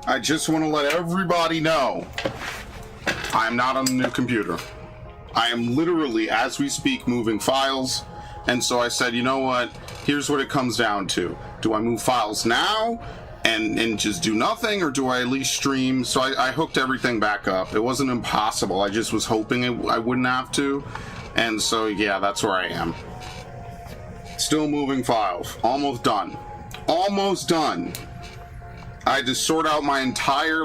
I just want to let everybody know I am not on the new computer. I am literally, as we speak, moving files. And so I said, you know what? Here's what it comes down to. Do I move files now and just do nothing, or do I at least stream? So I hooked everything back up. It wasn't impossible. I just was hoping I wouldn't have to. And so, yeah, that's where I am. Still moving files. Almost done. Almost done. I had to sort out my entire,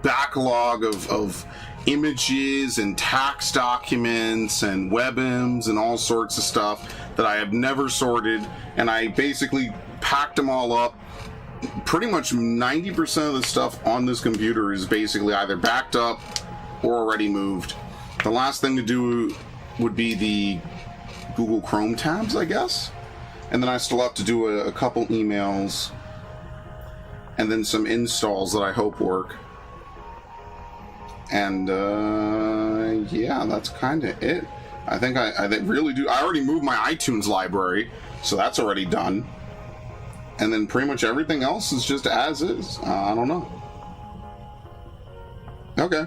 backlog of images and tax documents and WebMs and all sorts of stuff that I have never sorted, and I basically packed them all up. Pretty much 90% of the stuff on this computer is basically either backed up or already moved. The last thing to do would be the Google Chrome tabs, I guess, and then I still have to do a couple emails and then some installs that I hope work. And yeah, that's kind of it. I think I really do. I already moved my iTunes library, so that's already done. And then pretty much everything else is just as is. I don't know. Okay.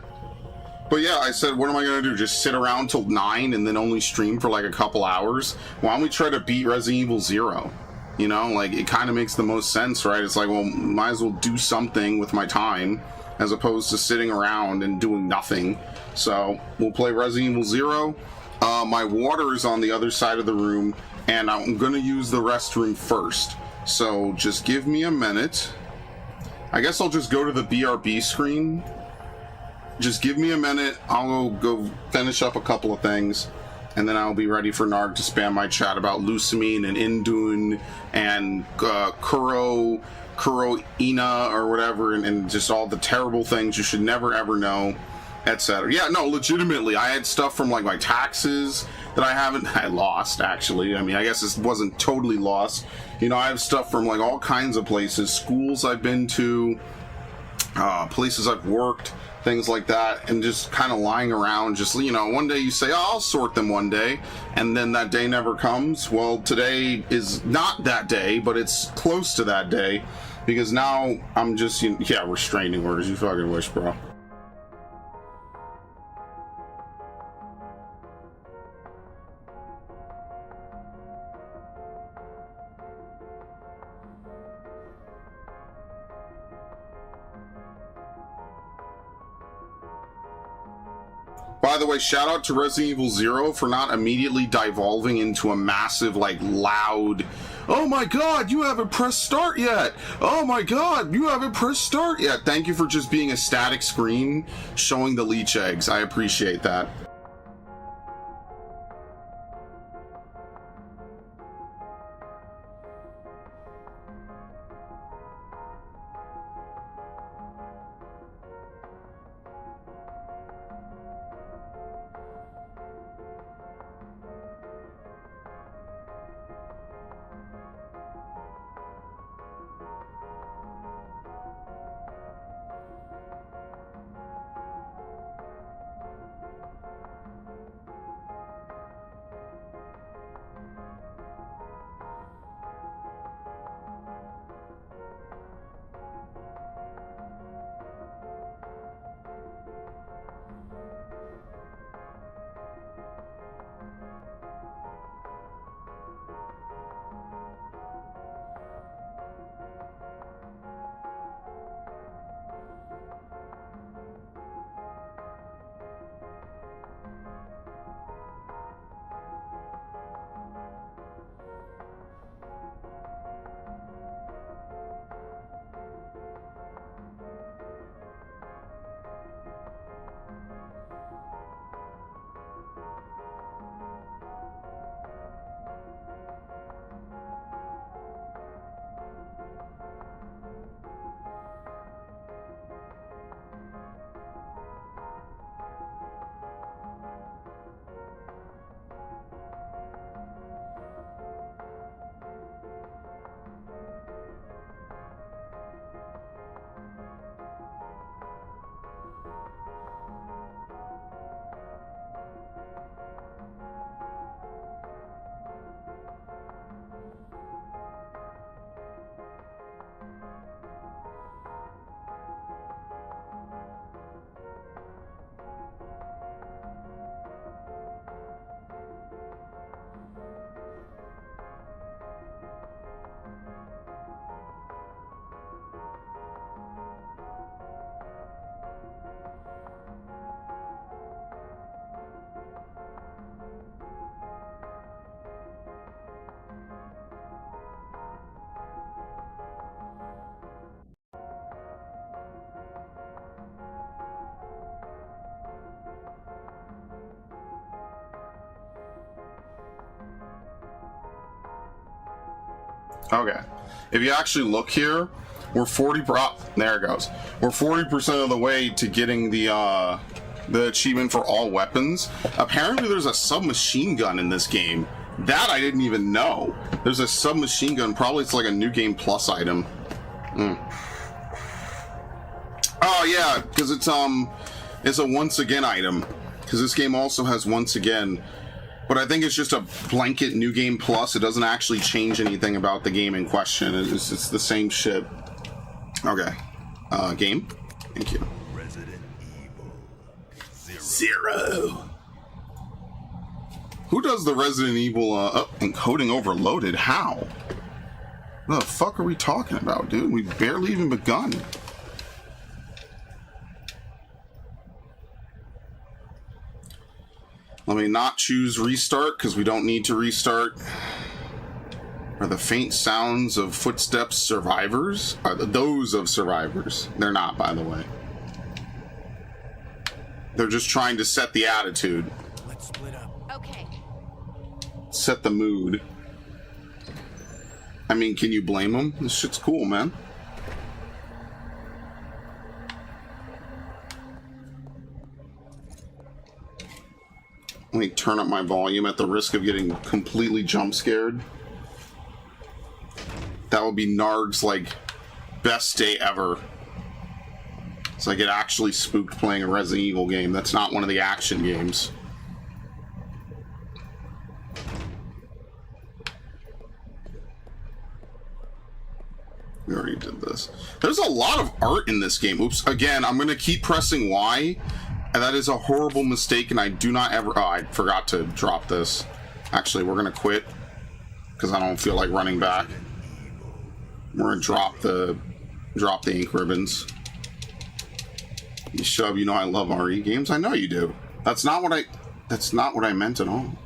But yeah, I said, what am I going to do? Just sit around till 9 and then only stream for a couple hours? Why don't we try to beat Resident Evil 0? You know, it kind of makes the most sense, right? It's well, might as well do something with my time, as opposed to sitting around and doing nothing. So we'll play Resident Evil 0. My water is on the other side of the room, and I'm going to use the restroom first. So just give me a minute. I guess I'll just go to the BRB screen. Just give me a minute. I'll go finish up a couple of things, and then I'll be ready for Narg to spam my chat about Lusamine and Indun and Kuro Ina or whatever, and just all the terrible things you should never ever know, etc. Yeah, no, legitimately, I had stuff from my taxes that I lost, actually. I mean, I guess this wasn't totally lost. You know, I have stuff from all kinds of places, schools I've been to, places I've worked, things like that, and just kind of lying around. Just, one day you say, oh, I'll sort them one day, and then that day never comes. Well, today is not that day, but it's close to that day, because now I'm just, restraining orders. You fucking wish, bro. By the way, shout out to Resident Evil 0 for not immediately devolving into a massive, loud, oh my god, you haven't pressed start yet! Oh my god, you haven't pressed start yet! Thank you for just being a static screen showing the leech eggs. I appreciate that. Okay. If you actually look here, we're 40. There it goes. We're 40% of the way to getting the achievement for all weapons. Apparently, there's a submachine gun in this game. That I didn't even know. There's a submachine gun. Probably it's like a new game plus item. Oh yeah, because it's a once again item. Because this game also has once again. But I think it's just a blanket new game plus. It doesn't actually change anything about the game in question. It's the same shit. Okay. Game. Thank you. Resident Evil Zero. Who does the Resident Evil encoding overloaded? How? What the fuck are we talking about, dude? We barely even begun. Let me not choose restart, because we don't need to restart. Are the faint sounds of footsteps survivors? Are those of survivors? They're not, by the way. They're just trying to set the attitude. Let's split up. Okay. Set the mood. I mean, can you blame them? This shit's cool, man. Let me turn up my volume at the risk of getting completely jump scared. That would be Narg's, like, best day ever. It's like it actually spooked playing a Resident Evil game. That's not one of the action games. We already did this. There's a lot of art in this game. Oops. Again, I'm going to keep pressing Y. And that is a horrible mistake, and I do not ever... Oh, I forgot to drop this. Actually, we're going to quit. Because I don't feel like running back. We're going to drop the ink ribbons. You shove, you know I love RE games. I know you do. That's not what I meant at all.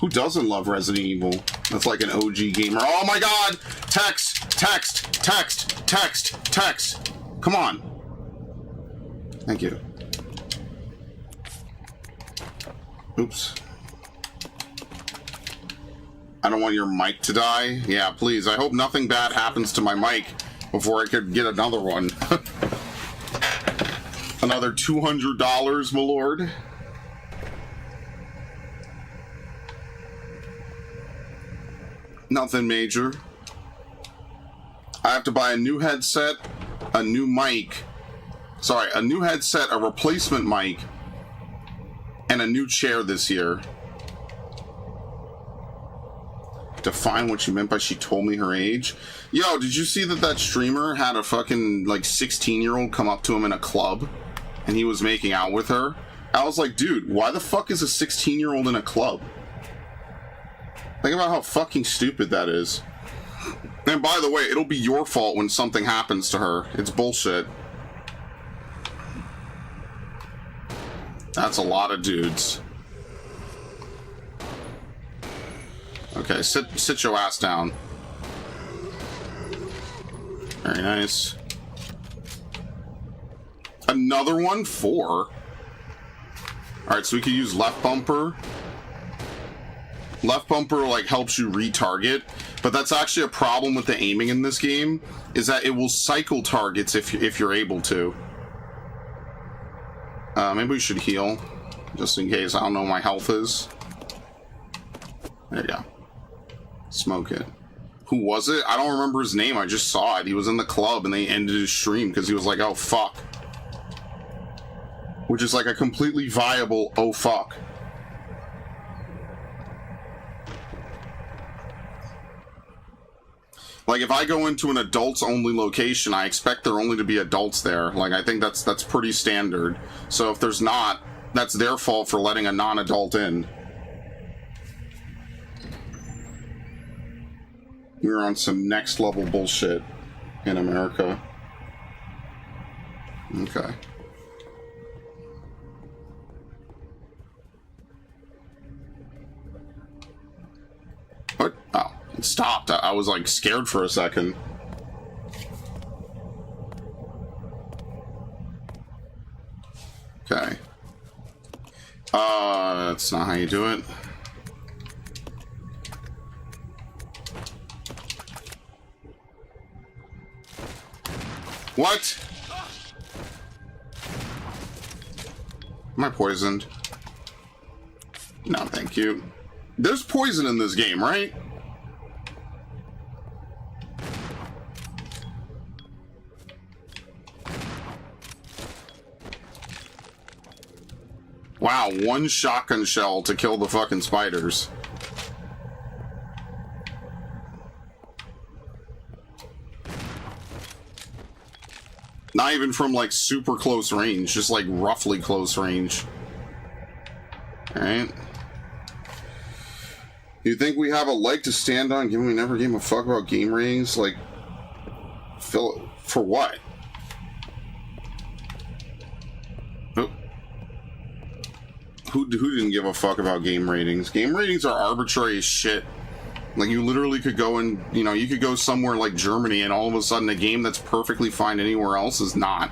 Who doesn't love Resident Evil? That's like an OG gamer. Oh my god! Text! Text! Text! Text! Text! Come on. Thank you. Oops. I don't want your mic to die. Yeah, please. I hope nothing bad happens to my mic before I could get another one. Another $200, my lord. Nothing major. I have to buy a new headset, a new mic. Sorry, a new headset, a replacement mic, and a new chair this year. Define what she meant by she told me her age. Yo, did you see that streamer had a fucking, like, 16-year-old come up to him in a club, and he was making out with her? I was like, dude, why the fuck is a 16-year-old in a club? Think about how fucking stupid that is. And by the way, it'll be your fault when something happens to her. It's bullshit. That's a lot of dudes. Okay, sit your ass down. Very nice. Another one? 4? Alright, so we could use left bumper. Left bumper, like, helps you retarget, but that's actually a problem with the aiming in this game, is that it will cycle targets if you're able to. Maybe we should heal, just in case. I don't know what my health is. There you go. Smoke it. Who was it? I don't remember his name. I just saw it. He was in the club, and they ended his stream because he was like, oh, fuck. Which is like a completely viable, oh, fuck. Like, if I go into an adults-only location, I expect there only to be adults there. Like, I think that's pretty standard. So if there's not, that's their fault for letting a non-adult in. We're on some next-level bullshit in America. Okay. What? Oh. It stopped. I was like scared for a second. Okay. That's not how you do it. What? Am I poisoned? No, thank you. There's poison in this game, right? Wow, one shotgun shell to kill the fucking spiders. Not even from like super close range, just like roughly close range. Alright. You think we have a leg to stand on given we never gave a fuck about game ratings? Like, for what? Who didn't give a fuck about game ratings? Game ratings are arbitrary as shit. Like, you literally could go and, you know, you could go somewhere like Germany and all of a sudden a game that's perfectly fine anywhere else is not.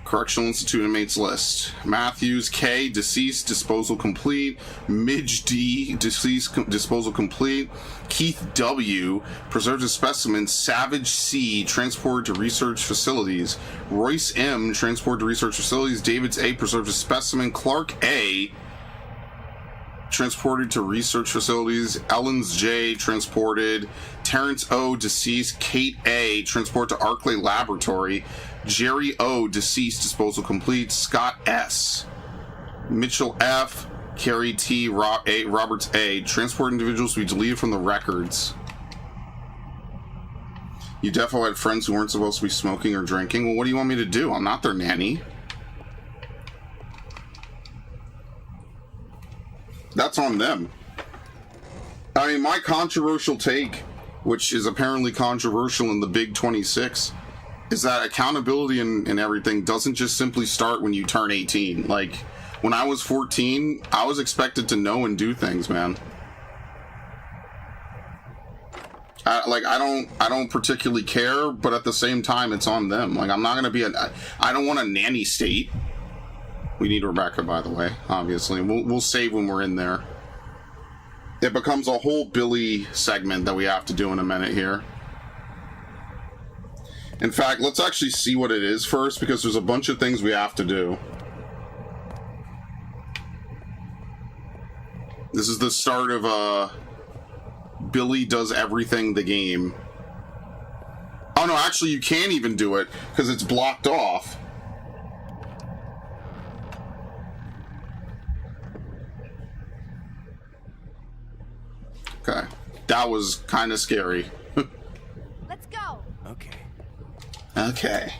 Correctional Institute inmates list. Matthews K, deceased, disposal complete. Midge D, deceased, disposal complete. Keith W, preserved as specimen. Savage C, transported to research facilities. Royce M, transported to research facilities. Davids A, preserved as specimen. Clark A, transported to research facilities. Ellens J, transported. Terrence O, deceased. Kate A, transported to Arclay Laboratory. Jerry O, deceased, disposal complete. Scott S, Mitchell F, Carrie T, Roberts A, transport individuals to be deleted from the records. You defo had friends who weren't supposed to be smoking or drinking. Well, what do you want me to do? I'm not their nanny. That's on them. I mean, my controversial take, which is apparently controversial in the Big 26, is that accountability and everything doesn't just simply start when you turn 18. Like, when I was 14, I was expected to know and do things, man. I don't particularly care, but at the same time, it's on them. Like, I'm not gonna be I don't want a nanny state. We need Rebecca, by the way, obviously. We'll save when we're in there. It becomes a whole Billy segment that we have to do in a minute here. In fact, let's actually see what it is first, because there's a bunch of things we have to do. This is the start of Billy Does Everything the game. Oh no, actually you can't even do it, because it's blocked off. Okay. That was kind of scary. Let's go. Okay. Okay.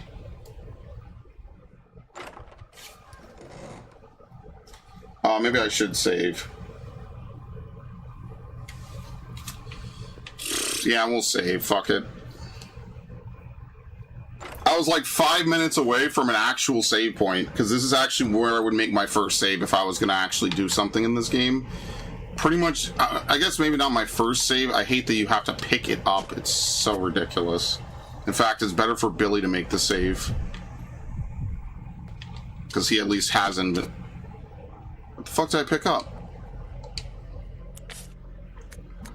Maybe I should save. Yeah, we'll save. Fuck it. I was like 5 minutes away from an actual save point, because this is actually where I would make my first save if I was going to actually do something in this game. Pretty much, I guess maybe not my first save. I hate that you have to pick it up. It's so ridiculous. In fact, it's better for Billy to make the save, because he at least hasn't. What the fuck did I pick up?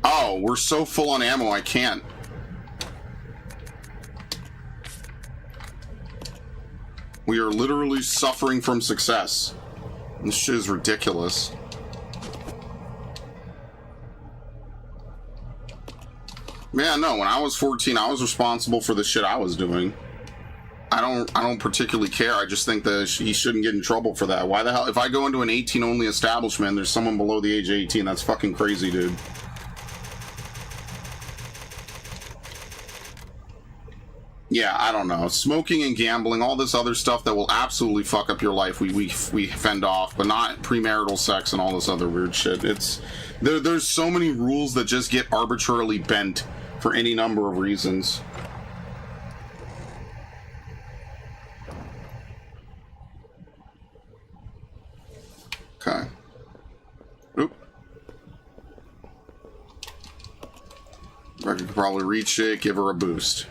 Oh, we're so full on ammo, I can't. We are literally suffering from success. This shit is ridiculous. Man, no, when I was 14, I was responsible for the shit I was doing. I don't particularly care. I just think that he shouldn't get in trouble for that. Why the hell? If I go into an 18-only establishment, there's someone below the age of 18, that's fucking crazy, dude. Yeah, I don't know. Smoking and gambling, all this other stuff that will absolutely fuck up your life, we fend off, but not premarital sex and all this other weird shit. It's there's so many rules that just get arbitrarily bent for any number of reasons. Okay. Oop. I could probably reach it, give her a boost.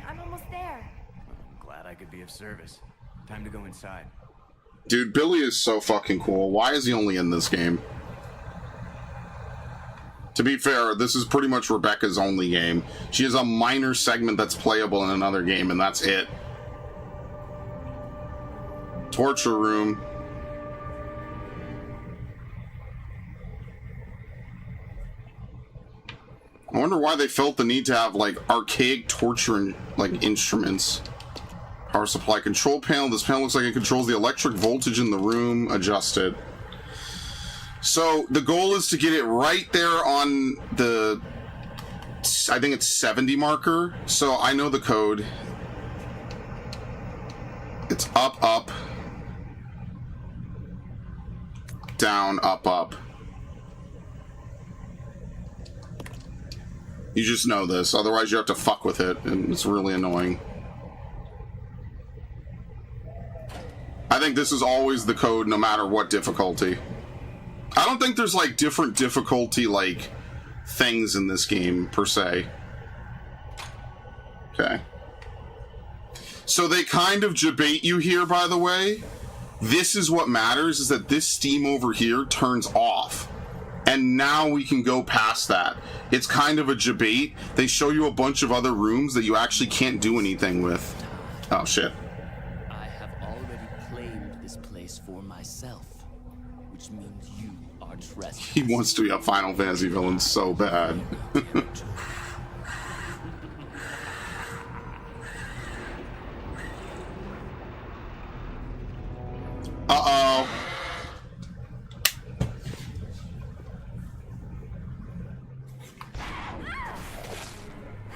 I'm almost there. Glad I could be of service. Time to go inside. Dude, Billy is so fucking cool. Why is he only in this game? To be fair, this is pretty much Rebecca's only game. She has a minor segment that's playable in another game, and that's it. Torture room. I wonder why they felt the need to have, like, archaic torture, like, instruments. Power supply control panel. This panel looks like it controls the electric voltage in the room. Adjust it. So, the goal is to get it right there on the, I think it's 70 marker. So, I know the code. It's up, up. Down, up, up. You just know this, otherwise you have to fuck with it, and it's really annoying. I think this is always the code, no matter what difficulty. I don't think there's, like, different difficulty, like, things in this game, per se. Okay. So they kind of debate you here, by the way. This is what matters, is that this steam over here turns off. And now we can go past that. It's kind of a debate. They show you a bunch of other rooms that you actually can't do anything with. Oh, shit. I have already claimed this place for myself, which means you are trespassing. He wants to be a Final Fantasy villain so bad. Uh-oh.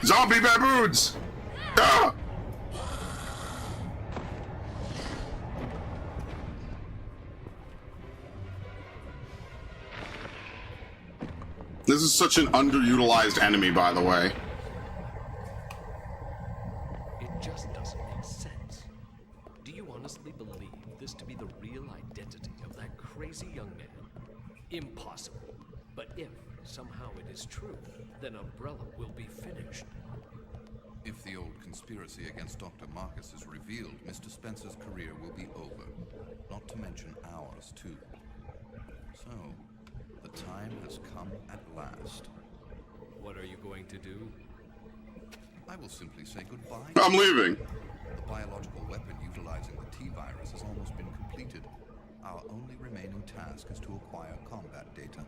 Zombie baboons! Ah! This is such an underutilized enemy, by the way. It just doesn't make sense. Do you honestly believe this to be the real identity of that crazy young man? Impossible. But if somehow it is true, then Umbrella will be finished. If the old conspiracy against Dr. Marcus is revealed, Mr. Spencer's career will be over. Not to mention ours, too. So, the time has come at last. What are you going to do? I will simply say goodbye. I'm leaving. The biological weapon utilizing the T-virus has almost been completed. Our only remaining task is to acquire combat data.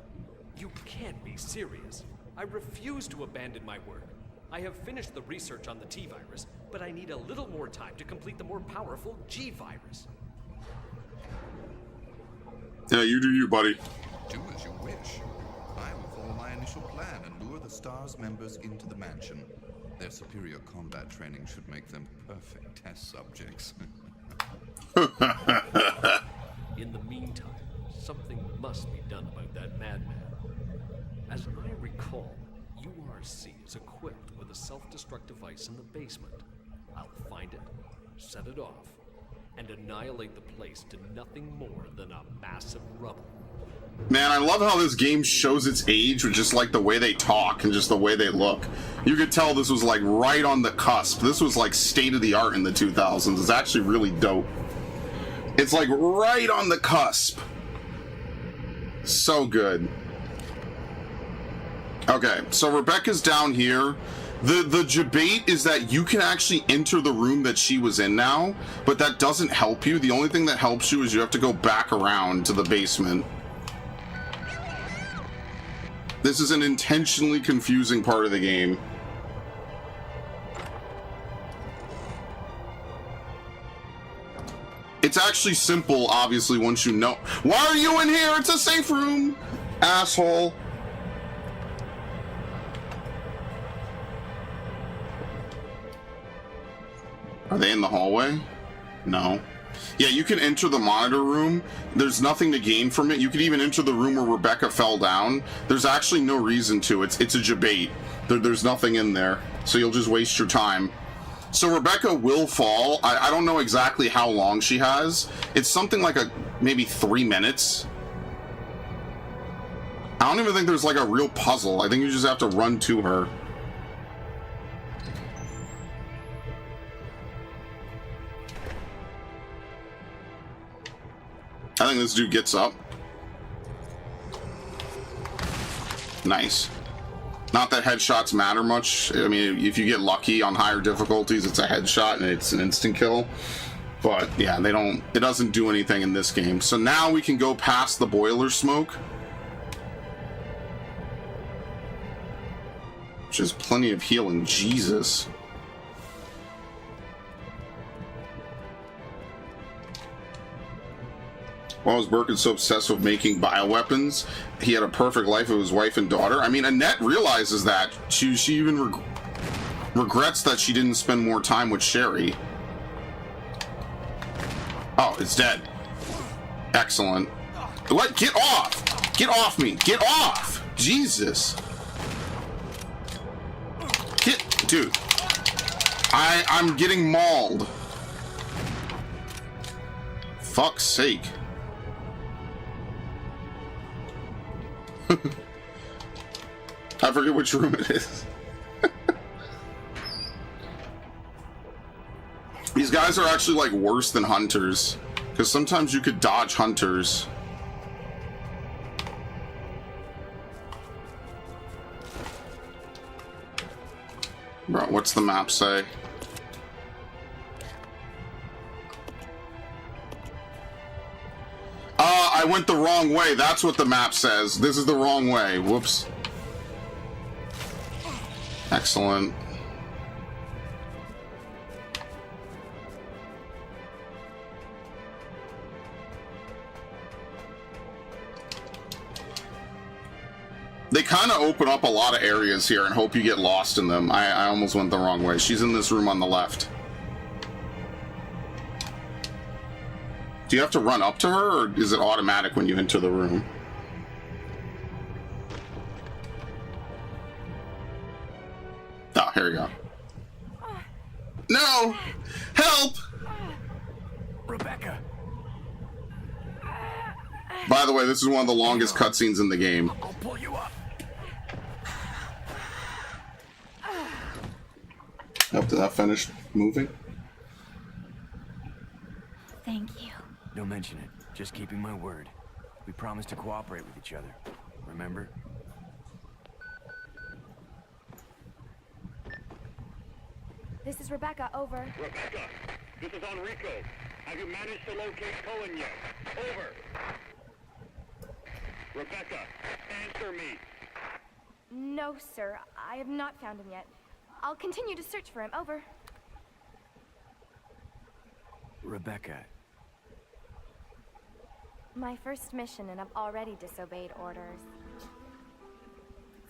You can't be serious. I refuse to abandon my work. I have finished the research on the T-virus, but I need a little more time to complete the more powerful G-virus. Yeah, you do you, buddy. Do as you wish. I will follow my initial plan and lure the STARS members into the mansion. Their superior combat training should make them perfect test subjects. In the meantime, something must be done about that madman. As I recall, URC is equipped with a self-destruct device in the basement. I'll find it, set it off, and annihilate the place to nothing more than a massive rubble. Man, I love how this game shows its age with just like the way they talk and just the way they look. You could tell this was like right on the cusp. This was like state of the art in the 2000s. It's actually really dope. It's like right on the cusp. So good. Okay, so Rebecca's down here. The debate is that you can actually enter the room that she was in now, but that doesn't help you. The only thing that helps you is you have to go back around to the basement. This is an intentionally confusing part of the game. It's actually simple, obviously, once you know. Why are you in here? It's a safe room, asshole. Are they in the hallway? No. Yeah, you can enter the monitor room. There's nothing to gain from it. You could even enter the room where Rebecca fell down. There's actually no reason to. It's a debate. There's nothing in there. So you'll just waste your time. So Rebecca will fall. I don't know exactly how long she has. It's something like maybe 3 minutes. I don't even think there's like a real puzzle. I think you just have to run to her. I think this dude gets up. Nice. Not that headshots matter much. I mean, if you get lucky on higher difficulties, it's a headshot and it's an instant kill. But yeah, it doesn't do anything in this game. So now we can go past the boiler smoke, which is plenty of healing. Jesus. Why was Birkin so obsessed with making bioweapons? He had a perfect life with his wife and daughter. I mean, Annette realizes that. She even regrets that she didn't spend more time with Sherry. Oh, it's dead. Excellent. What? Get off! Get off me! Get off! Jesus. Dude. I'm getting mauled. Fuck's sake. I forget which room it is. These guys are actually like worse than hunters, because sometimes you could dodge hunters. Bro, what's the map say? I went the wrong way. That's what the map says. This is the wrong way. Whoops. Excellent. They kind of open up a lot of areas here and hope you get lost in them. I almost went the wrong way. She's in this room on the left. Do you have to run up to her, or is it automatic when you enter the room? Oh, here we go. No! Help! Rebecca! By the way, this is one of the longest cutscenes in the game. I'll pull you up. Did that finish moving? Thank you. Don't mention it. Just keeping my word. We promised to cooperate with each other. Remember? This is Rebecca, over. Rebecca, this is Enrico. Have you managed to locate Cohen yet? Over. Rebecca, answer me. No, sir. I have not found him yet. I'll continue to search for him, over. Rebecca. My first mission, and I've already disobeyed orders.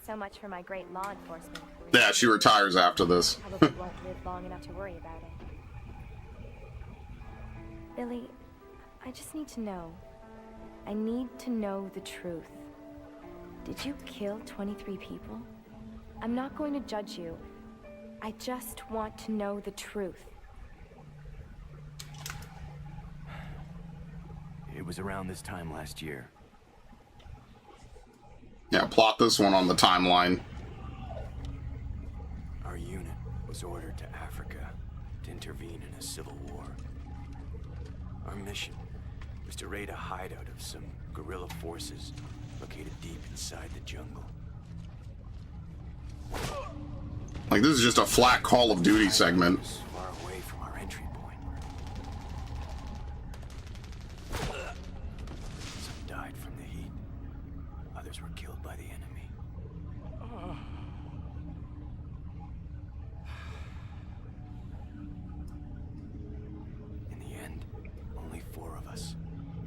So much for my great law enforcement career. Yeah, she retires after this. Probably won't live long enough to worry about it. Billy, I just need to know. I need to know the truth. Did you kill 23 people? I'm not going to judge you. I just want to know the truth. It was around this time last year. Yeah, plot this one on the timeline. Our unit was ordered to Africa to intervene in a civil war. Our mission was to raid a hideout of some guerrilla forces located deep inside the jungle. Like, this is just a flat Call of Duty segment. It was far away from our entry point. Some died from the heat. Others were killed by the enemy. In the end, only 4 of us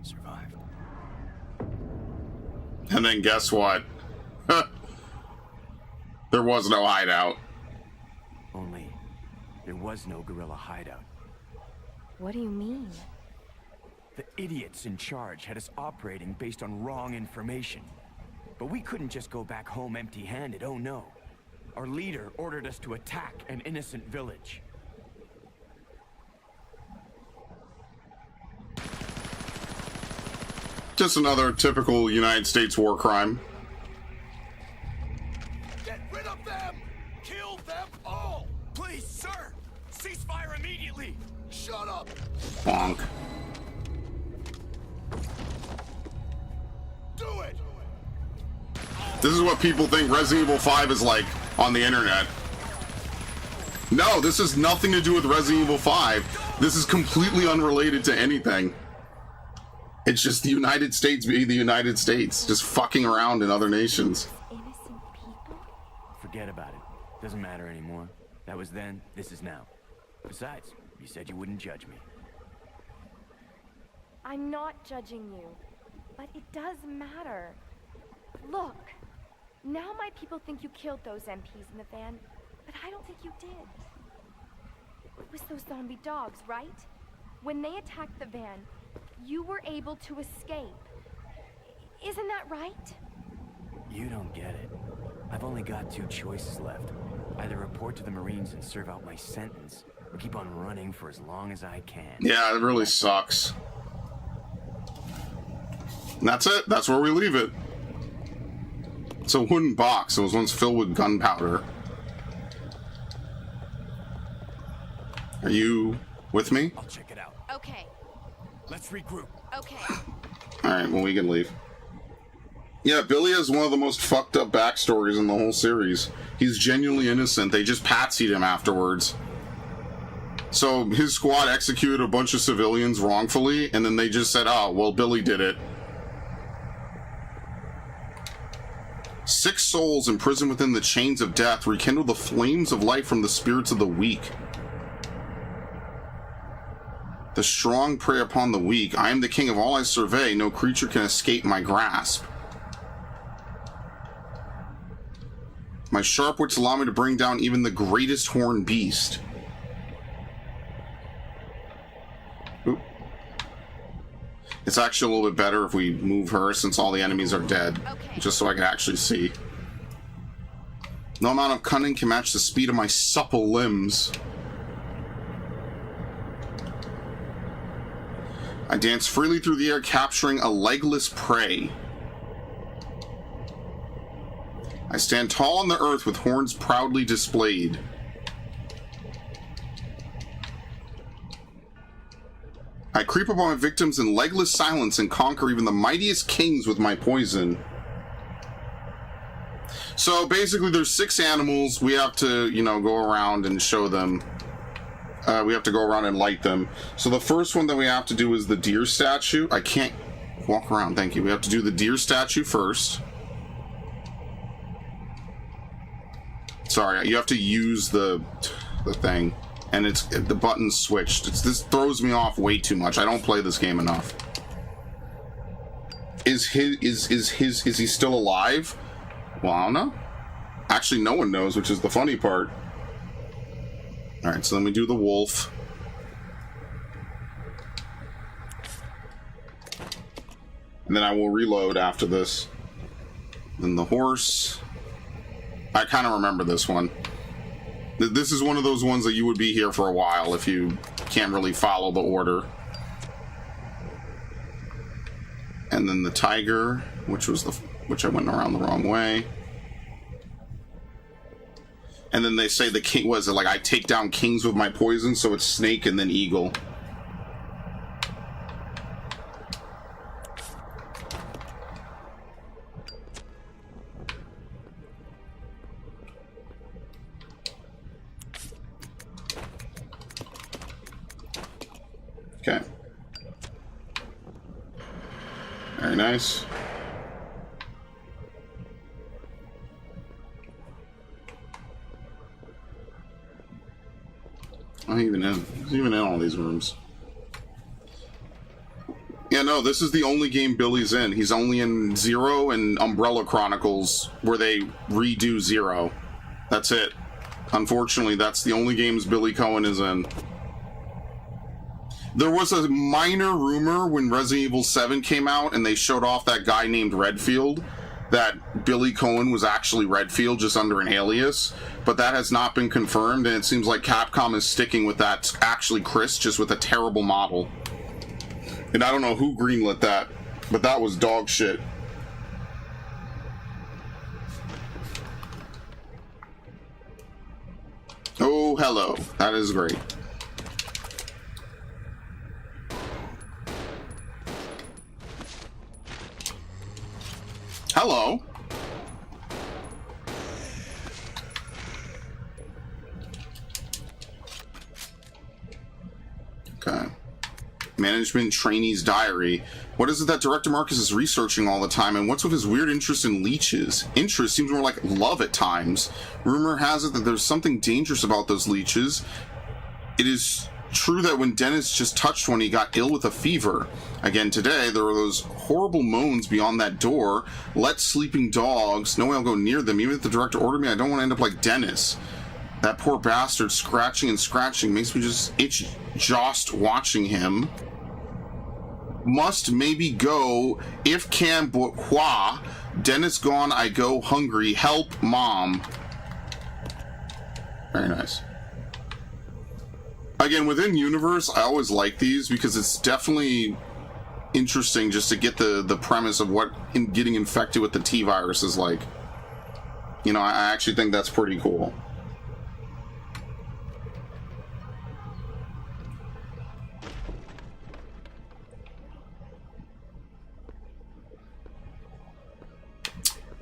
survived. And then guess what? There was no hideout. Only there was no guerrilla hideout. What do you mean? The idiots in charge had us operating based on wrong information. But we couldn't just go back home empty-handed, oh no. Our leader ordered us to attack an innocent village. Just another typical United States war crime. Get rid of them! Kill them all! Please, sir! Ceasefire immediately! Shut up! Bonk. Do it! This is what people think Resident Evil 5 is like on the internet. No, this has nothing to do with Resident Evil 5. This is completely unrelated to anything. It's just the United States being the United States, just fucking around in other nations. Innocent people? Forget about it. Doesn't matter anymore. That was then, this is now. Besides, you said you wouldn't judge me. I'm not judging you, but it does matter. Look, now my people think you killed those MPs in the van, but I don't think you did. It was those zombie dogs, right? When they attacked the van, you were able to escape. Isn't that right? You don't get it. I've only got 2 choices left. Either report to the Marines and serve out my sentence, or keep on running for as long as I can. Yeah, it really sucks. And that's it. That's where we leave it. It's a wooden box. It was once filled with gunpowder. Are you with me? I'll check it out. Okay. Let's regroup. Okay. Alright, well, we can leave. Yeah, Billy has one of the most fucked up backstories in the whole series. He's genuinely innocent. They just patsied him afterwards. So his squad executed a bunch of civilians wrongfully, and then they just said, oh, well, Billy did it. 6 souls imprisoned within the chains of death rekindle the flames of light from the spirits of the weak. The strong prey upon the weak. I am the king of all I survey. No creature can escape my grasp. My sharp wits allow me to bring down even the greatest horned beast. Oop. It's actually a little bit better if we move her since all the enemies are dead. Okay. Just so I can actually see. No amount of cunning can match the speed of my supple limbs. I dance freely through the air, capturing a legless prey. I stand tall on the earth with horns proudly displayed. I creep upon my victims in legless silence and conquer even the mightiest kings with my poison. So basically there's 6 animals. We have to, you know, go around and show them. We have to go around and light them. So the first one that we have to do is the deer statue. I can't walk around, thank you. We have to do the deer statue first. Sorry, you have to use the thing. And the button's switched. This throws me off way too much. I don't play this game enough. Is he still alive? Well, I don't know. Actually, no one knows, which is the funny part. Alright, so then we do the wolf. And then I will reload after this. Then the horse. I kind of remember this one. This is one of those ones that you would be here for a while if you can't really follow the order. And then the tiger, which I went around the wrong way. And then they say the king, was it like I take down kings with my poison, so it's snake and then eagle. Okay. Very nice. He's even in all these rooms. Yeah, no, this is the only game Billy's in. He's only in 0 and Umbrella Chronicles, where they redo 0. That's it. Unfortunately, that's the only games Billy Cohen is in. There was a minor rumor when Resident Evil 7 came out and they showed off that guy named Redfield, that Billy Cohen was actually Redfield, just under an alias, but that has not been confirmed, and it seems like Capcom is sticking with that actually Chris, just with a terrible model. And I don't know who greenlit that, but that was dog shit. Oh, hello. That is great. Hello. Management trainee's diary. What is it that Director Marcus is researching all the time, and what's with his weird interest in leeches? Interest seems more like love at times. Rumor has it that there's something dangerous about those leeches. It is true that when Dennis just touched one, he got ill with a fever. Again today, there were those horrible moans beyond that door. Let sleeping dogs. No way I'll go near them. Even if the director ordered me, I don't want to end up like Dennis. That poor bastard scratching and scratching makes me just itch just watching him. Must maybe go. If can, but quoi? Dennis gone, I go hungry. Help, mom. Very nice. Again, within universe, I always like these because it's definitely interesting just to get the premise of what getting infected with the T-virus is like. You know, I actually think that's pretty cool.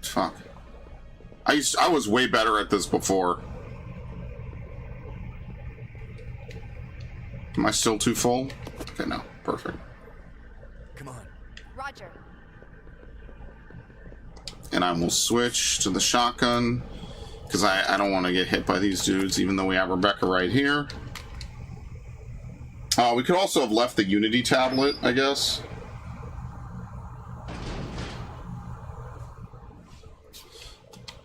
Fuck. I was way better at this before. Am I still too full? Okay, no. Perfect. Come on. Roger. And I will switch to the shotgun, because I don't want to get hit by these dudes, even though we have Rebecca right here. We could also have left the Unity tablet, I guess.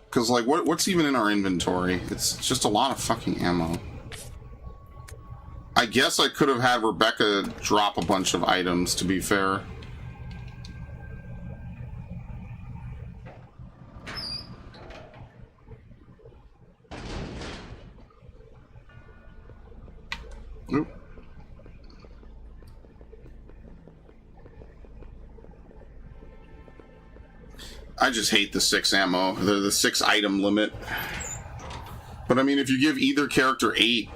Because, like, what's even in our inventory? It's just a lot of fucking ammo. I guess I could have had Rebecca drop a bunch of items, to be fair. Oop. I just hate the 6 ammo, the 6 item limit. But I mean, if you give either character 8,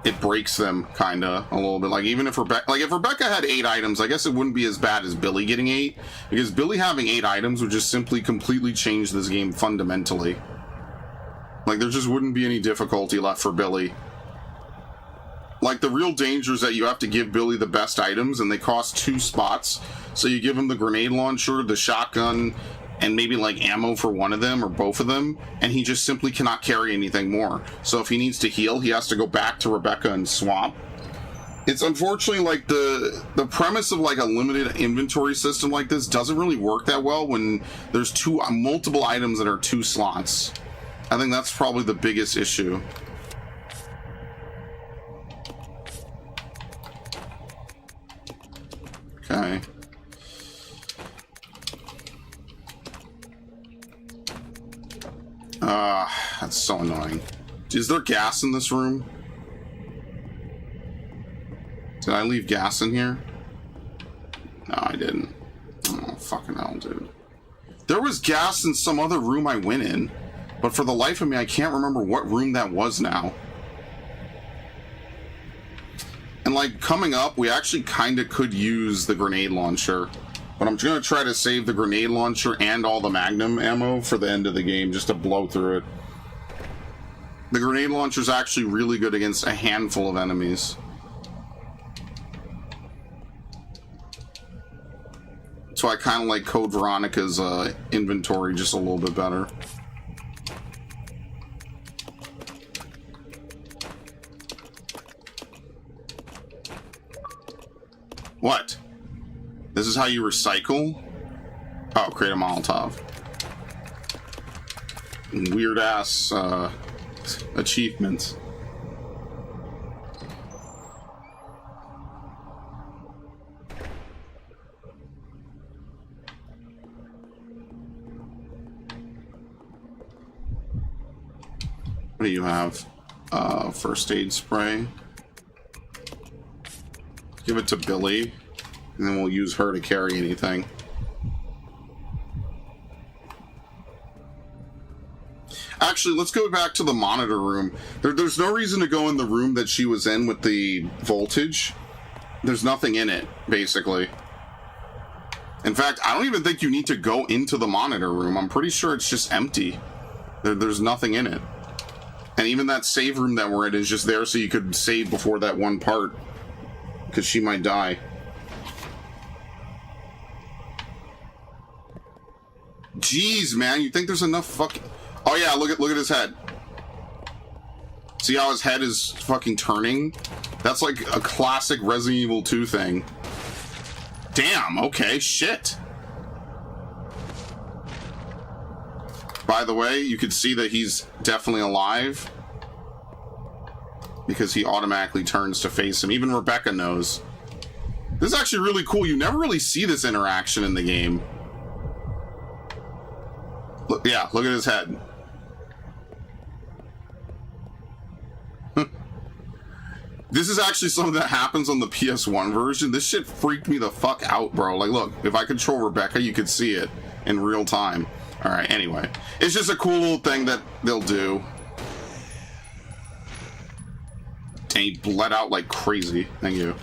it breaks them kinda a little bit. Like even if Rebecca had 8 items, I guess it wouldn't be as bad as Billy getting 8, because Billy having 8 items would just simply completely change this game fundamentally. Like there just wouldn't be any difficulty left for Billy. Like the real danger is that you have to give Billy the best items, and they cost 2 spots. So you give him the grenade launcher, the shotgun, and maybe like ammo for one of them or both of them, and he just simply cannot carry anything more. So if he needs to heal, he has to go back to Rebecca and swap. It's unfortunately like the premise of like a limited inventory system like this doesn't really work that well when there's multiple items that are 2 slots. I think that's probably the biggest issue. Okay. That's so annoying. Is there gas in this room? Did I leave gas in here? No, I didn't. Oh, fucking hell, dude. There was gas in some other room I went in, but for the life of me, I can't remember what room that was now. And like, coming up, we actually kinda could use the grenade launcher. But I'm gonna try to save the grenade launcher and all the magnum ammo for the end of the game, just to blow through it. The grenade launcher is actually really good against a handful of enemies. So I kind of like Code Veronica's inventory just a little bit better. What? This is how you recycle? Oh, create a Molotov. Weird ass achievements. What do you have? First aid spray. Give it to Billy, and then we'll use her to carry anything. Actually, let's go back to the monitor room. There's no reason to go in the room that she was in with the voltage. There's nothing in it, basically. In fact, I don't even think you need to go into the monitor room. I'm pretty sure it's just empty. There's nothing in it. And even that save room that we're in is just there so you could save before that one part. Because she might die. Jeez, man, you think there's enough fucking... Oh yeah, look at his head. See how his head is fucking turning? That's like a classic Resident Evil 2 thing. Damn, okay, shit. By the way, you can see that he's definitely alive because he automatically turns to face him. Even Rebecca knows. This is actually really cool. You never really see this interaction in the game. Look, yeah, look at his head. This is actually something that happens on the PS1 version. This shit freaked me the fuck out, bro. Like, look, if I control Rebecca, you could see it in real time. All right, anyway. It's just a cool little thing that they'll do. And he bled out like crazy. Thank you.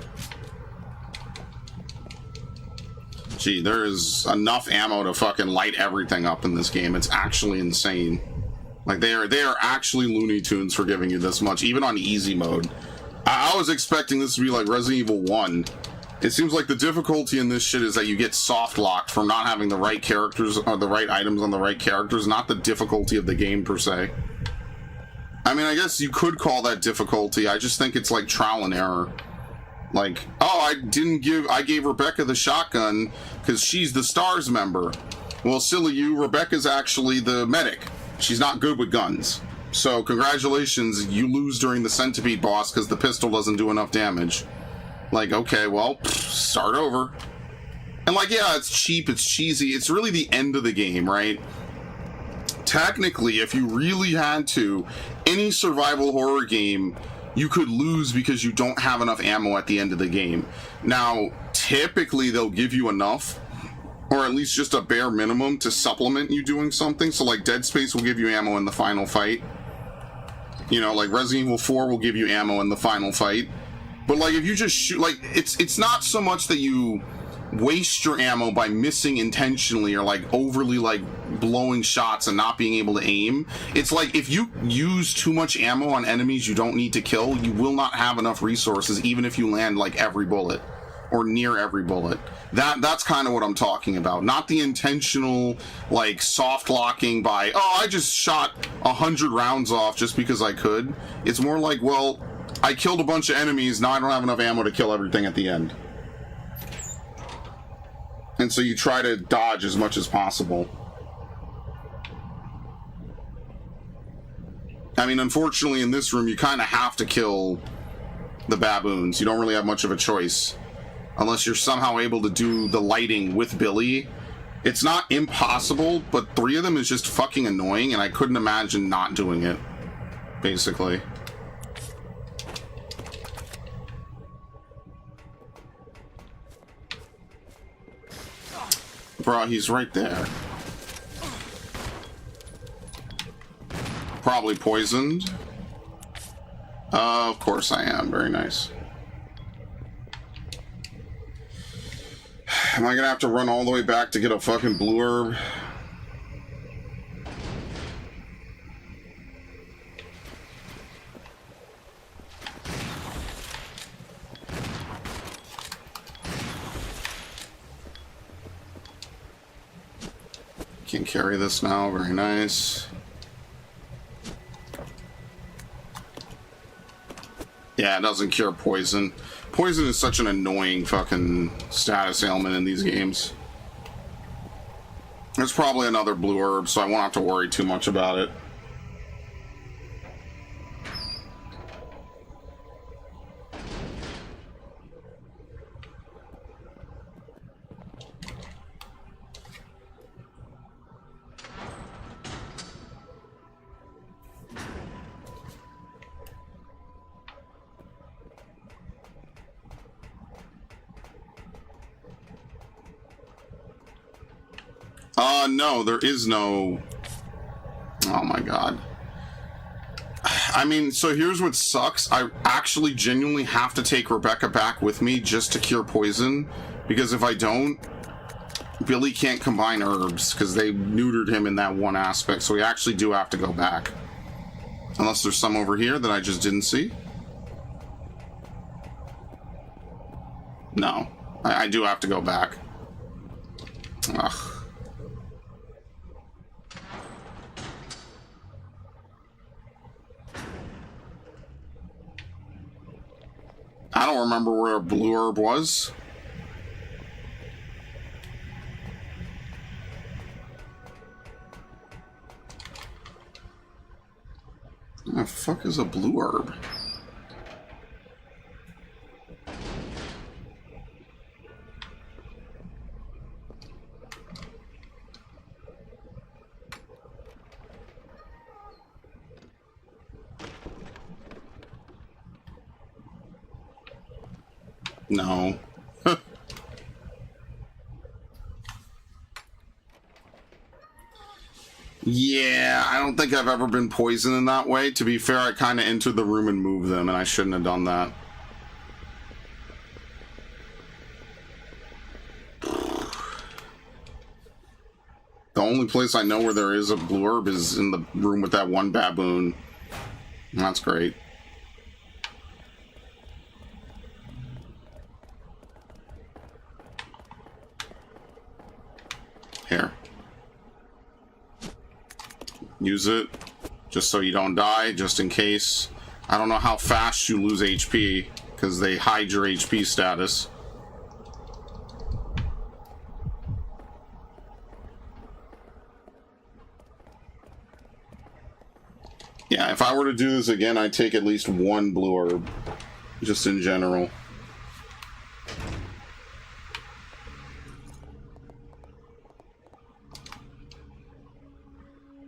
Gee, there is enough ammo to fucking light everything up in this game. It's actually insane. Like, they are actually Looney Tunes for giving you this much, even on easy mode. I was expecting this to be like Resident Evil 1. It seems like the difficulty in this shit is that you get soft locked from not having the right characters or the right items on the right characters, not the difficulty of the game per se. I mean, I guess you could call that difficulty. I just think it's like trial and error. Like, oh, I gave Rebecca the shotgun because she's the STARS member. Well, silly you, Rebecca's actually the medic. She's not good with guns. So, congratulations, you lose during the centipede boss because the pistol doesn't do enough damage. Like, okay, well, start over. And like, yeah, it's cheap, it's cheesy, it's really the end of the game, right? Technically, if you really had to, any survival horror game, you could lose because you don't have enough ammo at the end of the game. Now, typically, they'll give you enough, or at least just a bare minimum to supplement you doing something. So, like, Dead Space will give you ammo in the final fight. You know, like Resident Evil 4 will give you ammo in the final fight. But like if you just shoot, like it's not so much that you waste your ammo by missing intentionally or like overly like blowing shots and not being able to aim. It's like if you use too much ammo on enemies you don't need to kill, you will not have enough resources even if you land like every bullet or near every bullet. That's kind of what I'm talking about. Not the intentional, like, soft locking by, oh, I just shot 100 rounds off just because I could. It's more like, well, I killed a bunch of enemies, now I don't have enough ammo to kill everything at the end. And so you try to dodge as much as possible. I mean, unfortunately, in this room, you kind of have to kill the baboons. You don't really have much of a choice. Unless you're somehow able to do the lighting with Billy. It's not impossible, but 3 of them is just fucking annoying, and I couldn't imagine not doing it. Basically. Bro, he's right there. Probably poisoned. Of course I am. Very nice. Am I gonna have to run all the way back to get a fucking blue herb? Can carry this now, very nice. Yeah, it doesn't cure poison. Poison is such an annoying fucking status ailment in these games. There's probably another blue herb, so I won't have to worry too much about it. No, there is no... Oh my god. I mean, so here's what sucks. I actually genuinely have to take Rebecca back with me just to cure poison, because if I don't, Billy can't combine herbs, because they neutered him in that one aspect, so we actually do have to go back. Unless there's some over here that I just didn't see. No, I do have to go back. Ugh. don't remember where a blue herb was. What the fuck is a blue herb? No. Yeah, I don't think I've ever been poisoned in that way. To be fair, I kind of entered the room and moved them, and I shouldn't have done that. The only place I know where there is a blue herb is in the room with that one baboon. That's great. Here. Use it, just so you don't die, just in case. I don't know how fast you lose HP, because they hide your HP status. Yeah, if I were to do this again, I'd take at least one blue herb, just in general.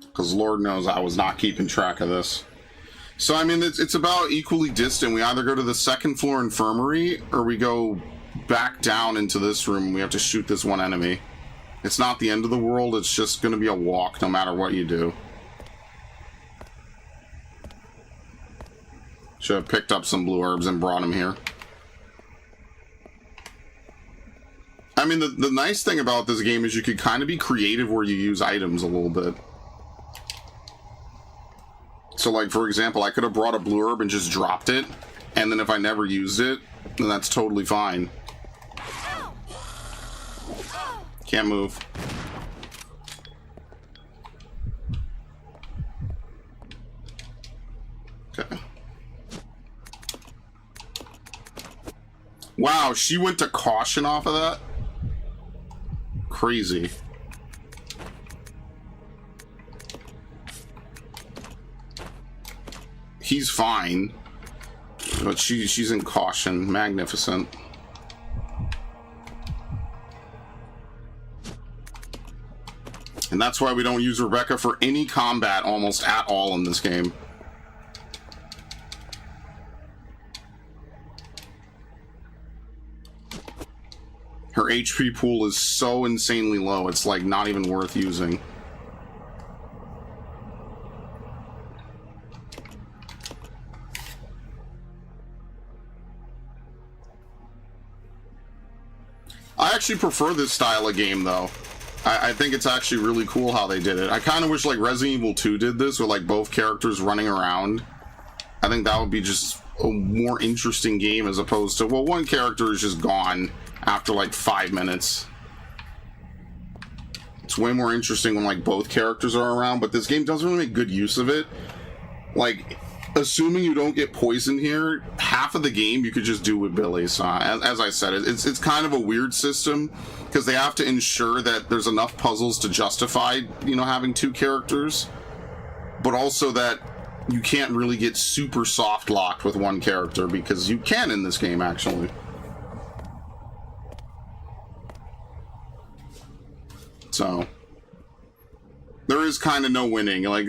Because Lord knows I was not keeping track of this. So, I mean, it's about equally distant. We either go to the second floor infirmary, or we go back down into this room and we have to shoot this one enemy. It's not the end of the world, it's just going to be a walk no matter what you do. Should have picked up some blue herbs and brought them here. I mean, the nice thing about this game is you could kind of be creative where you use items a little bit. So, like, for example, I could have brought a blue herb and just dropped it, and then if I never used it, then that's totally fine. Can't move. Okay. Wow, she went to caution off of that? Crazy. He's fine, but she's in caution. Magnificent. And that's why we don't use Rebecca for any combat almost at all in this game. Her HP pool is so insanely low, it's like not even worth using. I actually prefer this style of game, though. I think it's actually really cool how they did it. I kind of wish, like, Resident Evil 2 did this, with, like, both characters running around. I think that would be just a more interesting game as opposed to, well, one character is just gone after, like, 5 minutes. It's way more interesting when, like, both characters are around, but this game doesn't really make good use of it. Like, assuming you don't get poisoned here, half of the game you could just do with Billy. So, as I said, it's kind of a weird system, because they have to ensure that there's enough puzzles to justify, you know, having two characters, but also that you can't really get super soft locked with one character, because you can in this game, actually. So, there is kind of no winning. Like,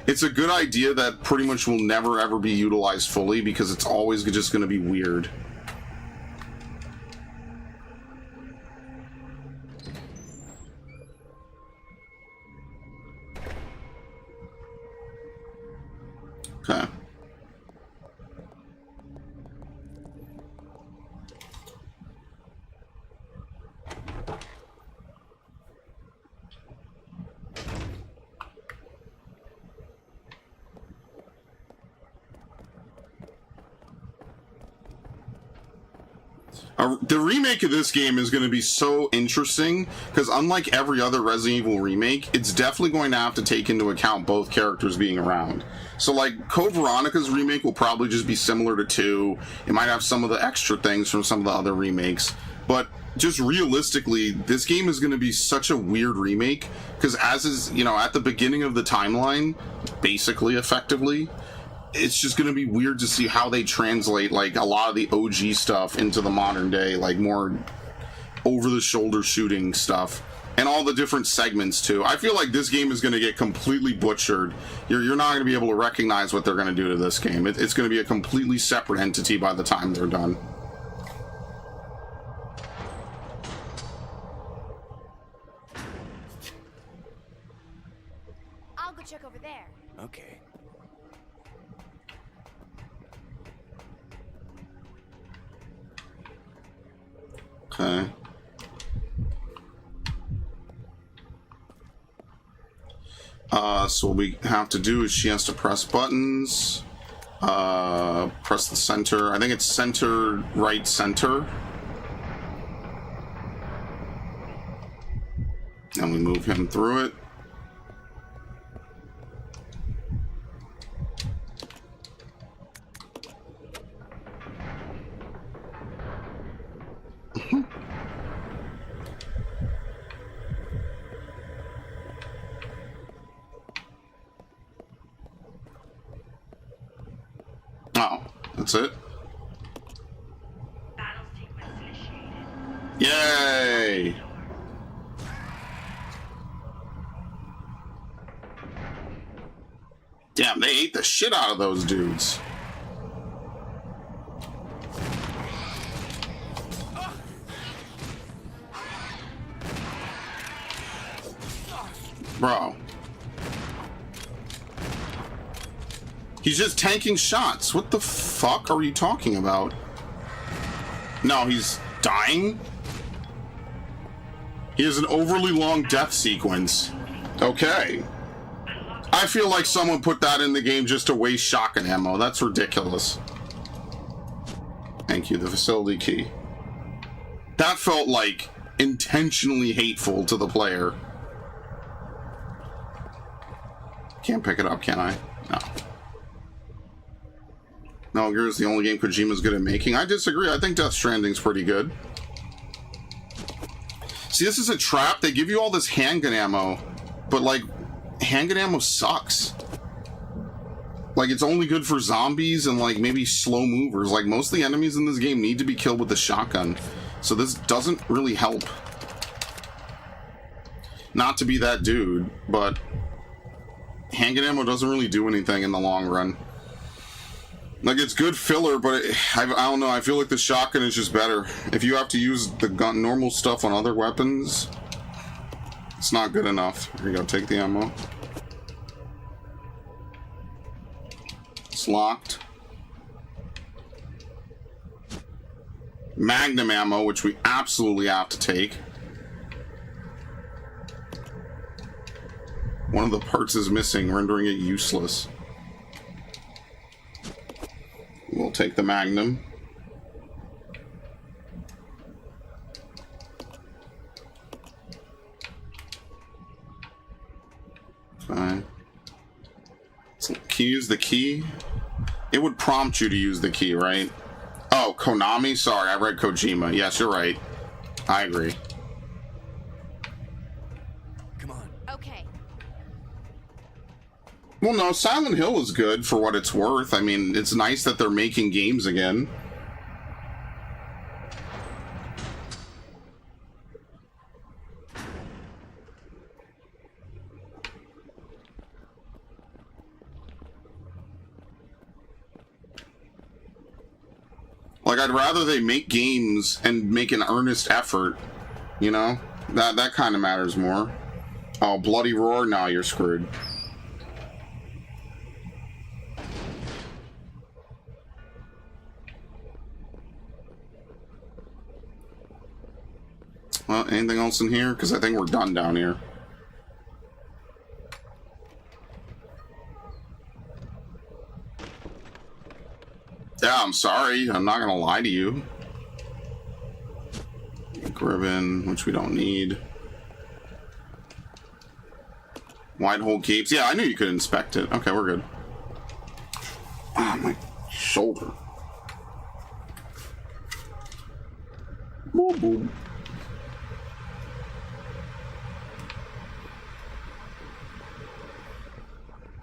it's a good idea that pretty much will never ever be utilized fully, because it's always just going to be weird. Okay. The remake of this game is going to be so interesting because unlike every other Resident Evil remake, it's definitely going to have to take into account both characters being around. So like Code Veronica's remake will probably just be similar to 2. It might have some of the extra things from some of the other remakes, but just realistically, this game is going to be such a weird remake because as is, you know, at the beginning of the timeline, basically, effectively, it's just going to be weird to see how they translate like a lot of the OG stuff into the modern day, like more over-the-shoulder shooting stuff and all the different segments too. I feel like this game is going to get completely butchered. You're not going to be able to recognize what they're going to do to this game. It's going to be a completely separate entity by the time they're done. I'll go check over there. Okay. Okay. So what we have to do is she has to press buttons. Press the center. I think it's center, right, center. And we move him through it. Oh, that's it? Yay! Damn, they ate the shit out of those dudes. Bro. He's just tanking shots. What the fuck are you talking about? No, he's dying? He has an overly long death sequence. Okay. I feel like someone put that in the game just to waste shotgun ammo. That's ridiculous. Thank you, the facility key. That felt like intentionally hateful to the player. Can't pick it up, can I? No. Metal Gear is the only game Kojima's good at making. I disagree. I think Death Stranding's pretty good. See, this is a trap. They give you all this handgun ammo, but, like, handgun ammo sucks. Like, it's only good for zombies and, like, maybe slow movers. Like, most of the enemies in this game need to be killed with a shotgun. So this doesn't really help. Not to be that dude, but handgun ammo doesn't really do anything in the long run. Like, it's good filler, but I don't know. I feel like the shotgun is just better. If you have to use the gun, normal stuff on other weapons, it's not good enough. Here you go. Take the ammo. It's locked. Magnum ammo, which we absolutely have to take. One of the parts is missing, rendering it useless. We'll take the Magnum. Fine. So, can you use the key? It would prompt you to use the key, right? Oh, Konami? Sorry, I read Kojima. Yes, you're right. I agree. Come on. Okay. Well, no, Silent Hill is good for what it's worth. I mean, it's nice that they're making games again. Like, I'd rather they make games and make an earnest effort, you know? That kind of matters more. Oh, Bloody Roar? No, you're screwed. Well, anything else in here? Because I think we're done down here. Yeah, I'm sorry. I'm not going to lie to you. ribbon, which we don't need. Wide hole capes. Yeah, I knew you could inspect it. Okay, we're good. Ah, my shoulder. Boom, boom.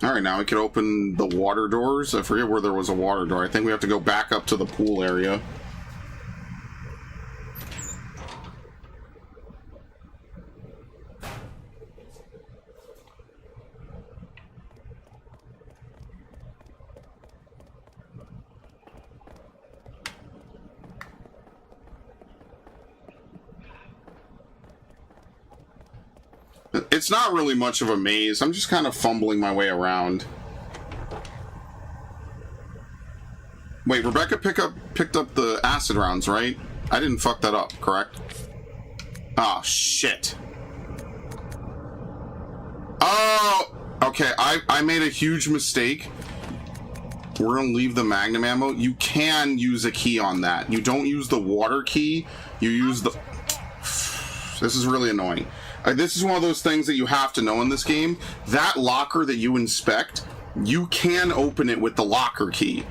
Alright, now we can open the water doors. I forget where there was a water door. I think we have to go back up to the pool area. It's not really much of a maze. I'm just kind of fumbling my way around. Wait, Rebecca picked up the acid rounds, right? I didn't fuck that up, correct? Oh, shit. Oh! Okay, I made a huge mistake. We're gonna leave the magnum ammo. You can use a key on that. You don't use the water key. You use the... This is really annoying. This is one of those things that you have to know in this game. That locker that you inspect, you can open it with the locker key.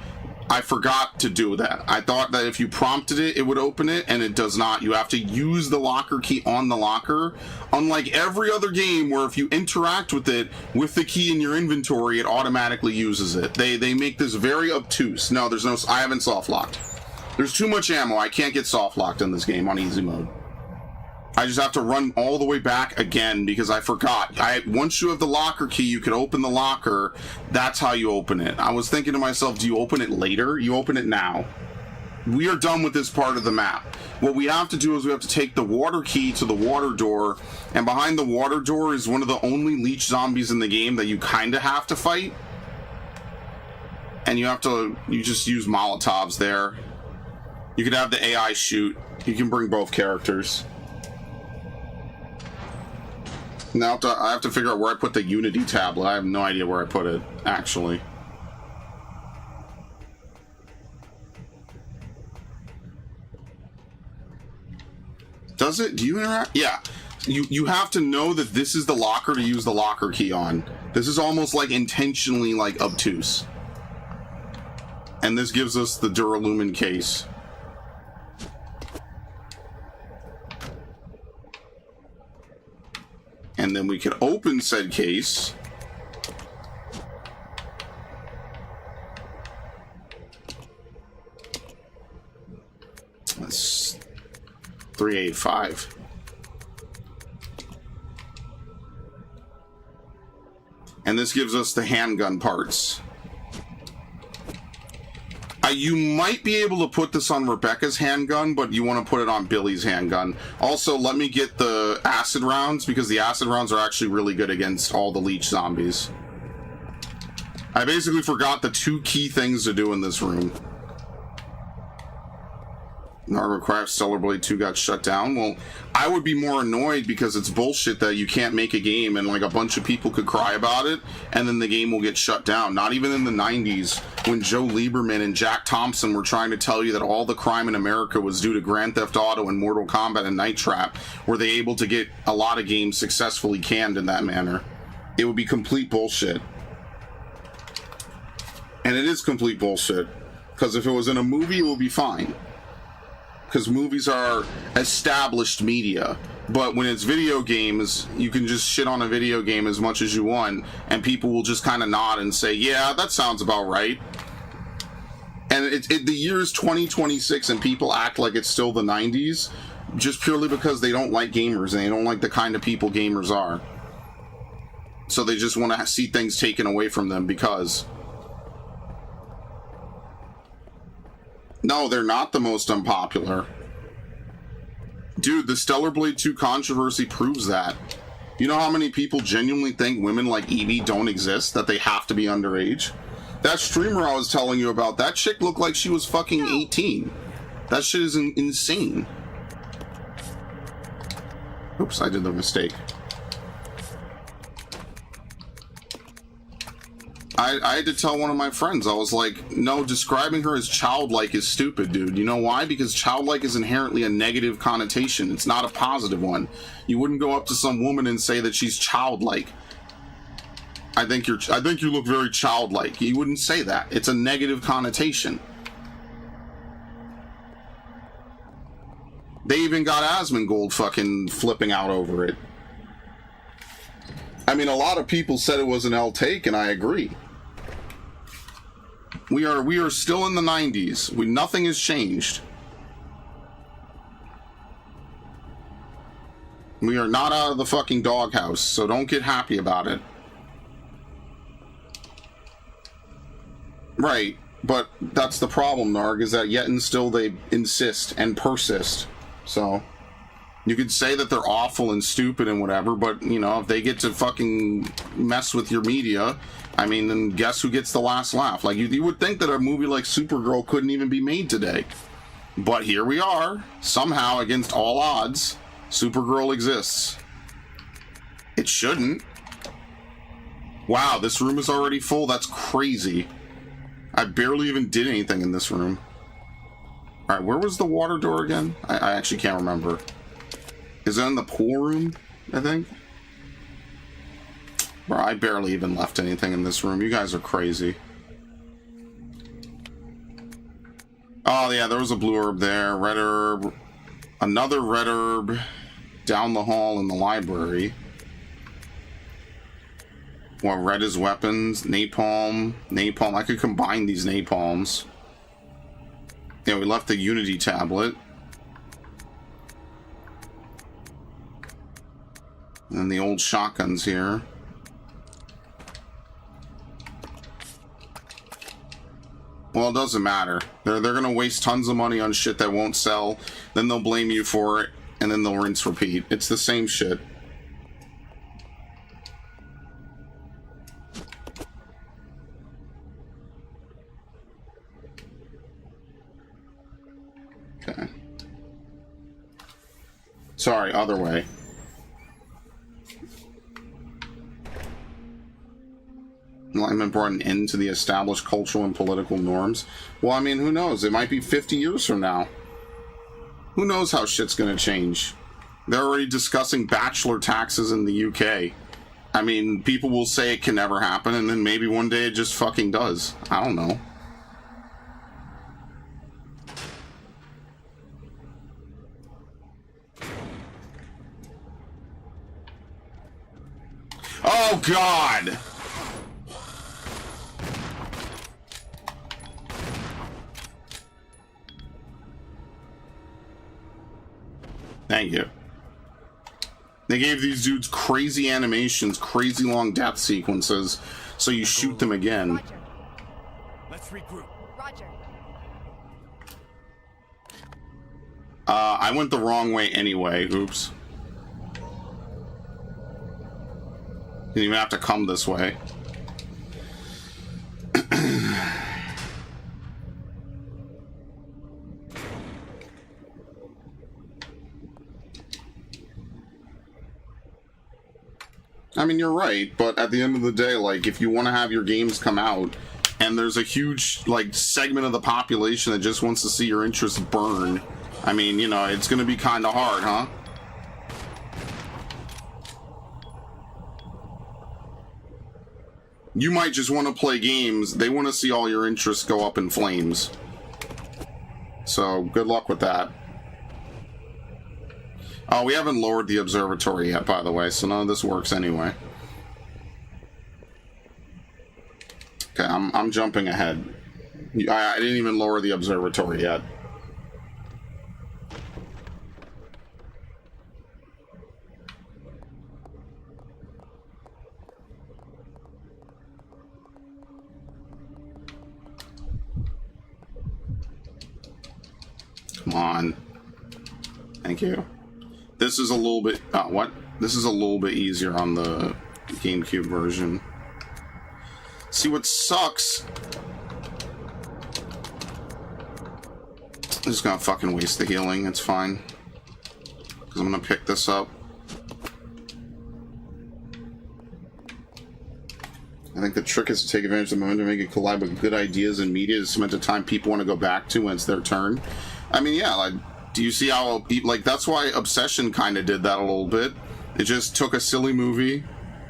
I forgot to do that. I thought that if you prompted it, it would open it, and it does not. You have to use the locker key on the locker. Unlike every other game where if you interact with it with the key in your inventory, it automatically uses it. They make this very obtuse. No, there's no... I haven't soft locked. There's too much ammo. I can't get soft locked in this game on easy mode. I just have to run all the way back again because I forgot. Once you have the locker key, you can open the locker. That's how you open it. I was thinking to myself, do you open it later? You open it now. We are done with this part of the map. What we have to do is we have to take the water key to the water door, and behind the water door is one of the only leech zombies in the game that you kind of have to fight. And you just use Molotovs there. You could have the AI shoot. You can bring both characters. Now I have to figure out where I put the Unity tablet. I have no idea where I put it, actually. Does it? Do you interact? Yeah. You have to know that this is the locker to use the locker key on. This is almost like intentionally like obtuse. And this gives us the Duralumin case. And then we can open said case. That's 385. And this gives us the handgun parts. You might be able to put this on Rebecca's handgun, but you want to put it on Billy's handgun. Also, let me get the acid rounds, because the acid rounds are actually really good against all the leech zombies. I basically forgot the two key things to do in this room. Narcraft Stellar Blade 2 got shut down. Well, I would be more annoyed because it's bullshit that you can't make a game and like a bunch of people could cry about it and then the game will get shut down. Not even in the 90s when Joe Lieberman and Jack Thompson were trying to tell you that all the crime in America was due to Grand Theft Auto and Mortal Kombat and Night Trap, were they able to get a lot of games successfully canned in that manner. It would be complete bullshit. And it is complete bullshit. Because if it was in a movie, it would be fine. Because movies are established media. But when it's video games, you can just shit on a video game as much as you want, and people will just kind of nod and say, yeah, that sounds about right. And the year is 2026, and people act like it's still the 90s, just purely because they don't like gamers, and they don't like the kind of people gamers are. So they just want to see things taken away from them because... No, they're not the most unpopular. Dude, the Stellar Blade 2 controversy proves that. You know how many people genuinely think women like Evie don't exist? That they have to be underage? That streamer I was telling you about, that chick looked like she was fucking 18. That shit is insane. Oops, I did the mistake. I had to tell one of my friends, I was like, no, describing her as childlike is stupid, dude. You know why? Because childlike is inherently a negative connotation. It's not a positive one. You wouldn't go up to some woman and say that she's childlike. I think you look very childlike. You wouldn't say that. It's a negative connotation. They even got Asmongold fucking flipping out over it. I mean, a lot of people said it was an L take, and I agree. We are still in the 90s. Nothing has changed. We are not out of the fucking doghouse, so don't get happy about it. Right, but that's the problem, Narg, is that yet and still they insist and persist. So, you could say that they're awful and stupid and whatever, but, you know, if they get to fucking mess with your media, I mean, then guess who gets the last laugh? Like, you would think that a movie like Supergirl couldn't even be made today. But here we are. Somehow, against all odds, Supergirl exists. It shouldn't. Wow, this room is already full? That's crazy. I barely even did anything in this room. Alright, where was the water door again? I actually can't remember. Is it in the pool room, I think? Bro, I barely even left anything in this room. You guys are crazy. Oh, yeah, there was a blue herb there. Red herb. Another red herb down the hall in the library. What, red is weapons? Napalm. Napalm. I could combine these napalms. Yeah, we left the Unity tablet. And then the old shotguns here. Well, it doesn't matter. They're gonna waste tons of money on shit that won't sell. Then they'll blame you for it. And then they'll rinse repeat. It's the same shit. Okay. Sorry, other way. Enlightenment brought an end to the established cultural and political norms. Well, I mean, who knows? It might be 50 years from now. Who knows how shit's gonna change? They're already discussing bachelor taxes in the UK. I mean, people will say it can never happen, and then maybe one day it just fucking does. I don't know. Oh, God! Thank you. They gave these dudes crazy animations, crazy long death sequences, so you shoot them again. Roger. Let's regroup. Roger. I went the wrong way anyway. Oops. Didn't even have to come this way. I mean, you're right, but at the end of the day, like, if you want to have your games come out, and there's a huge, like, segment of the population that just wants to see your interests burn, I mean, you know, it's gonna be kind of hard, huh? You might just want to play games. They want to see all your interests go up in flames. So, good luck with that. Oh, we haven't lowered the observatory yet, by the way, so none of this works anyway. Okay, I'm jumping ahead. I didn't even lower the observatory yet. Come on. Thank you. This is a little bit... what? This is a little bit easier on the GameCube version. See, what sucks... I'm just gonna fucking waste the healing. It's fine. Because I'm gonna pick this up. I think the trick is to take advantage of the moment to make it collide with good ideas and media to cement a time people want to go back to when it's their turn. I mean, yeah, like, do you see how, like, that's why Obsession kind of did that a little bit. It just took a silly movie.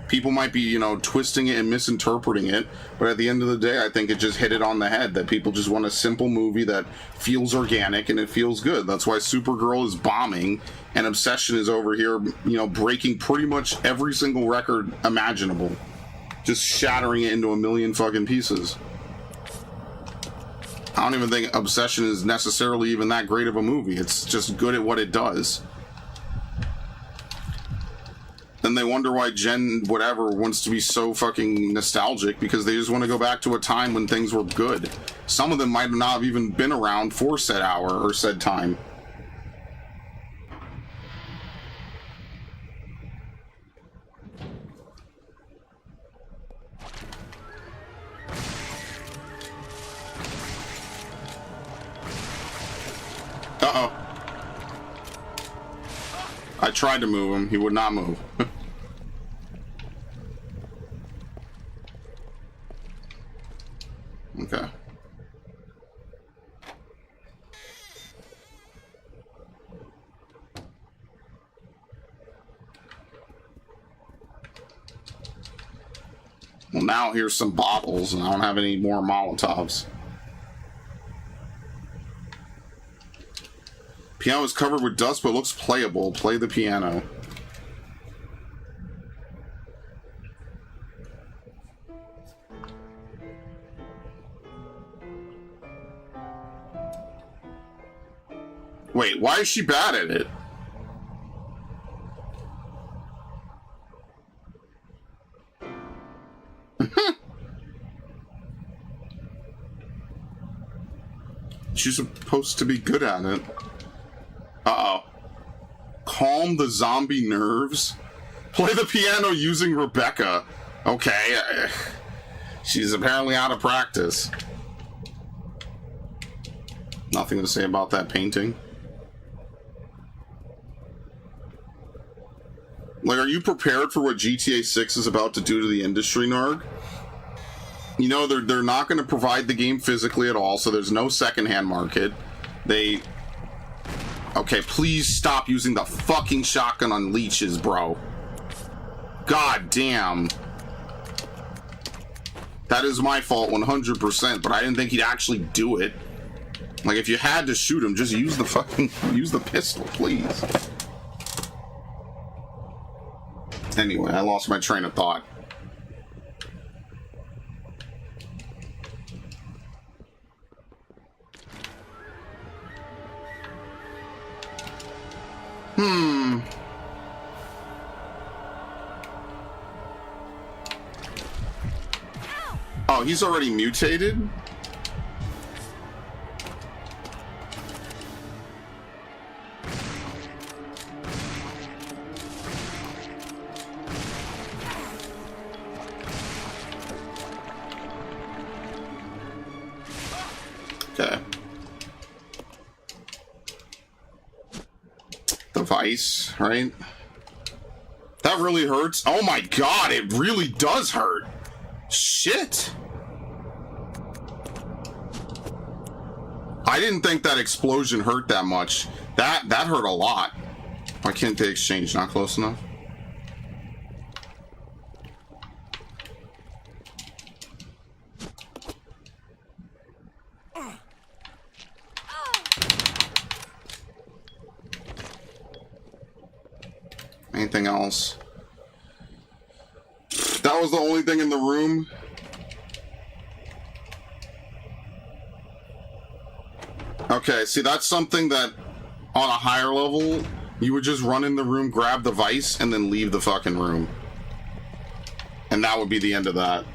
People might be, you know, twisting it and misinterpreting it, but at the end of the day, I think it just hit it on the head, that people just want a simple movie that feels organic and it feels good. That's why Supergirl is bombing, and Obsession is over here, you know, breaking pretty much every single record imaginable. Just shattering it into a million fucking pieces. I don't even think Obsession is necessarily even that great of a movie. It's just good at what it does. Then they wonder why Gen whatever wants to be so fucking nostalgic, because they just want to go back to a time when things were good. Some of them might not have even been around for said hour or said time. Uh-oh. I tried to move him. He would not move. Okay. Well, now here's some bottles, and I don't have any more Molotovs. Piano is covered with dust, but looks playable. Play the piano. Wait, why is she bad at it? She's supposed to be good at it. Uh-oh. Calm the zombie nerves? Play the piano using Rebecca. Okay. She's apparently out of practice. Nothing to say about that painting. Like, are you prepared for what GTA 6 is about to do to the industry, Narg? You know, they're not going to provide the game physically at all, so there's no secondhand market. They... Okay, please stop using the fucking shotgun on leeches, bro. God damn. That is my fault 100%, but I didn't think he'd actually do it. Like, if you had to shoot him, just use the fucking... use the pistol, please. Anyway, I lost my train of thought. Oh, he's already mutated? Okay. Device, right? That really hurts. Oh my god, it really does hurt. Shit. I didn't think that explosion hurt that much. That hurt a lot. Why can't they exchange? Not close enough? Anything else? That was the only thing in the room. Okay, see, that's something that on a higher level you would just run in the room, grab the vice, and then leave the fucking room. And that would be the end of that.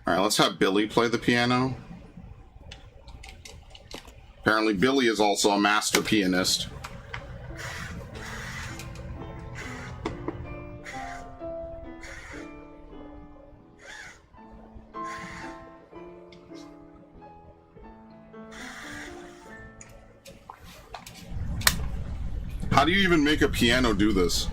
Alright, let's have Billy play the piano. Apparently Billy is also a master pianist. How do you even make a piano do this?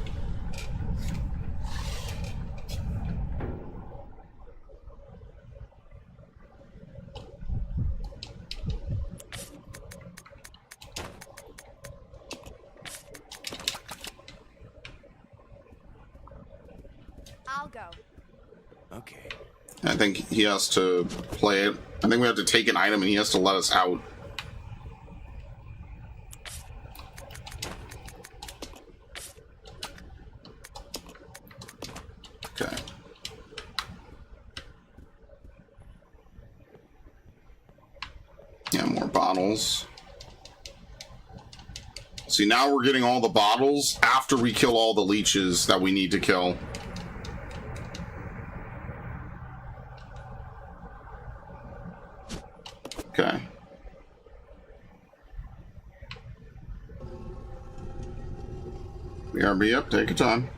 I'll go. Okay. I think he has to play it. I think we have to take an item and he has to let us out. Okay. Yeah, more bottles. See, now we're getting all the bottles after we kill all the leeches that we need to kill. Okay. BRB up, take your time.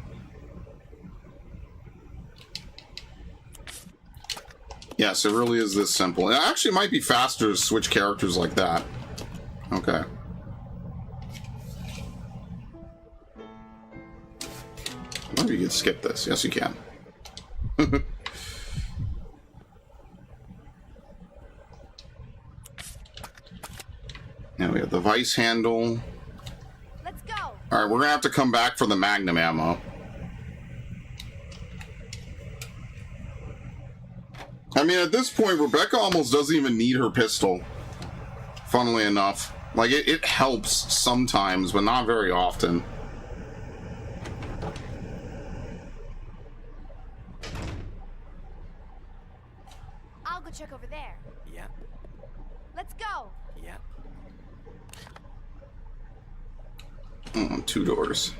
Yes, it really is this simple. It actually might be faster to switch characters like that. Okay. Maybe you can skip this. Yes, you can. Now we have the vice handle. Let's go. All right, we're gonna have to come back for the magnum ammo. I mean, at this point, Rebecca almost doesn't even need her pistol. Funnily enough, like it helps sometimes, but not very often. I'll go check over there. Yeah. Let's go. Yeah. Two doors.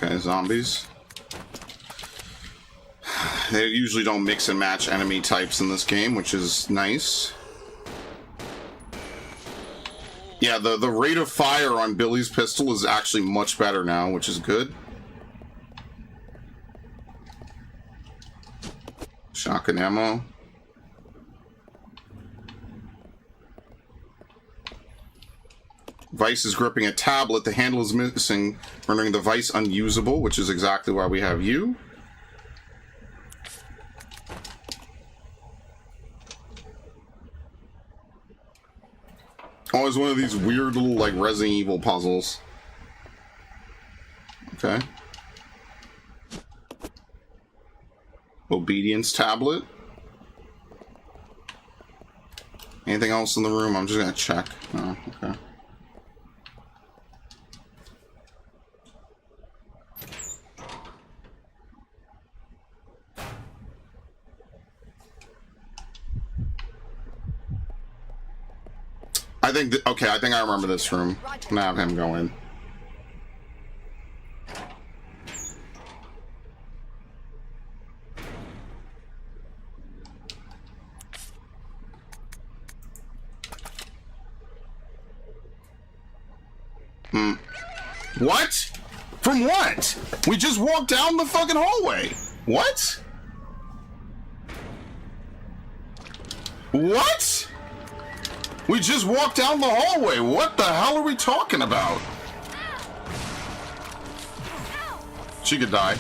Okay, zombies. They usually don't mix and match enemy types in this game, which is nice. Yeah, the rate of fire on Billy's pistol is actually much better now, which is good. Shotgun ammo. Vice is gripping a tablet. The handle is missing, rendering the vice unusable, which is exactly why we have you. Oh, it's one of these weird little, like, Resident Evil puzzles. Okay. Obedience tablet. Anything else in the room? I'm just gonna check. Oh, okay. I think, okay, I think I remember this room. I'm gonna have him go in. What? From what? We just walked down the fucking hallway. What? What? We just walked down the hallway. What the hell are we talking about? She could die.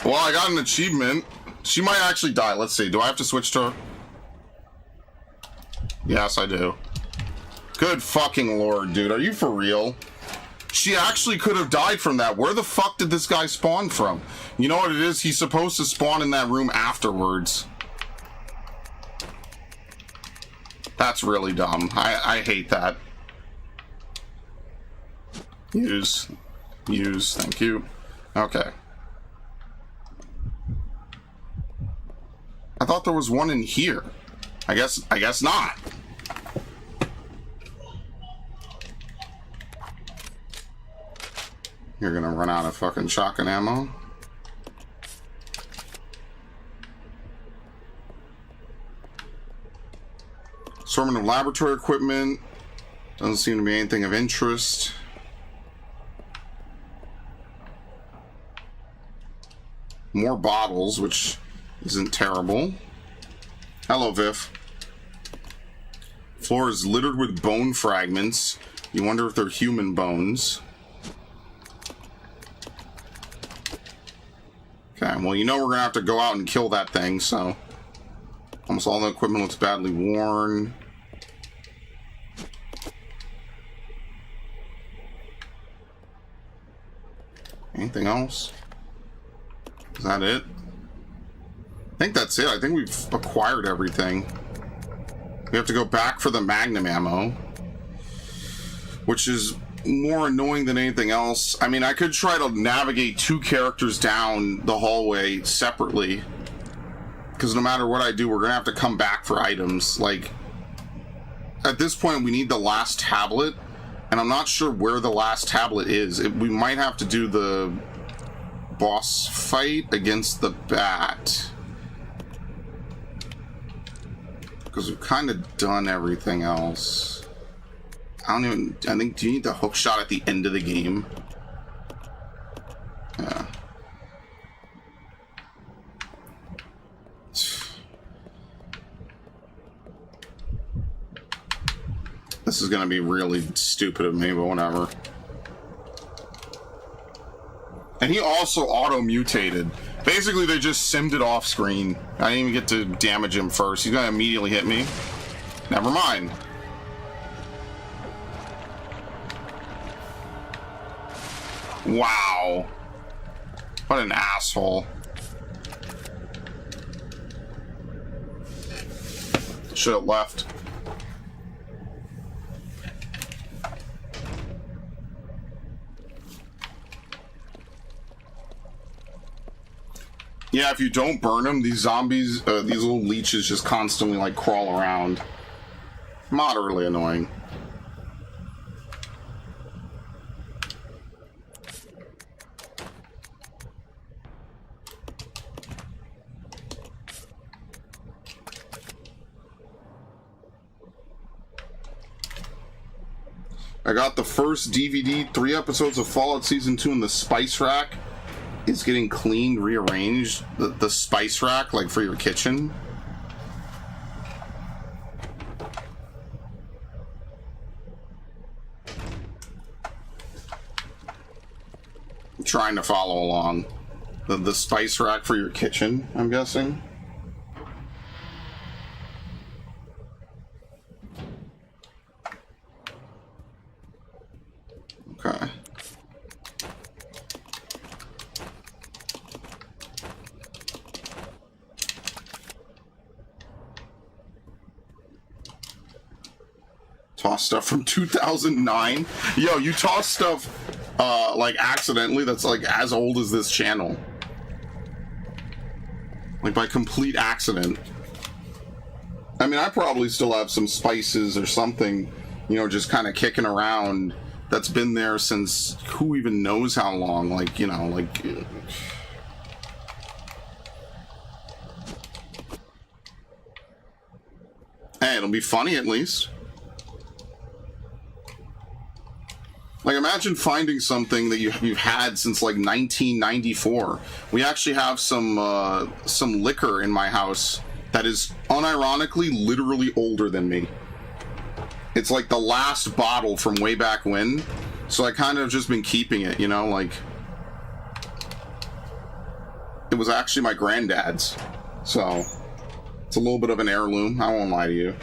Well, I got an achievement. She might actually die. Let's see. Do I have to switch to her? Yes, I do. Good fucking lord, dude. Are you for real? She actually could have died from that. Where the fuck did this guy spawn from? You know what it is? He's supposed to spawn in that room afterwards. That's really dumb. I hate that. Use. Thank you. Okay. I thought there was one in here. I guess not. You're gonna run out of fucking shotgun ammo. Assortment of laboratory equipment. Doesn't seem to be anything of interest. More bottles, which isn't terrible. Hello, Viv. Floor is littered with bone fragments. You wonder if they're human bones. Okay, well, you know we're gonna have to go out and kill that thing, so... Almost all the equipment looks badly worn. Anything else? Is that it? I think that's it. I think we've acquired everything. We have to go back for the Magnum ammo, which is more annoying than anything else. I mean, I could try to navigate two characters down the hallway separately, because no matter what I do, we're gonna have to come back for items. Like, at this point, we need the last tablet, and I'm not sure where the last tablet is. We might have to do the boss fight against the bat, because we've kind of done everything else. I think, do you need the hook shot at the end of the game? Yeah. This is gonna be really stupid of me, but whatever. And he also auto-mutated. Basically, they just simmed it off screen. I didn't even get to damage him first. He's gonna immediately hit me. Never mind. Wow. What an asshole. Should have left. Yeah, if you don't burn them, these zombies, these little leeches just constantly, like, crawl around. Moderately annoying. I got the first DVD, 3 episodes of Fallout Season 2 in the spice rack. It's getting cleaned, rearranged. The spice rack, like for your kitchen. I'm trying to follow along. The spice rack for your kitchen, I'm guessing. Okay. Toss stuff from 2009. Yo, you toss stuff like accidentally that's like as old as this channel, like by complete accident. I mean, I probably still have some spices or something, you know, just kind of kicking around that's been there since who even knows how long. Like, you know, like hey, it'll be funny at least. Like, imagine finding something that you've had since, like, 1994. We actually have some liquor in my house that is, unironically, literally older than me. It's, like, the last bottle from way back when. So I kind of just been keeping it, you know, like... It was actually my granddad's. So, it's a little bit of an heirloom, I won't lie to you.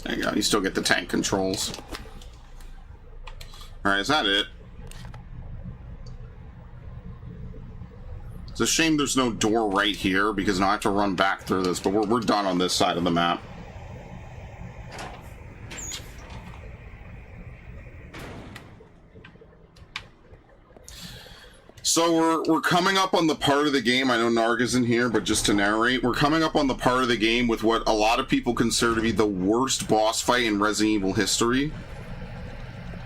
There you go, you still get the tank controls. Alright, is that it? It's a shame there's no door right here, because now I have to run back through this, but we're done on this side of the map. So we're coming up on the part of the game, I know Narg isn't here, but just to narrate, we're coming up on the part of the game with what a lot of people consider to be the worst boss fight in Resident Evil history.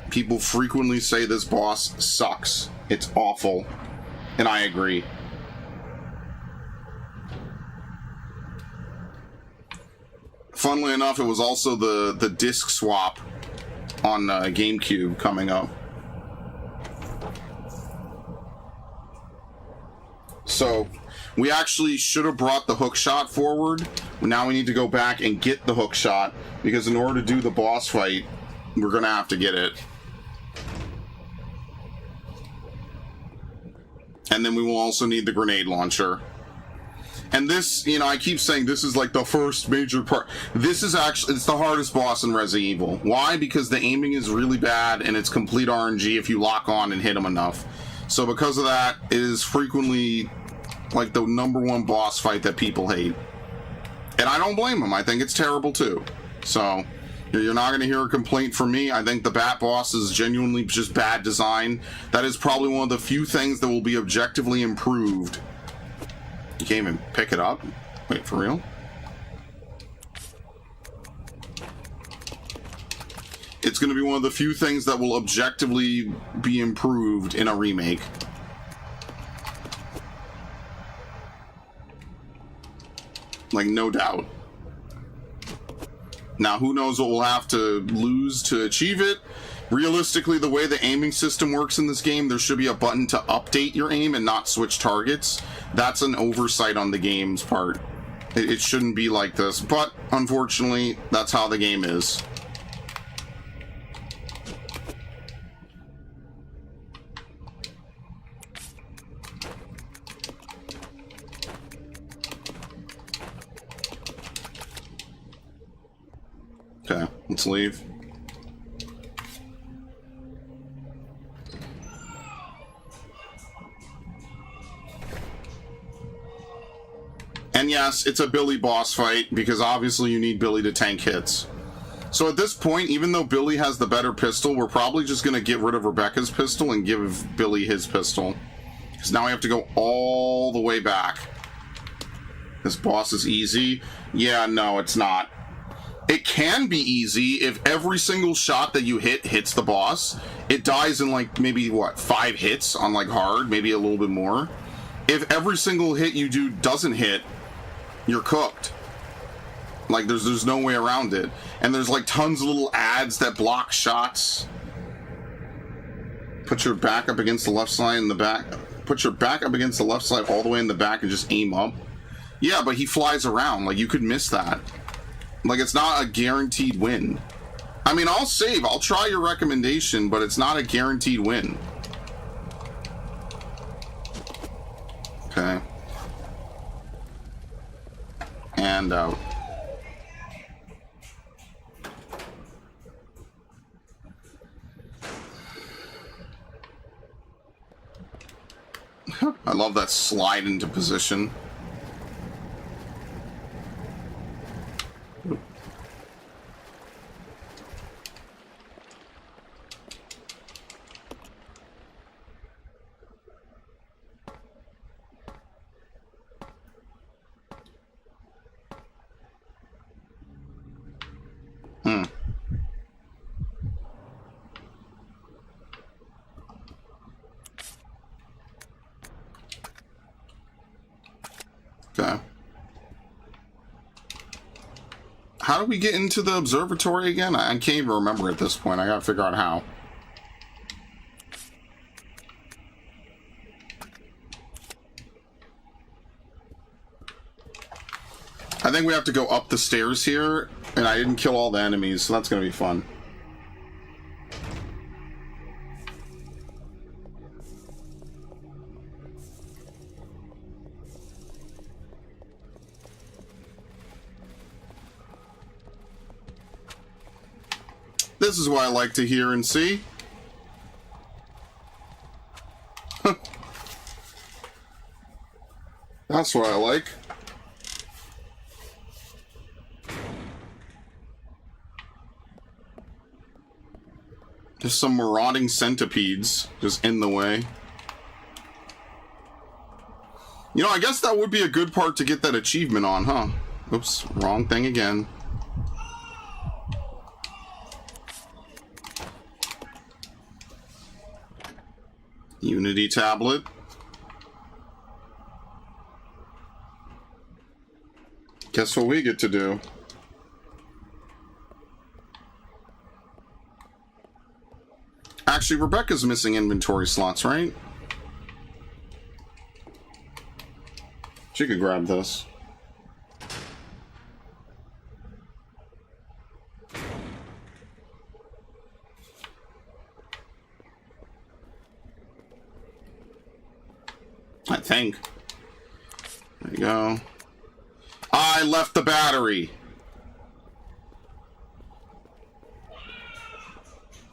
People frequently say this boss sucks. It's awful. And I agree. Funnily enough, it was also the disc swap on GameCube coming up. So, we actually should have brought the hook shot forward. Now we need to go back and get the hook shot, because in order to do the boss fight, we're going to have to get it. And then we will also need the grenade launcher. And this, you know, I keep saying this is like the first major part. This is actually, it's the hardest boss in Resident Evil. Why? Because the aiming is really bad and it's complete RNG if you lock on and hit them enough. So because of that, it is frequently like the #1 boss fight that people hate. And I don't blame them. I think it's terrible too. So you're not going to hear a complaint from me. I think the Bat boss is genuinely just bad design. That is probably one of the few things that will be objectively improved. You can't even pick it up? Wait, for real? It's going to be one of the few things that will objectively be improved in a remake. Like, no doubt. Now, who knows what we'll have to lose to achieve it? Realistically, the way the aiming system works in this game, there should be a button to update your aim and not switch targets. That's an oversight on the game's part. It shouldn't be like this, but unfortunately, that's how the game is. Okay, let's leave. And yes, it's a Billy boss fight, because obviously you need Billy to tank hits. So at this point, even though Billy has the better pistol, we're probably just going to get rid of Rebecca's pistol and give Billy his pistol. Because now we have to go all the way back. This boss is easy. Yeah, no, it's not. It can be easy if every single shot that you hit hits the boss. It dies in like maybe, what, 5 hits on like hard, maybe a little bit more. If every single hit you do doesn't hit, you're cooked. Like, there's no way around it. And there's like tons of little ads that block shots. Put your back up against the left side in the back. Put your back up against the left side all the way in the back and just aim up. Yeah, but he flies around. Like, you could miss that. Like, it's not a guaranteed win. I mean, I'll save. I'll try your recommendation, but it's not a guaranteed win. Okay. And out. I love that slide into position. Okay. How do we get into the observatory again? I can't even remember at this point. I gotta figure out how. I think we have to go up the stairs here, and I didn't kill all the enemies, so that's gonna be fun. This is what I like to hear and see. That's what I like. Just some marauding centipedes just in the way. You know, I guess that would be a good part to get that achievement on, huh? Oops, wrong thing again. Unity tablet. Guess what we get to do? Actually, Rebecca's missing inventory slots, right? She could grab this. I think. There you go. I left the battery.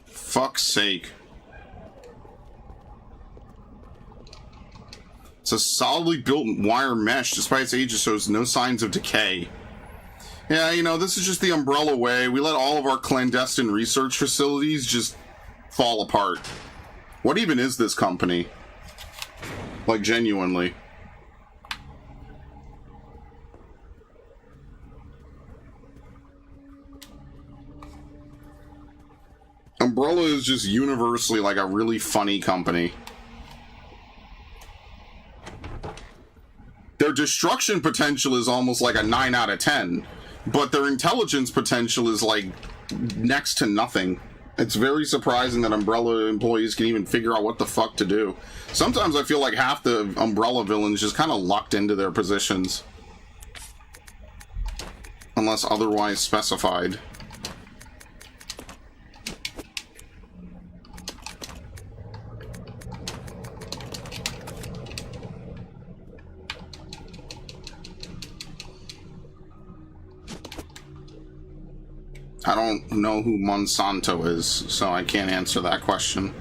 Fuck's sake. It's a solidly built wire mesh. Despite its age, it shows no signs of decay. Yeah, you know, this is just the Umbrella way. We let all of our clandestine research facilities just fall apart. What even is this company? Like, genuinely. Umbrella is just universally like a really funny company. Their destruction potential is almost like a 9 out of 10, but their intelligence potential is like next to nothing. It's very surprising that Umbrella employees can even figure out what the fuck to do. Sometimes I feel like half the Umbrella villains just kind of lucked into their positions. Unless otherwise specified. I don't know who Monsanto is, so I can't answer that question.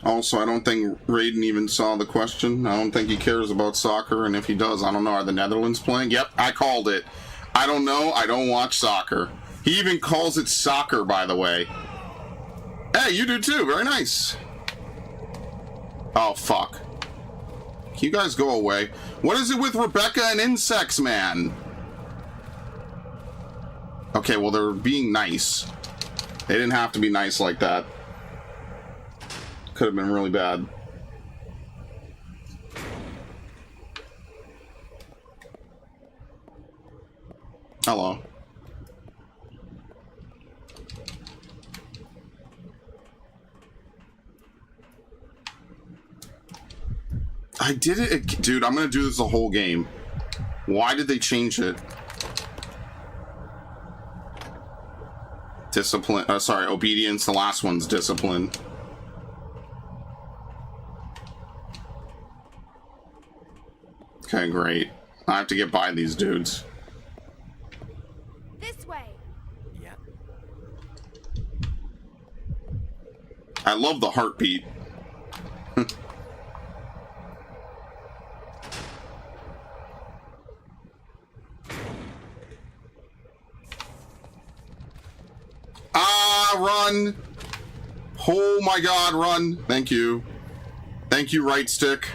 Also, I don't think Raiden even saw the question. I don't think he cares about soccer, and if he does, I don't know. Are the Netherlands playing? Yep, I called it. I don't know. I don't watch soccer. He even calls it soccer, by the way. Hey, you do too. Very nice. Oh, fuck. Can you guys go away? What is it with Rebecca and insects, man? Okay, well, they're being nice. They didn't have to be nice like that. Could have been really bad. Hello. I did it, dude. I'm gonna do this the whole game. Why did they change it? Discipline. Sorry, obedience. The last one's discipline. Okay, great. I have to get by these dudes. This way. Yeah. I love the heartbeat. Run! Oh my god, run! Thank you. Thank you, right stick.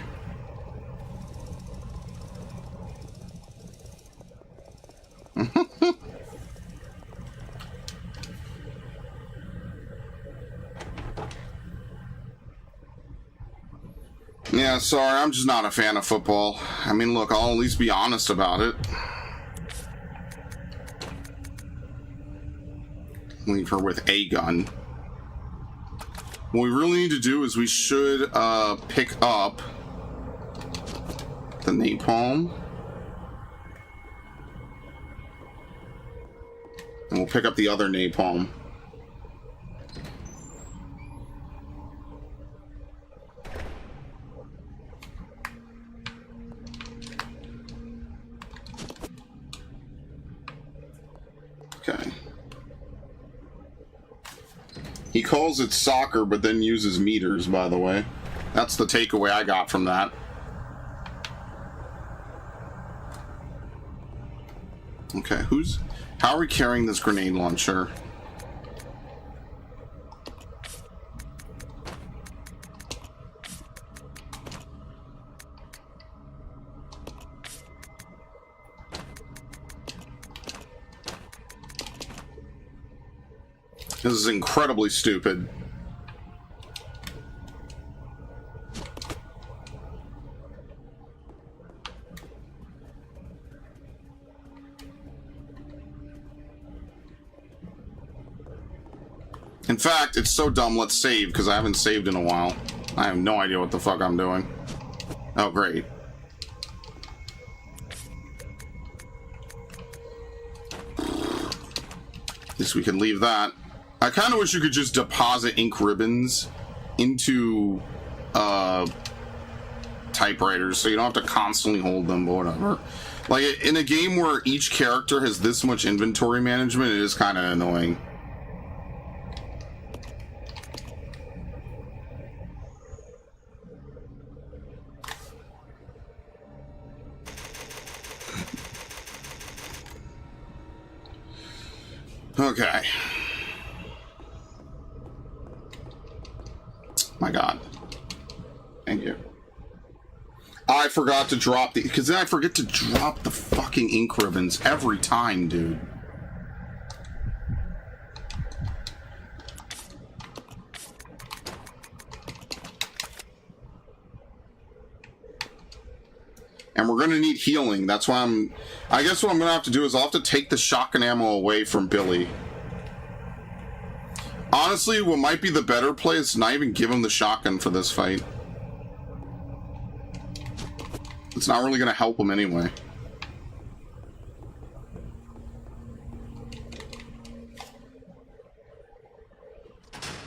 Yeah, sorry, I'm just not a fan of football. I mean, look, I'll at least be honest about it. Leave her with a gun. What we really need to do is we should pick up the napalm. And we'll pick up the other napalm. Okay. He calls it soccer, but then uses meters, by the way. That's the takeaway I got from that. Okay, how are we carrying this grenade launcher? This is incredibly stupid. In fact, it's so dumb, let's save, because I haven't saved in a while. I have no idea what the fuck I'm doing. Oh, great. At least we can leave that. I kind of wish you could just deposit ink ribbons into typewriters so you don't have to constantly hold them, but whatever. Like, in a game where each character has this much inventory management, it is kind of annoying. Okay. My God. Thank you. I forgot to drop the... Because then I forget to drop the fucking ink ribbons every time, dude. And we're gonna need healing. That's why I guess what I'm gonna have to do is I'll have to take the shotgun ammo away from Billy. Honestly, what might be the better play is to not even give him the shotgun for this fight. It's not really gonna help him anyway.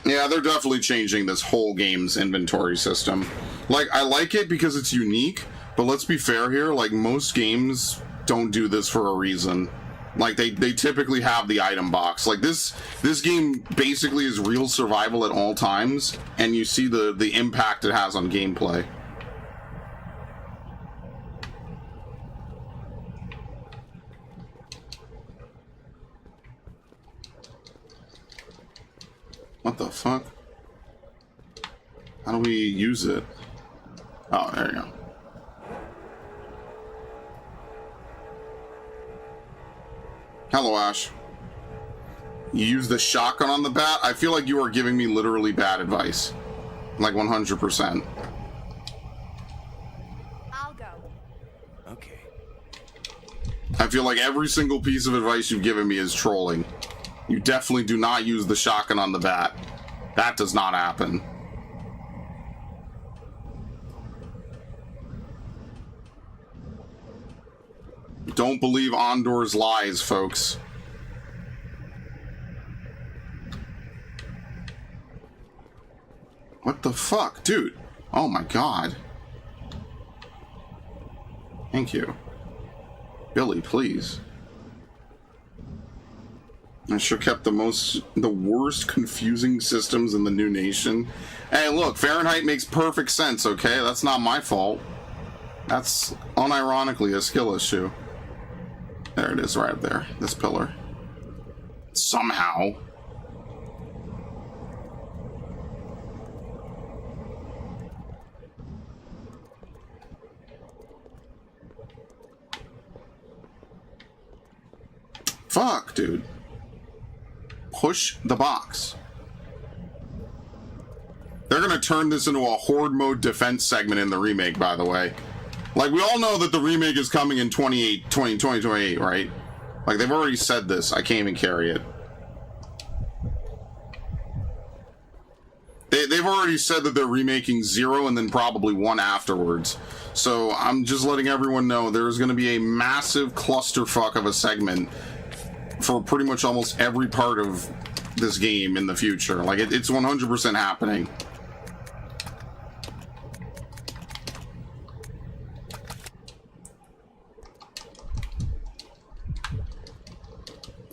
Yeah, they're definitely changing this whole game's inventory system. Like, I like it because it's unique, but let's be fair here, like, most games don't do this for a reason. Like, they typically have the item box. Like, this game basically is real survival at all times, and you see the impact it has on gameplay. What the fuck? How do we use it? Oh, there you go. Hello, Ash. You use the shotgun on the bat? I feel like you are giving me literally bad advice. Like 100%. I'll go. Okay. I feel like every single piece of advice you've given me is trolling. You definitely do not use the shotgun on the bat. That does not happen. Don't believe Ondor's lies, folks. What the fuck? Dude. Oh my God. Thank you. Billy, please. I sure kept the worst confusing systems in the new nation. Hey, look, Fahrenheit makes perfect sense, okay? That's not my fault. That's unironically a skill issue. There it is, right there. This pillar. Somehow. Fuck, dude. Push the box. They're gonna turn this into a horde mode defense segment in the remake, by the way. Like, we all know that the remake is coming in 2028, right? Like, they've already said this. I can't even carry it. They've already said that they're remaking 0 and then probably 1 afterwards. So I'm just letting everyone know there's going to be a massive clusterfuck of a segment for pretty much almost every part of this game in the future. Like, it's 100% happening.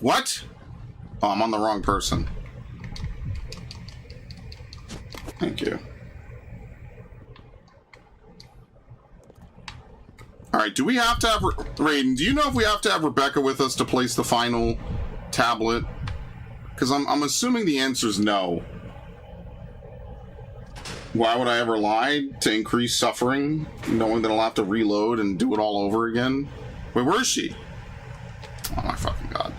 What? Oh, I'm on the wrong person. Thank you. Alright, do we have to have... Raiden, do you know if we have to have Rebecca with us to place the final tablet? Because I'm assuming the answer is no. Why would I ever lie? To increase suffering? Knowing that I'll have to reload and do it all over again? Wait, where is she? Oh my fucking God.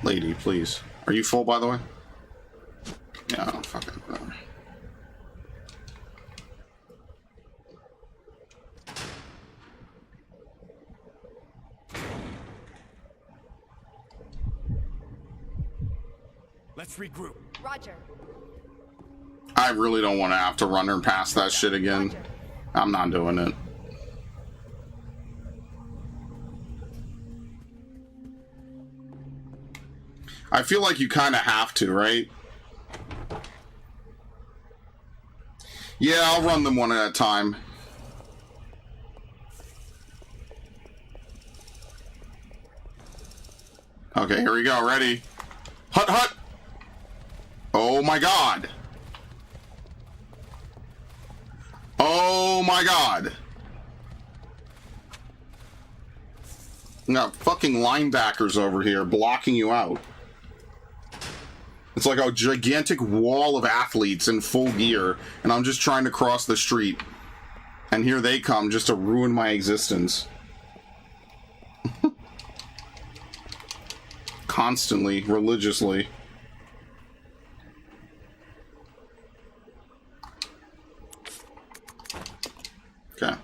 Lady, please. Are you full, by the way? Yeah, fuck it. Whatever. Let's regroup. Roger. I really don't want to have to run her past that shit again. Roger. I'm not doing it. I feel like you kind of have to, right? Yeah, I'll run them one at a time. Okay, here we go. Ready? Hut, hut! Oh my god! Oh my god! You got fucking linebackers over here blocking you out. It's like a gigantic wall of athletes in full gear, and I'm just trying to cross the street. And here they come just to ruin my existence. Constantly, religiously. Okay.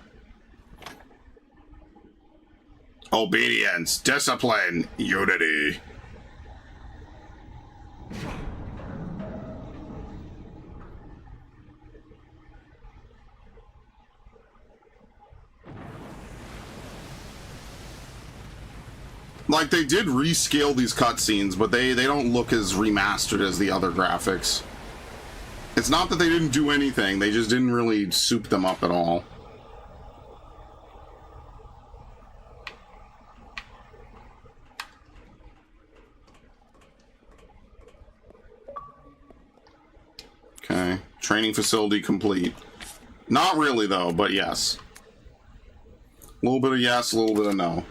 Obedience, discipline, unity. Like, they did rescale these cutscenes, but they don't look as remastered as the other graphics. It's not that they didn't do anything, they just didn't really soup them up at all. Okay, training facility complete. Not really, though, but yes. A little bit of yes, a little bit of no.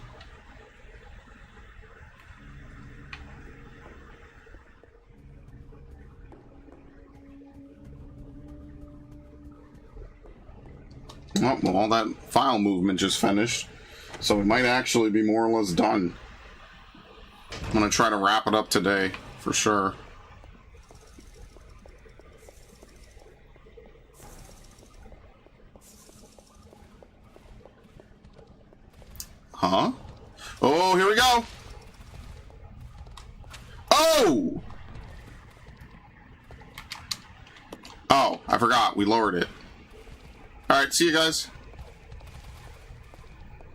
Oh, well, all that file movement just finished, so we might actually be more or less done. I'm gonna try to wrap it up today, for sure. Huh? Oh, here we go! Oh! Oh, I forgot, we lowered it. Alright, see you guys.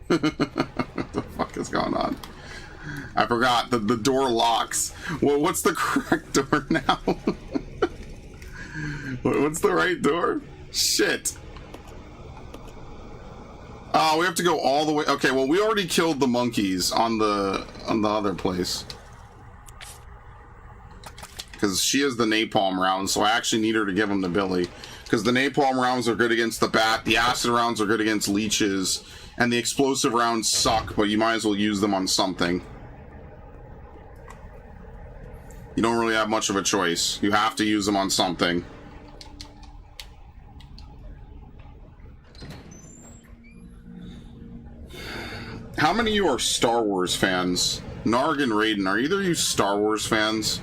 What the fuck is going on? I forgot that the door locks. Well, what's the correct door now? What's the right door? Shit. Oh, we have to go all the way. Okay, well, we already killed the monkeys on the other place. Because she has the napalm rounds, so I actually need her to give them to Billy. Because the napalm rounds are good against the bat, the acid rounds are good against leeches, and the explosive rounds suck, but you might as well use them on something. You don't really have much of a choice. You have to use them on something. How many of you are Star Wars fans? Narg and Raiden, are either of you Star Wars fans?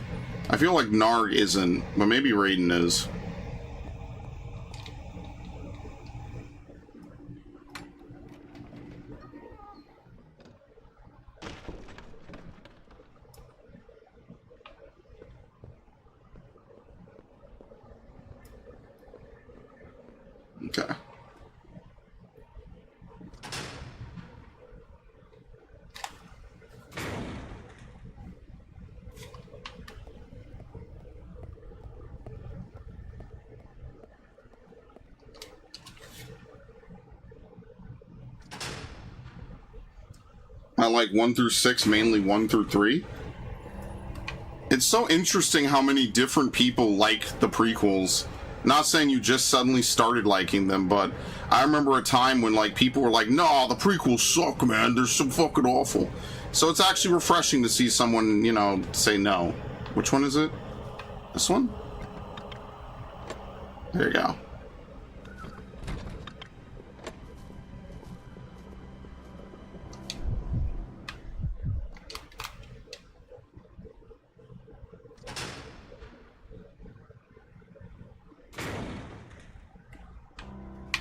I feel like Narg isn't, but maybe Raiden is. Okay. I like 1 through 6, mainly 1 through 3. It's so interesting how many different people like the prequels. Not saying you just suddenly started liking them, but I remember a time when like people were like, "No, the prequels suck, man. They're so fucking awful." So it's actually refreshing to see someone, you know, say no. Which one is it? This one? There you go.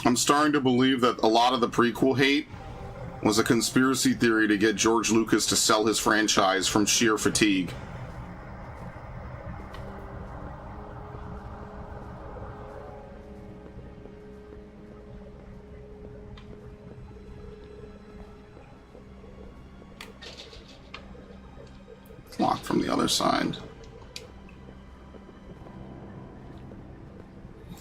I'm starting to believe that a lot of the prequel hate was a conspiracy theory to get George Lucas to sell his franchise from sheer fatigue. It's locked from the other side.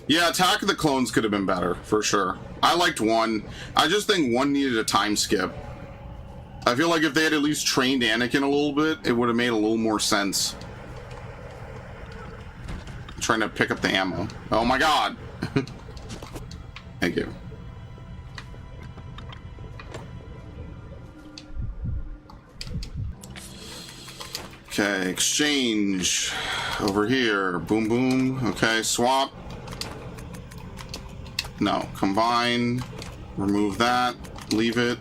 Yeah, Attack of the Clones could have been better, for sure. I liked 1. I just think 1 needed a time skip. I feel like if they had at least trained Anakin a little bit, it would have made a little more sense. I'm trying to pick up the ammo. Oh my god! Thank you. Okay, exchange. Over here. Boom, boom. Okay, swap. No, combine, remove that, leave it.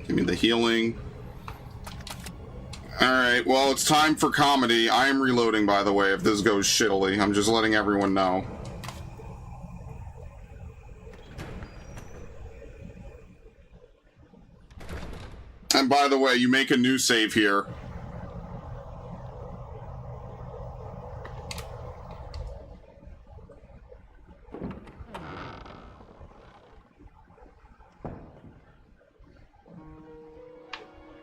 Give me the healing. Alright, well, it's time for comedy. I am reloading, by the way, if this goes shittily. I'm just letting everyone know. And by the way, you make a new save here.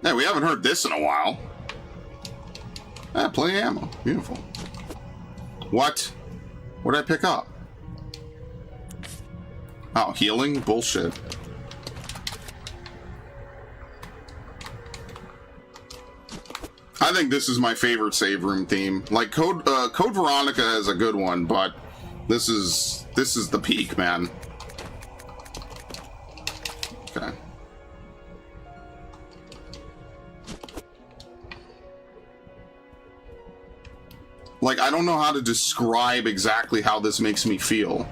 Hey, we haven't heard this in a while. Ah, plenty of ammo. Beautiful. What? What did I pick up? Oh, healing? Bullshit. I think this is my favorite save room theme. Like, Code Veronica has a good one, but this is the peak, man. Okay. Like, I don't know how to describe exactly how this makes me feel.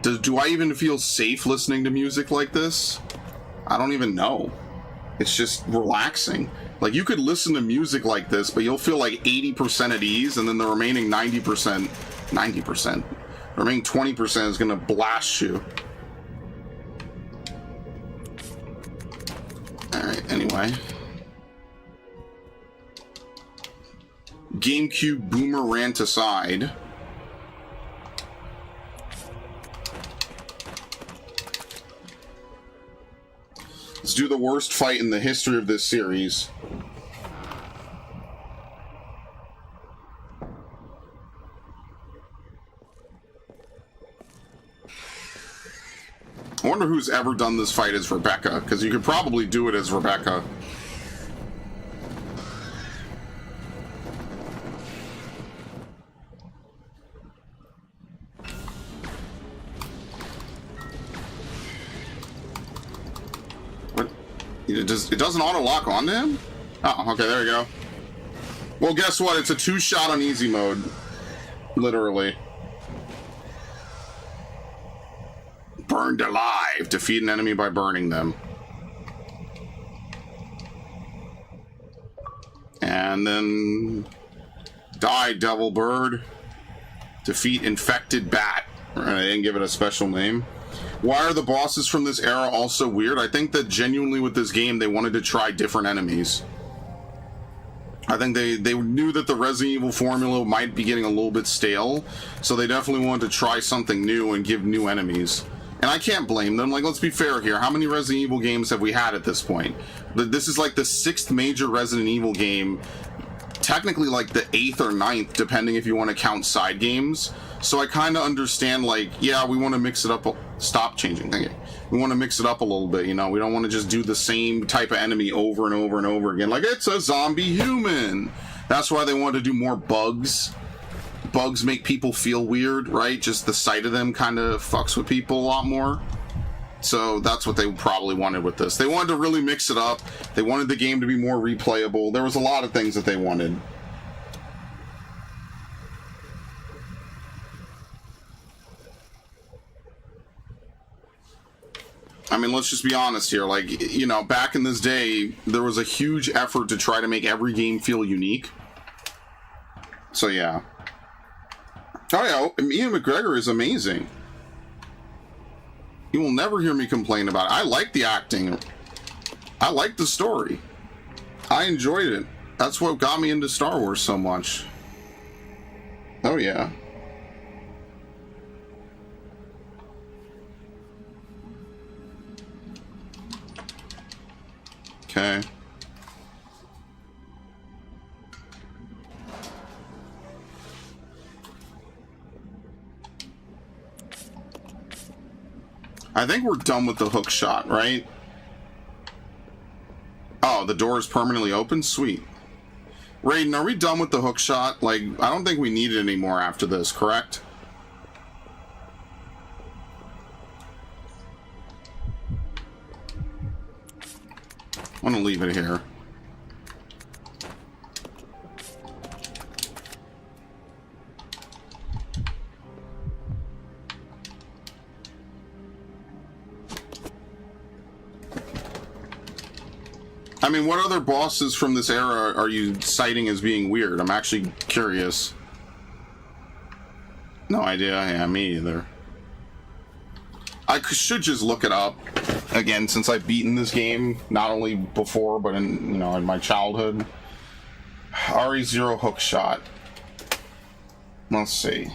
Do I even feel safe listening to music like this? I don't even know. It's just relaxing. Like, you could listen to music like this, but you'll feel like 80% at ease, and then the remaining 90%, the remaining 20% is gonna blast you. Alright, anyway. GameCube boomer rant aside. Let's do the worst fight in the history of this series. I wonder who's ever done this fight as Rebecca, because you could probably do it as Rebecca. It doesn't auto-lock onto him? Oh, okay, there we go. Well, guess what? It's a two-shot on easy mode. Literally. Burned alive. Defeat an enemy by burning them. And then... Die, devil bird. Defeat infected bat. I didn't give it a special name. Why are the bosses from this era also weird? I think that genuinely with this game, they wanted to try different enemies. I think they knew that the Resident Evil formula might be getting a little bit stale, so they definitely wanted to try something new and give new enemies. And I can't blame them. Like, let's be fair here. How many Resident Evil games have we had at this point? This is like the 6th major Resident Evil game. Technically like the 8th or 9th, depending if you want to count side games. So I kind of understand, like, yeah, we want to mix it up. Stop changing. Thank you. We want to mix it up a little bit, you know? We don't want to just do the same type of enemy over and over and over again. Like, it's a zombie human. That's why they wanted to do more bugs. Bugs make people feel weird, right? Just the sight of them kind of fucks with people a lot more. So that's what they probably wanted with this. They wanted to really mix it up. They wanted the game to be more replayable. There was a lot of things that they wanted. I mean, let's just be honest here. Like, you know, back in this day, there was a huge effort to try to make every game feel unique. So, yeah. Oh yeah, Ian McGregor is amazing. You will never hear me complain about it. I like the acting. I like the story. I enjoyed it. That's what got me into Star Wars so much. Oh yeah. Okay. I think we're done with the hook shot, right? Oh, the door is permanently open? Sweet. Raiden, are we done with the hook shot? Like, I don't think we need it anymore after this, correct? I'm gonna leave it here. I mean, what other bosses from this era are you citing as being weird? I'm actually curious. No idea. Yeah, me either. I should just look it up again since I've beaten this game not only before but in in my childhood. RE0 hook shot. Let's see.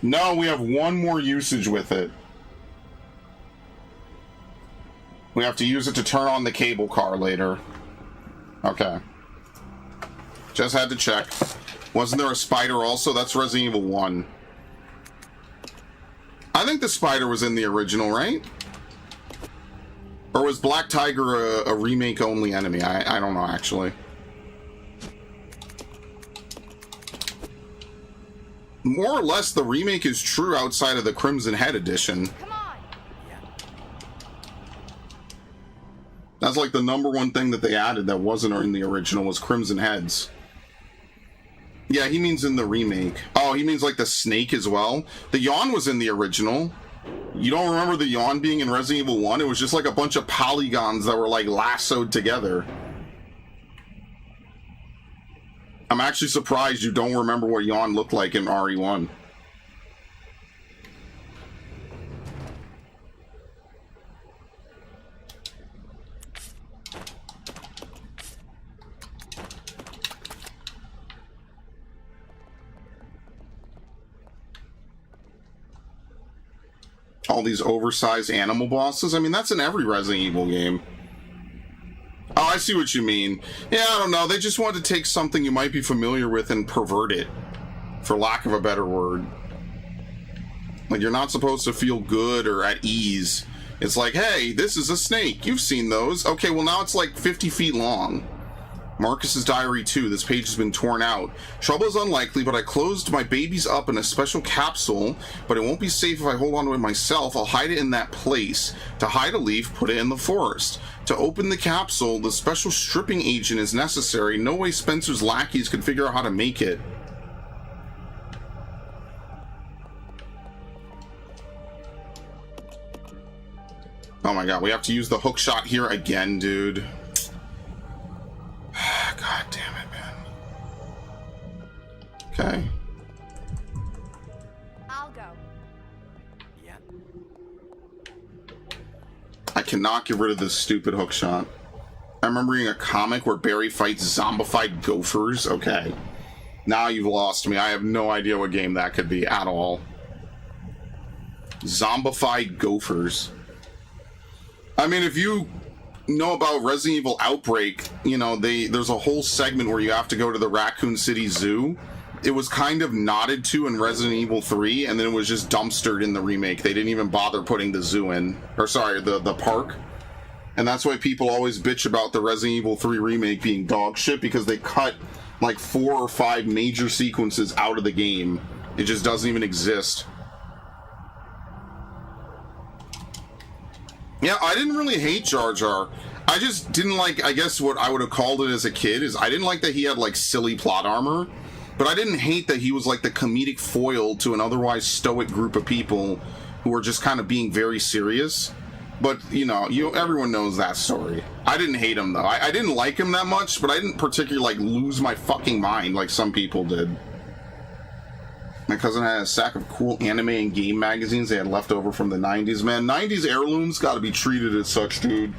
No, we have one more usage with it. We have to use it to turn on the cable car later. Okay. Just had to check. Wasn't there a spider also? That's Resident Evil 1. I think the spider was in the original, right? Or was Black Tiger a remake-only enemy? I don't know, actually. More or less, the remake is true outside of the Crimson Head edition. That's like the #1 thing that they added that wasn't in the original was Crimson Heads. Yeah, he means in the remake. Oh, he means like the snake as well. The yawn was in the original. You don't remember the yawn being in Resident Evil 1? It was just like a bunch of polygons that were like lassoed together. I'm actually surprised you don't remember what yawn looked like in RE1. All these oversized animal bosses. I mean, that's in every Resident Evil game. Oh, I see what you mean. Yeah, I don't know. They just wanted to take something you might be familiar with and pervert it, for lack of a better word. Like, you're not supposed to feel good or at ease. It's like, hey, this is a snake. You've seen those. Okay, well, now it's like 50 feet long. Marcus's Diary 2. This page has been torn out. Trouble is unlikely, but I closed my babies up in a special capsule, but it won't be safe if I hold on to it myself. I'll hide it in that place. To hide a leaf, put it in the forest. To open the capsule, the special stripping agent is necessary. No way Spencer's lackeys could figure out how to make it. Oh my god, we have to use the hook shot here again, dude. God damn it, man. Okay. I'll go. Yeah. I cannot get rid of this stupid hook shot. I remember reading a comic where Barry fights zombified gophers. Okay. Now you've lost me. I have no idea what game that could be at all. Zombified gophers. I mean, if you know about Resident Evil Outbreak, there's a whole segment where you have to go to the Raccoon City Zoo. It was kind of nodded to in Resident Evil 3, and then it was just dumpstered in the remake. They didn't even bother putting the zoo in. Or sorry, the park. And that's why people always bitch about the Resident Evil 3 remake being dog shit, because they cut like 4 or 5 major sequences out of the game. It just doesn't even exist. Yeah, I didn't really hate Jar Jar. I just didn't like, I guess what I would have called it as a kid is I didn't like that he had like silly plot armor, but I didn't hate that he was like the comedic foil to an otherwise stoic group of people who were just kind of being very serious. But, you know, everyone knows that story. I didn't hate him, though. I didn't like him that much, but I didn't particularly, like, lose my fucking mind like some people did. My cousin had a stack of cool anime and game magazines they had left over from the 90s, man. 90s heirlooms gotta be treated as such, dude.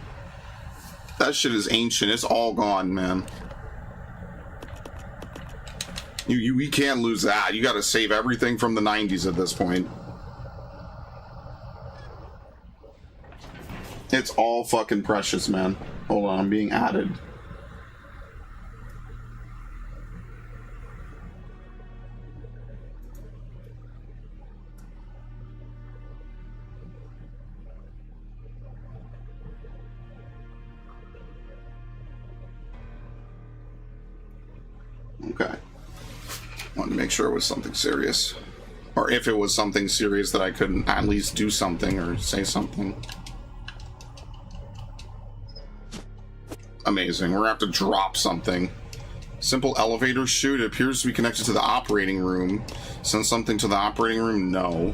That shit is ancient. It's all gone, man. We can't lose that. You gotta save everything from the 90s at this point. It's all fucking precious, man. Hold on, I'm being added. Okay. Wanted to make sure it was something serious. Or if it was something serious that I couldn't at least do something or say something. Amazing. We're gonna have to drop something. Simple elevator chute. It appears to be connected to the operating room. Send something to the operating room? No.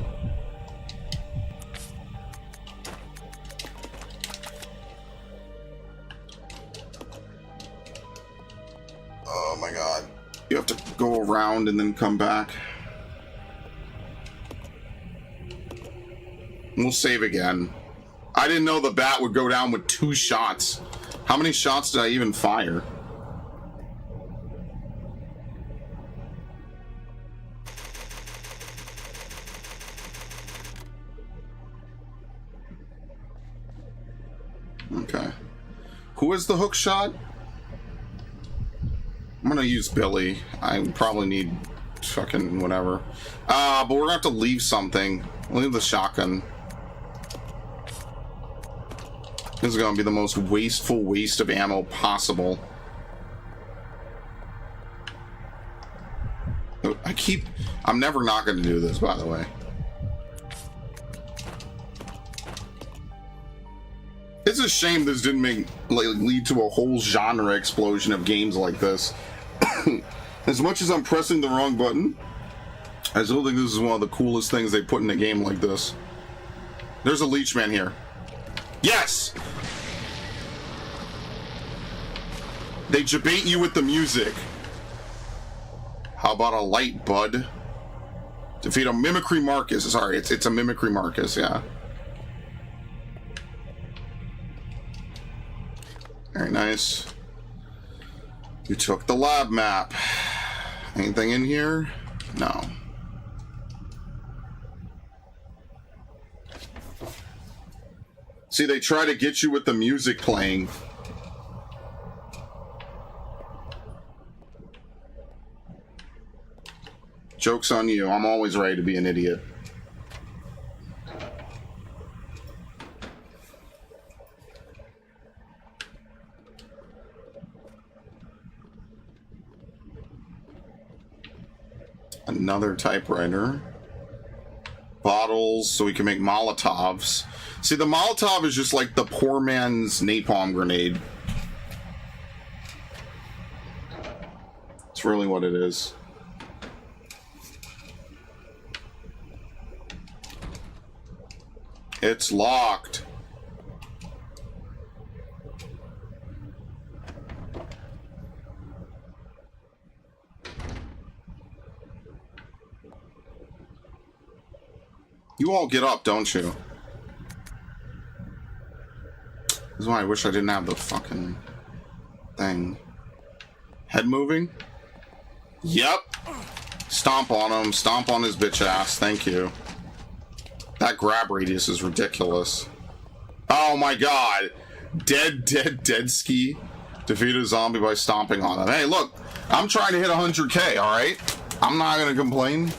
Oh my god. You have to go around and then come back. We'll save again. I didn't know the bat would go down with 2 shots. How many shots did I even fire? Okay. Who is the hook shot? I'm gonna use Billy. I probably need fucking whatever. But we're gonna have to leave something. Leave the shotgun. This is gonna be the most wasteful waste of ammo possible. I'm never not gonna do this, by the way. It's a shame this didn't lead to a whole genre explosion of games like this. As much as I'm pressing the wrong button, I still think this is one of the coolest things they put in a game like this. There's a leech man here. Yes! They debate you with the music. How about a light, bud? Defeat a Mimicry Marcus. Sorry, it's a Mimicry Marcus, yeah. Very nice. You took the lab map. Anything in here? No. See, they try to get you with the music playing. Joke's on you. I'm always ready to be an idiot. Another typewriter. Bottles so we can make Molotovs. See, the Molotov is just like the poor man's napalm grenade. It's really what it is. It's locked. You all get up, don't you? This is why I wish I didn't have the fucking thing. Head moving? Yep. Stomp on him. Stomp on his bitch ass. Thank you. That grab radius is ridiculous. Oh my god. Dead ski. Defeat a zombie by stomping on him. Hey, look. I'm trying to hit 100k, alright? I'm not gonna complain.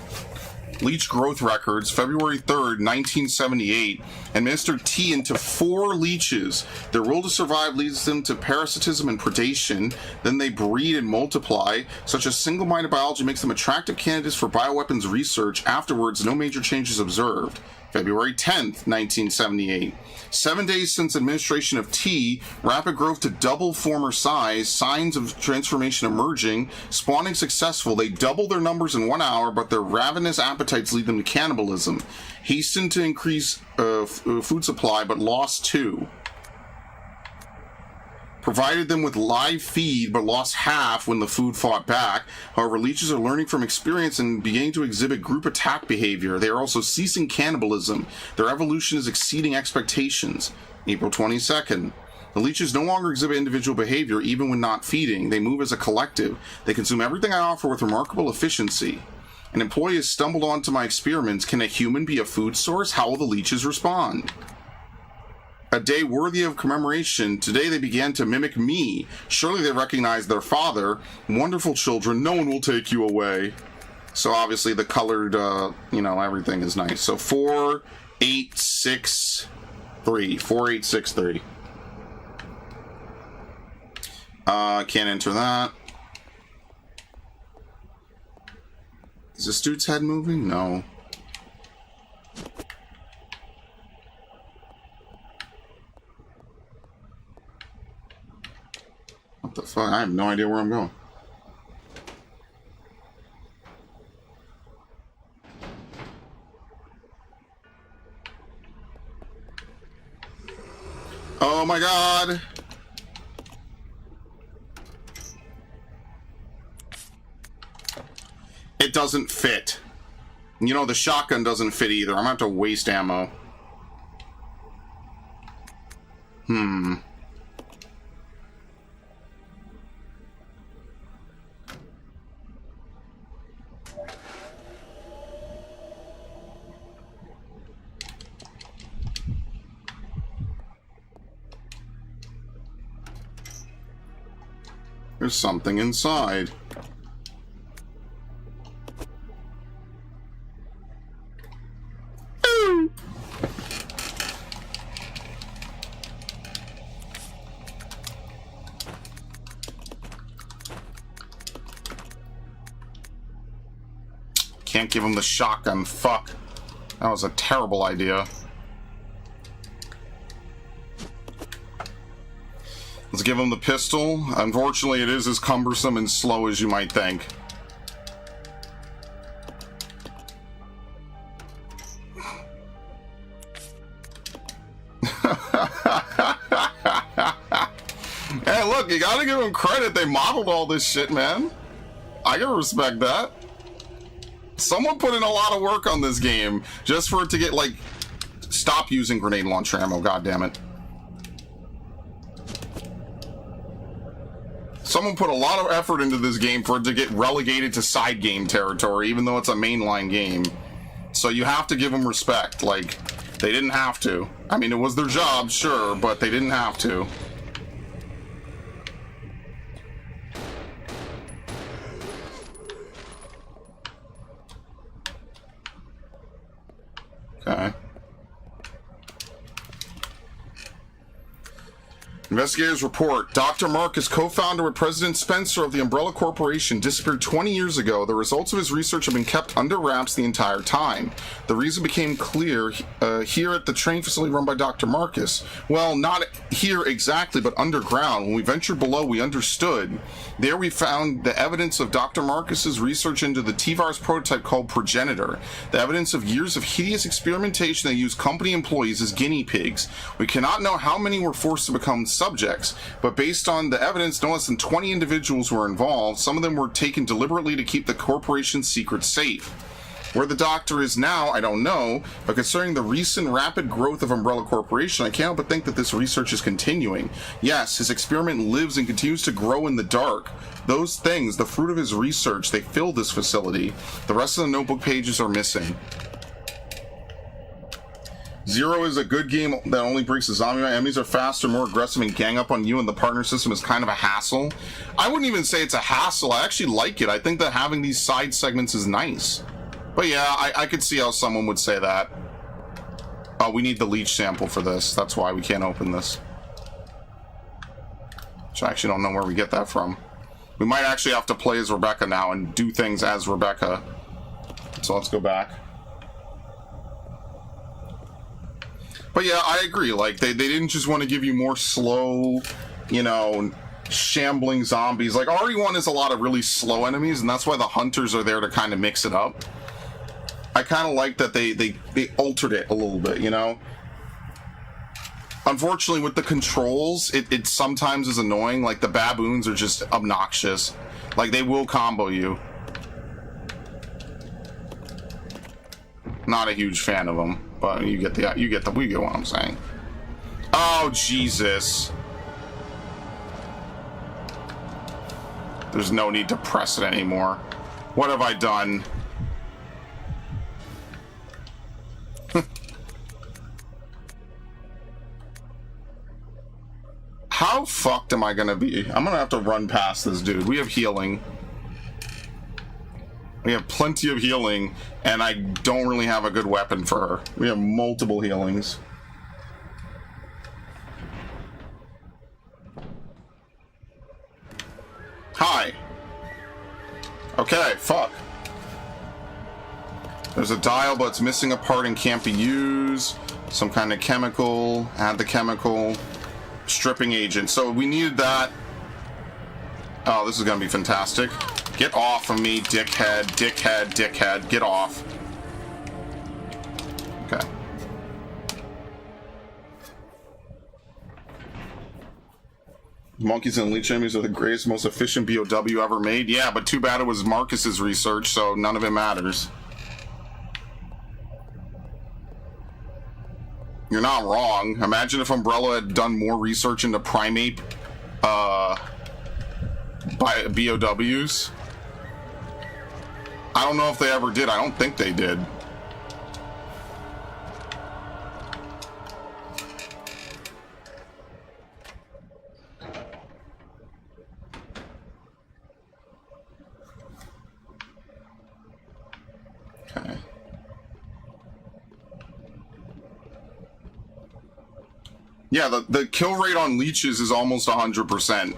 Leech growth records, February 3rd, 1978. Administer T into 4 leeches. Their will to survive leads them to parasitism and predation. Then they breed and multiply. Such a single-minded biology makes them attractive candidates for bioweapons research. Afterwards, no major changes observed. February 10th, 1978. 7 days since administration of T, rapid growth to double former size, signs of transformation emerging, spawning successful. They double their numbers in 1 hour, but their ravenous appetites lead them to cannibalism. Hastened to increase food supply, but lost 2. Provided them with live feed, but lost half when the food fought back. However, leeches are learning from experience and beginning to exhibit group attack behavior. They are also ceasing cannibalism. Their evolution is exceeding expectations. April 22nd. The leeches no longer exhibit individual behavior, even when not feeding. They move as a collective. They consume everything I offer with remarkable efficiency. An employee has stumbled onto my experiments. Can a human be a food source? How will the leeches respond? A day worthy of commemoration. Today they began to mimic me. Surely they recognize their father. Wonderful children, no one will take you away. So obviously the colored, everything is nice. So 4863. 4863. Can't enter that. Is this dude's head moving? No. What the fuck? I have no idea where I'm going. Oh my god! It doesn't fit. You know, the shotgun doesn't fit either. I'm gonna have to waste ammo. There's something inside. Can't give him the shotgun. Fuck. That was a terrible idea. Let's give him the pistol. Unfortunately, it is as cumbersome and slow as you might think. Hey, look, you gotta give them credit. They modeled all this shit, man. I can respect that. Someone put in a lot of work on this game just for it to get, like... Stop using grenade launcher ammo, goddammit. Someone put a lot of effort into this game for it to get relegated to side game territory, even though it's a mainline game. So you have to give them respect. Like, they didn't have to. I mean, it was their job, sure, but they didn't have to. Okay. Investigators report, Dr. Marcus, co-founder with President Spencer of the Umbrella Corporation, disappeared 20 years ago. The results of his research have been kept under wraps the entire time. The reason became clear here at the training facility run by Dr. Marcus. Well, not here exactly, but underground. When we ventured below, we understood. There we found the evidence of Dr. Marcus's research into the T-virus prototype called Progenitor. The evidence of years of hideous experimentation that used company employees as guinea pigs. We cannot know how many were forced to become subjects, but based on the evidence, no less than 20 individuals were involved. Some of them were taken deliberately to keep the corporation's secret safe. Where the doctor is now, I don't know, but concerning the recent rapid growth of Umbrella Corporation, I can't help but think that this research is continuing. Yes, his experiment lives and continues to grow in the dark. Those things, the fruit of his research, they fill this facility. The rest of the notebook pages are missing. Zero is a good game that only breaks the zombie. Enemies are faster, more aggressive, and gang up on you, and the partner system is kind of a hassle. I wouldn't even say it's a hassle. I actually like it. I think that having these side segments is nice. But yeah, I could see how someone would say that. Oh, we need the leech sample for this. That's why we can't open this. Which I actually don't know where we get that from. We might actually have to play as Rebecca now and do things as Rebecca. So let's go back. But yeah, I agree. Like, they didn't just want to give you more slow, you know, shambling zombies. Like, RE1 is a lot of really slow enemies, and that's why the hunters are there to kind of mix it up. I kind of like that they altered it a little bit, you know? Unfortunately, with the controls, it sometimes is annoying. Like, the baboons are just obnoxious. Like, they will combo you. Not a huge fan of them, but we get what I'm saying. Oh, Jesus. There's no need to press it anymore. What have I done? How fucked am I gonna be? I'm gonna have to run past this dude. We have healing. We have plenty of healing, and I don't really have a good weapon for her. We have multiple healings. Hi. Okay, fuck. There's a dial, but it's missing a part and can't be used. Some kind of chemical. Add the chemical. Stripping agent. So we needed that. Oh, this is gonna be fantastic. Get off of me, dickhead, dickhead, dickhead. Get off. Okay. Monkeys and leech enemies are the greatest, most efficient BOW ever made. Yeah, but too bad it was Marcus's research, so none of it matters. You're not wrong. Imagine if Umbrella had done more research into primate by BOWs. I don't know if they ever did. I don't think they did. Okay. Yeah, the kill rate on leeches is almost 100%.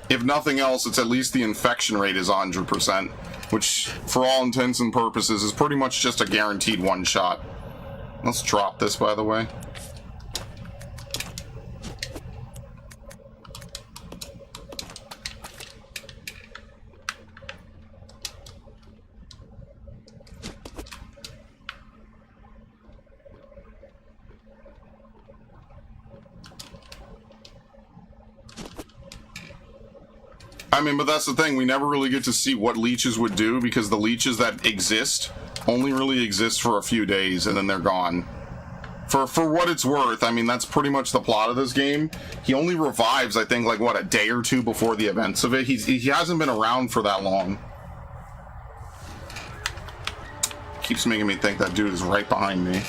If nothing else, it's at least the infection rate is 100%, which, for all intents and purposes, is pretty much just a guaranteed one-shot. Let's drop this, by the way. I mean, but that's the thing, we never really get to see what leeches would do, because the leeches that exist only really exist for a few days, and then they're gone. For what it's worth, I mean, that's pretty much the plot of this game. He only revives, I think, like, what, a day or two before the events of it? He hasn't been around for that long. Keeps making me think that dude is right behind me.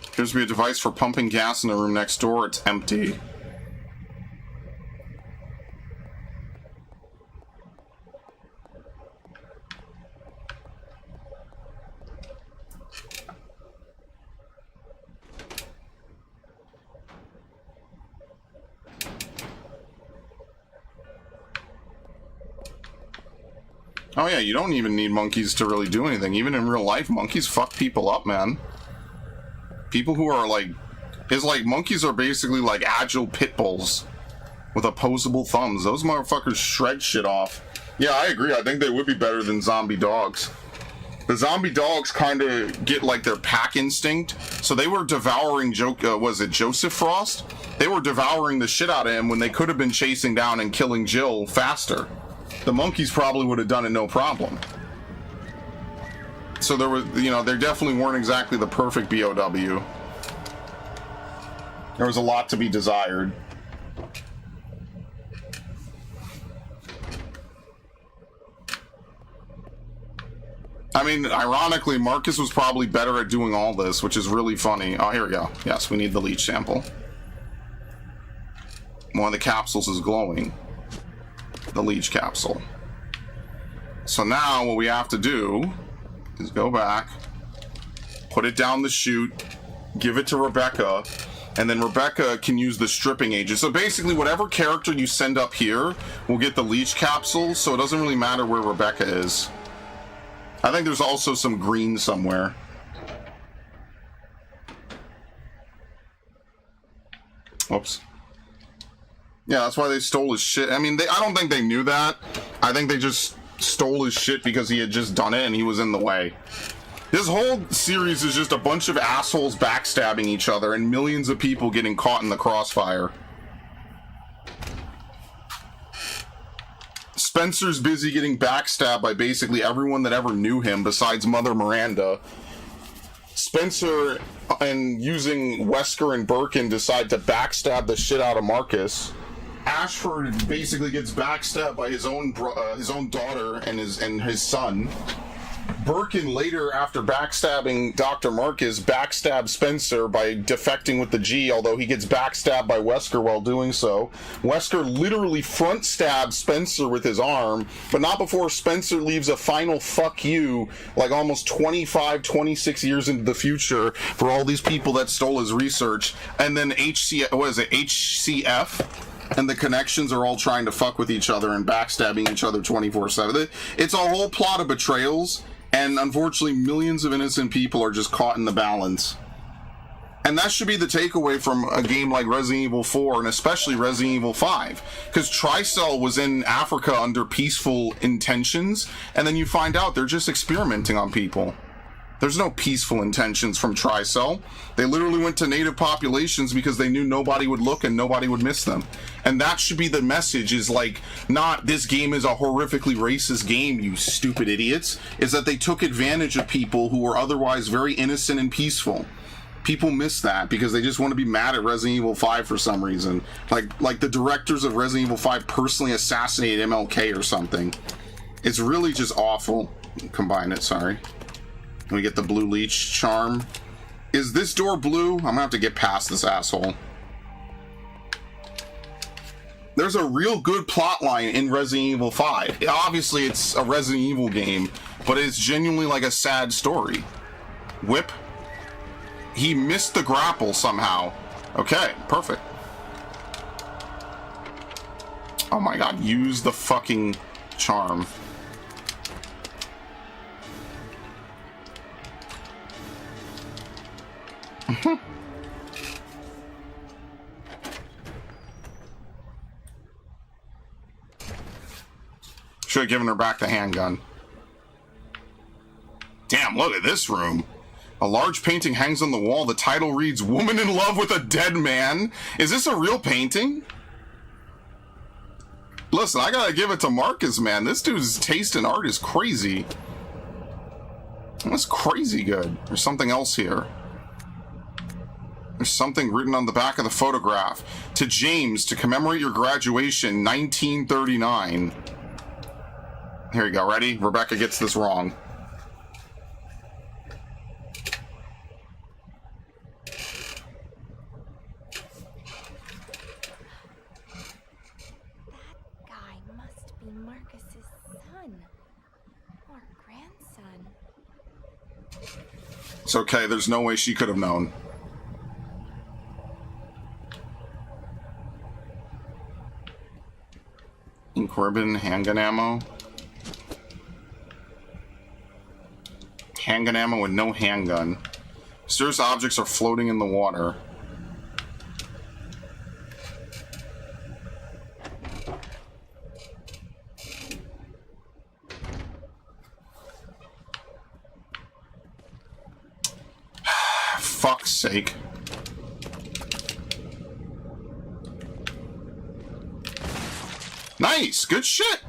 Appears to be a device for pumping gas in the room next door. It's empty. Oh yeah, you don't even need monkeys to really do anything. Even in real life, monkeys fuck people up, man. People who are like... It's like monkeys are basically like agile pit bulls with opposable thumbs. Those motherfuckers shred shit off. Yeah, I agree. I think they would be better than zombie dogs. The zombie dogs kind of get like their pack instinct. So they were devouring was it Joseph Frost? They were devouring the shit out of him when they could have been chasing down and killing Jill faster. The monkeys probably would have done it no problem. So there was, you know, they definitely weren't exactly the perfect BOW. There was a lot to be desired. I mean, ironically, Marcus was probably better at doing all this, which is really funny. Oh, here we go. Yes, we need the leech sample. One of the capsules is glowing. The leech capsule. So now what we have to do is go back, put it down the chute, give it to Rebecca, and then Rebecca can use the stripping agent. So basically, whatever character you send up here will get the leech capsule, so it doesn't really matter where Rebecca is. I think there's also some green somewhere. Whoops. Yeah, that's why they stole his shit. I mean, I don't think they knew that. I think they just stole his shit because he had just done it and he was in the way. This whole series is just a bunch of assholes backstabbing each other and millions of people getting caught in the crossfire. Spencer's busy getting backstabbed by basically everyone that ever knew him besides Mother Miranda. Spencer and using Wesker and Birkin decide to backstab the shit out of Marcus. Ashford basically gets backstabbed by his own daughter and his son. Birkin later, after backstabbing Dr. Marcus, backstabs Spencer by defecting with the G, although he gets backstabbed by Wesker while doing so. Wesker literally front stabs Spencer with his arm, but not before Spencer leaves a final fuck you, like almost 25, 26 years into the future for all these people that stole his research. And then HCF? And the connections are all trying to fuck with each other and backstabbing each other 24/7. It's a whole plot of betrayals, and unfortunately millions of innocent people are just caught in the balance. And that should be the takeaway from a game like Resident Evil 4, and especially Resident Evil 5. Because Tricell was in Africa under peaceful intentions, and then you find out they're just experimenting on people. There's no peaceful intentions from Tricell. They literally went to native populations because they knew nobody would look and nobody would miss them. And that should be the message, is like, not this game is a horrifically racist game, you stupid idiots. Is that they took advantage of people who were otherwise very innocent and peaceful. People miss that because they just want to be mad at Resident Evil 5 for some reason. Like the directors of Resident Evil 5 personally assassinated MLK or something. It's really just awful. Combine it, sorry. We get the blue leech charm. Is this door blue? I'm gonna have to get past this asshole. There's a real good plot line in Resident Evil 5. Obviously, it's a Resident Evil game, but it's genuinely like a sad story. Whip. He missed the grapple somehow. Okay, perfect. Oh my god, use the fucking charm. Should have given her back the handgun. Damn, look at this room. A large painting hangs on the wall. The title reads, "Woman in Love with a Dead Man." Is this a real painting? Listen, I gotta give it to Marcus, man. This dude's taste in art is crazy. That's crazy good. There's something else here. There's something written on the back of the photograph. To James, to commemorate your graduation, 1939. Here you go, ready? Rebecca gets this wrong. That guy must be Marcus's son. Or grandson. It's okay, there's no way she could have known. Ink ribbon, handgun ammo. Handgun ammo with no handgun. Mysterious objects are floating in the water. Fuck's sake. Nice, good shit.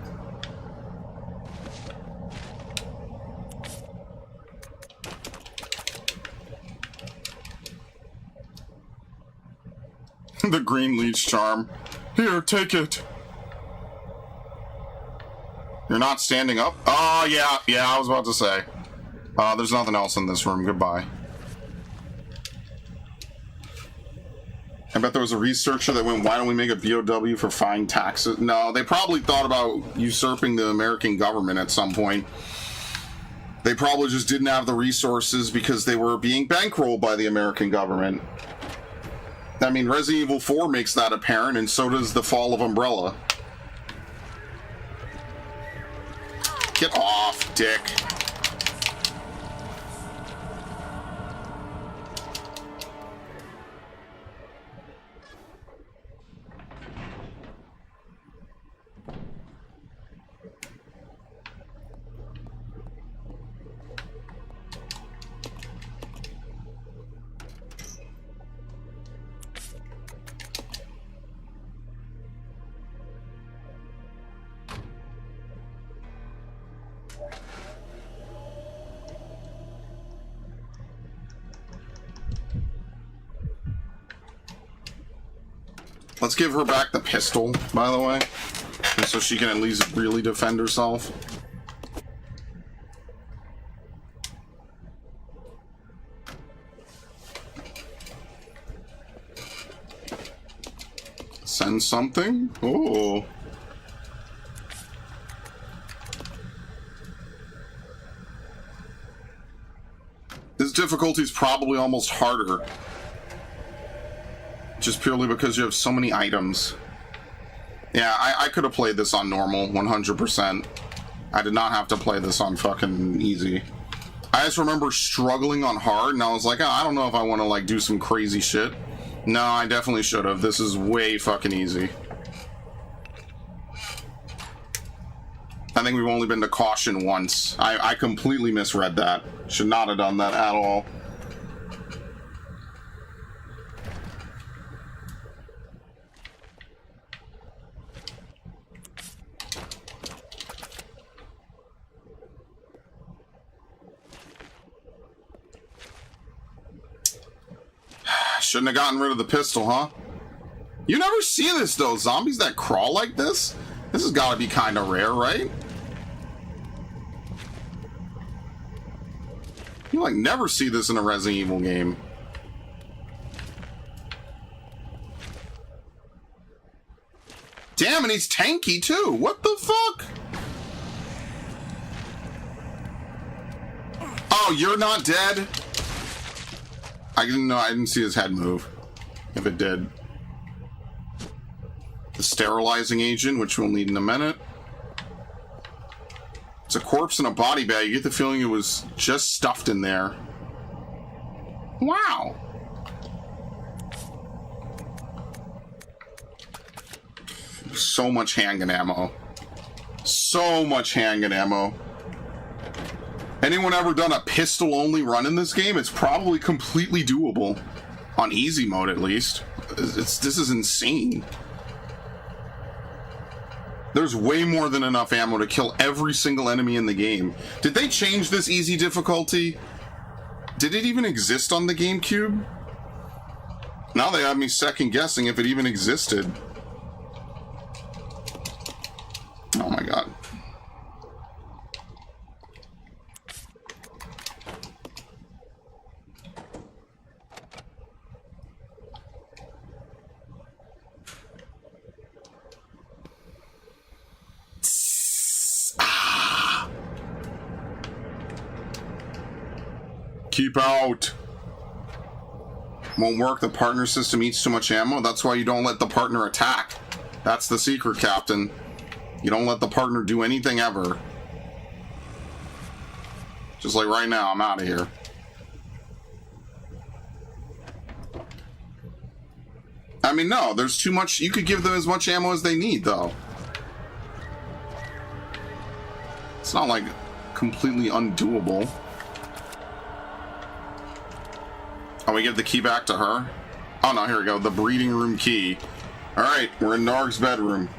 The green leech charm. Here, take it. You're not standing up? Oh, yeah, I was about to say. There's nothing else in this room. Goodbye. I bet there was a researcher that went, why don't we make a BOW for fine taxes? No, they probably thought about usurping the American government at some point. They probably just didn't have the resources because they were being bankrolled by the American government. I mean, Resident Evil 4 makes that apparent, and so does the Fall of Umbrella. Get off, dick. Let's give her back the pistol, by the way, so she can at least really defend herself. Send something? Oh. This difficulty is probably almost harder. Just purely because you have so many items. Yeah, I could have played this on normal, 100%. I did not have to play this on fucking easy. I just remember struggling on hard, and I was like, oh, I don't know if I want to, like, do some crazy shit. No, I definitely should have. This is way fucking easy. I think we've only been to caution once. I completely misread that. Should not have done that at all. Shouldn't have gotten rid of the pistol, huh? You never see this, though. Zombies that crawl like this? This has got to be kind of rare, right? You, like, never see this in a Resident Evil game. Damn, and he's tanky, too. What the fuck? Oh, you're not dead? I didn't know. I didn't see his head move. If it did. The sterilizing agent, which we'll need in a minute. It's a corpse in a body bag. You get the feeling it was just stuffed in there. Wow. So much handgun ammo. So much handgun ammo. Anyone ever done a pistol-only run in this game? It's probably completely doable. On easy mode, at least. This is insane. There's way more than enough ammo to kill every single enemy in the game. Did they change this easy difficulty? Did it even exist on the GameCube? Now they have me second-guessing if it even existed. Oh my god. Keep out. Won't work. The partner system eats too much ammo. That's why you don't let the partner attack. That's the secret, Captain. You don't let the partner do anything ever. Just like right now, I'm out of here. I mean, no, there's too much. You could give them as much ammo as they need, though. It's not like completely undoable. Oh, we give the key back to her? Oh no, here we go. The breeding room key. Alright, we're in Narg's bedroom.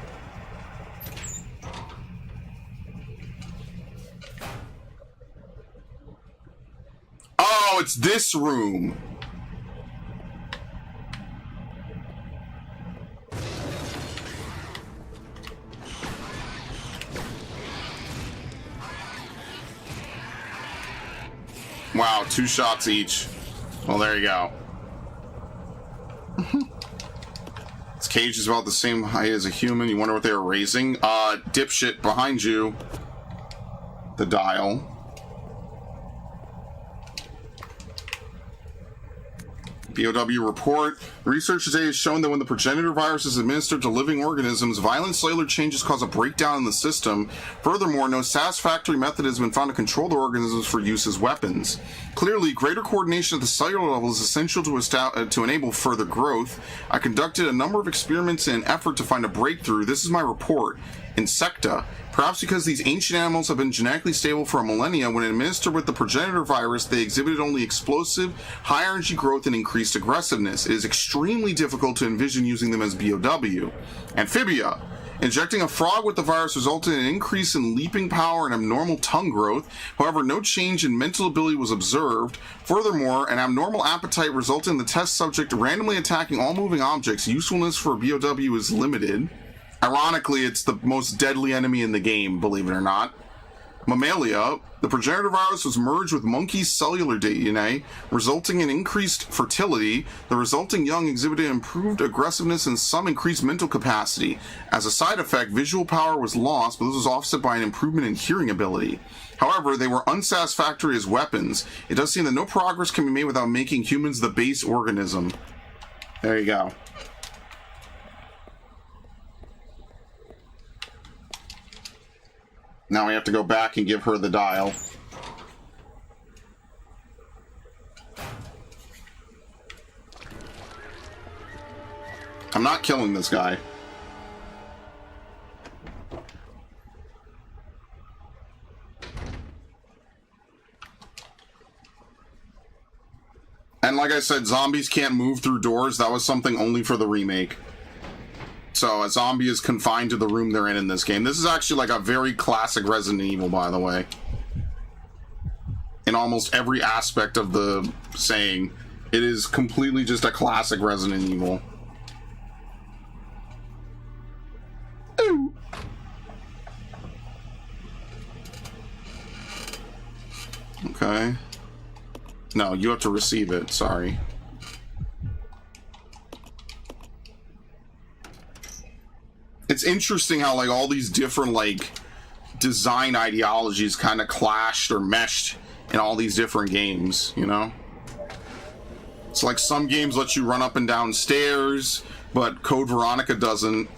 Oh, it's this room. Wow, 2 shots each. Well, there you go. This cage is about the same height as a human. You wonder what they were raising? Dipshit behind you. The dial. BOW report. Research today has shown that when the progenitor virus is administered to living organisms, violent cellular changes cause a breakdown in the system. Furthermore, no satisfactory method has been found to control the organisms for use as weapons. Clearly, greater coordination at the cellular level is essential to enable further growth. I conducted a number of experiments in an effort to find a breakthrough. This is my report. Insecta. Perhaps because these ancient animals have been genetically stable for a millennia, when administered with the progenitor virus, they exhibited only explosive, high-energy growth and increased aggressiveness. It is extremely difficult to envision using them as BOW. Amphibia. Injecting a frog with the virus resulted in an increase in leaping power and abnormal tongue growth. However, no change in mental ability was observed. Furthermore, an abnormal appetite resulted in the test subject randomly attacking all moving objects. Usefulness for BOW is limited. Ironically, it's the most deadly enemy in the game, believe it or not. Mammalia. The progenitor virus was merged with monkey's cellular DNA, resulting in increased fertility. The resulting young exhibited improved aggressiveness and some increased mental capacity. As a side effect, visual power was lost, but this was offset by an improvement in hearing ability. However, they were unsatisfactory as weapons. It does seem that no progress can be made without making humans the base organism. There you go. Now we have to go back and give her the dial. I'm not killing this guy. And like I said, zombies can't move through doors. That was something only for the remake. So a zombie is confined to the room they're in this game. This is actually like a very classic Resident Evil, by the way. In almost every aspect of the saying, it is completely just a classic Resident Evil. Ooh. Okay. No, you have to receive it. Sorry. It's interesting how like all these different like design ideologies kind of clashed or meshed in all these different games, you know? It's like some games let you run up and down stairs, but Code Veronica doesn't.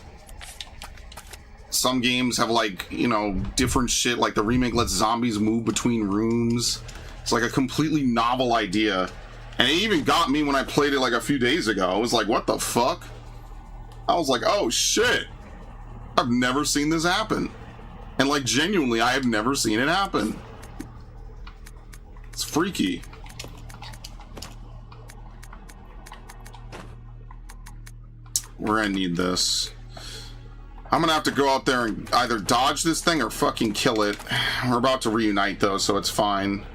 Some games have like, you know, different shit, like the remake lets zombies move between rooms. It's like a completely novel idea. And it even got me when I played it like a few days ago. I was like, what the fuck? I was like, oh shit. I've never seen this happen. And like genuinely, I have never seen it happen. It's freaky. We're gonna need this. I'm gonna have to go out there and either dodge this thing or fucking kill it. We're about to reunite though, so it's fine.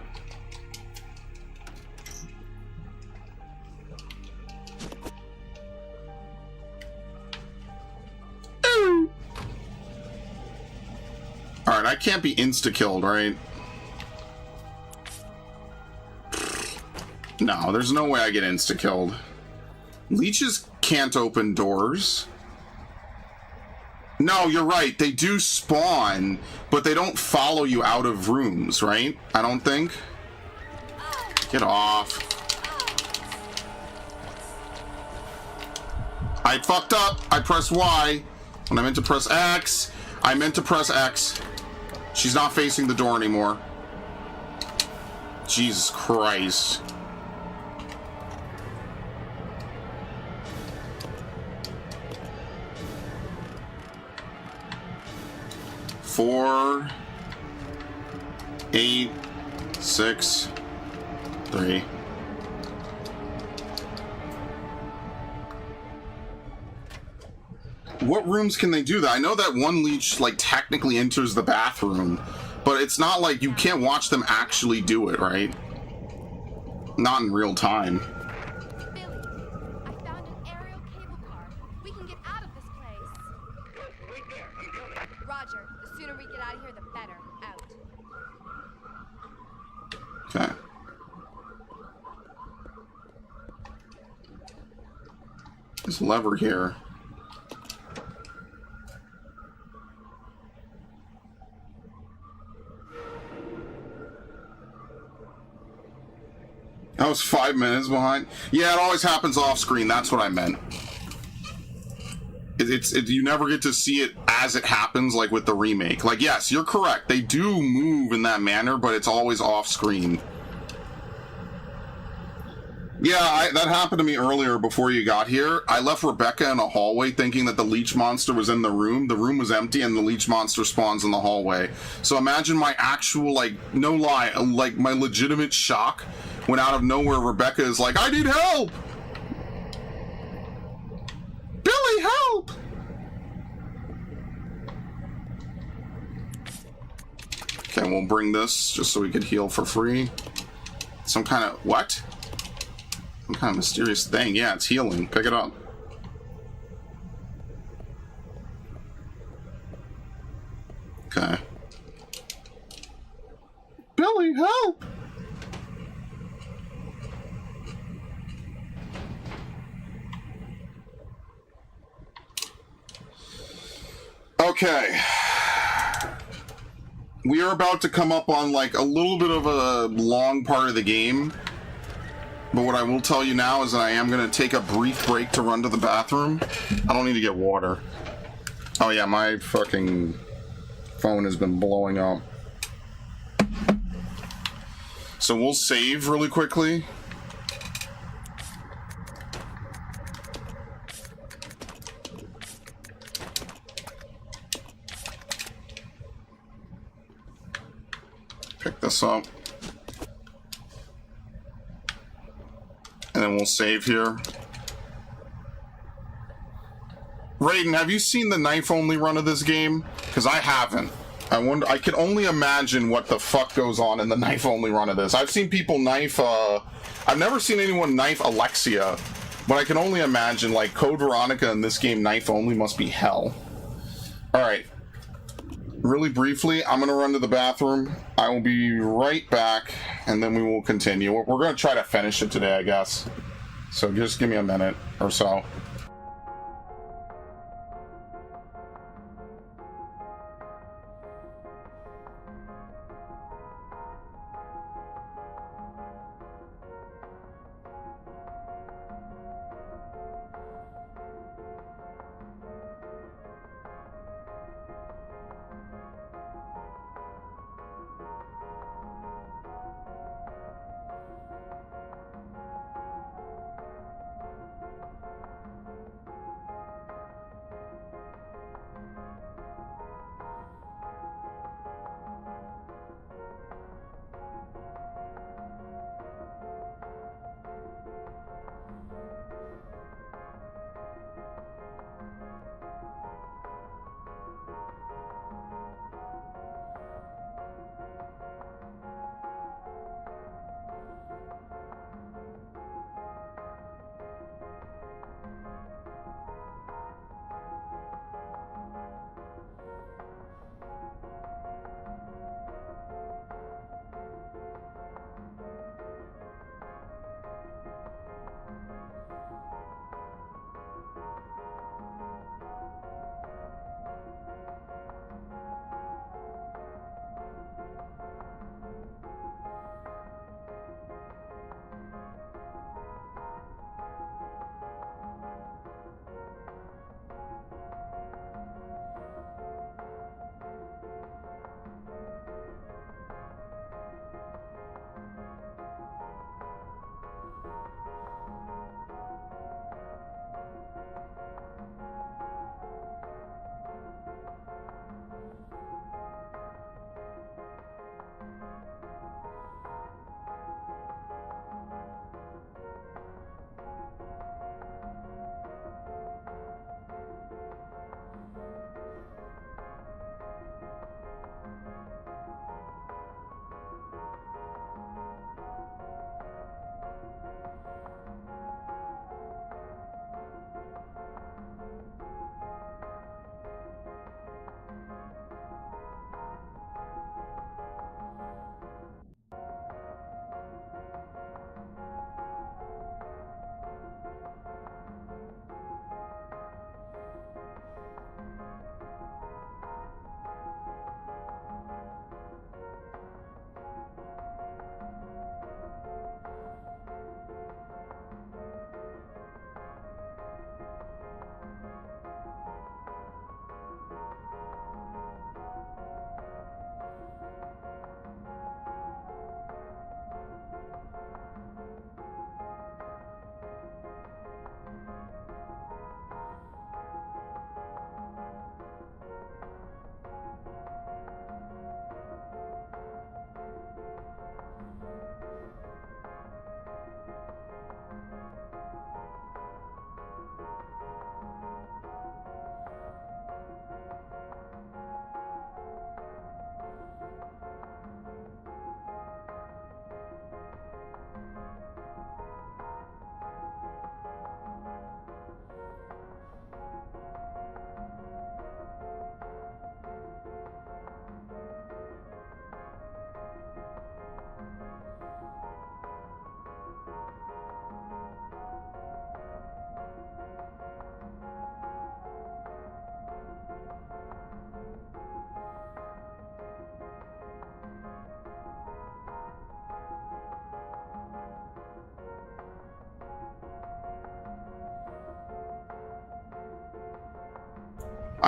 Alright, I can't be insta-killed, right? No, there's no way I get insta-killed. Leeches can't open doors. No, you're right. They do spawn, but they don't follow you out of rooms, right? I don't think. Get off. I fucked up. I pressed Y when I meant to press X. I meant to press X. She's not facing the door anymore. Jesus Christ. Four, 8, 6, 3. What rooms can they do that? I know that one leech like technically enters the bathroom, but it's not like you can't watch them actually do it, right? Not in real time. Billy, I found an aerial cable car. We can get out of this place. Wait there, I'm coming. Roger. The sooner we get out of here, the better. Out. Okay. This lever here. I was 5 minutes behind. Yeah, it always happens off screen. That's what I meant. You never get to see it as it happens, like with the remake. Like, yes, you're correct. They do move in that manner, but it's always off screen. Yeah, that happened to me earlier before you got here. I left Rebecca in a hallway thinking that the leech monster was in the room. The room was empty and the leech monster spawns in the hallway. So imagine my actual, like, no lie, like my legitimate shock when out of nowhere Rebecca is like, I need help! Billy, help! Okay, we'll bring this just so we could heal for free. Some kind of... what? Some kind of mysterious thing. Yeah, it's healing. Pick it up. Okay. Billy, help! Okay. We are about to come up on like a little bit of a long part of the game. But what I will tell you now is that I am going to take a brief break to run to the bathroom. I don't need to get water. Oh yeah, my fucking phone has been blowing up. So we'll save really quickly. Pick this up. And then we'll save here. Raiden, have you seen the knife-only run of this game? Because I haven't. I can only imagine what the fuck goes on in the knife-only run of this. I've seen people knife, I've never seen anyone knife Alexia, but I can only imagine, like, Code Veronica in this game knife-only must be hell. Alright. Really briefly, I'm gonna run to the bathroom. I will be right back, and then we will continue. We're gonna try to finish it today, I guess. So just give me a minute or so.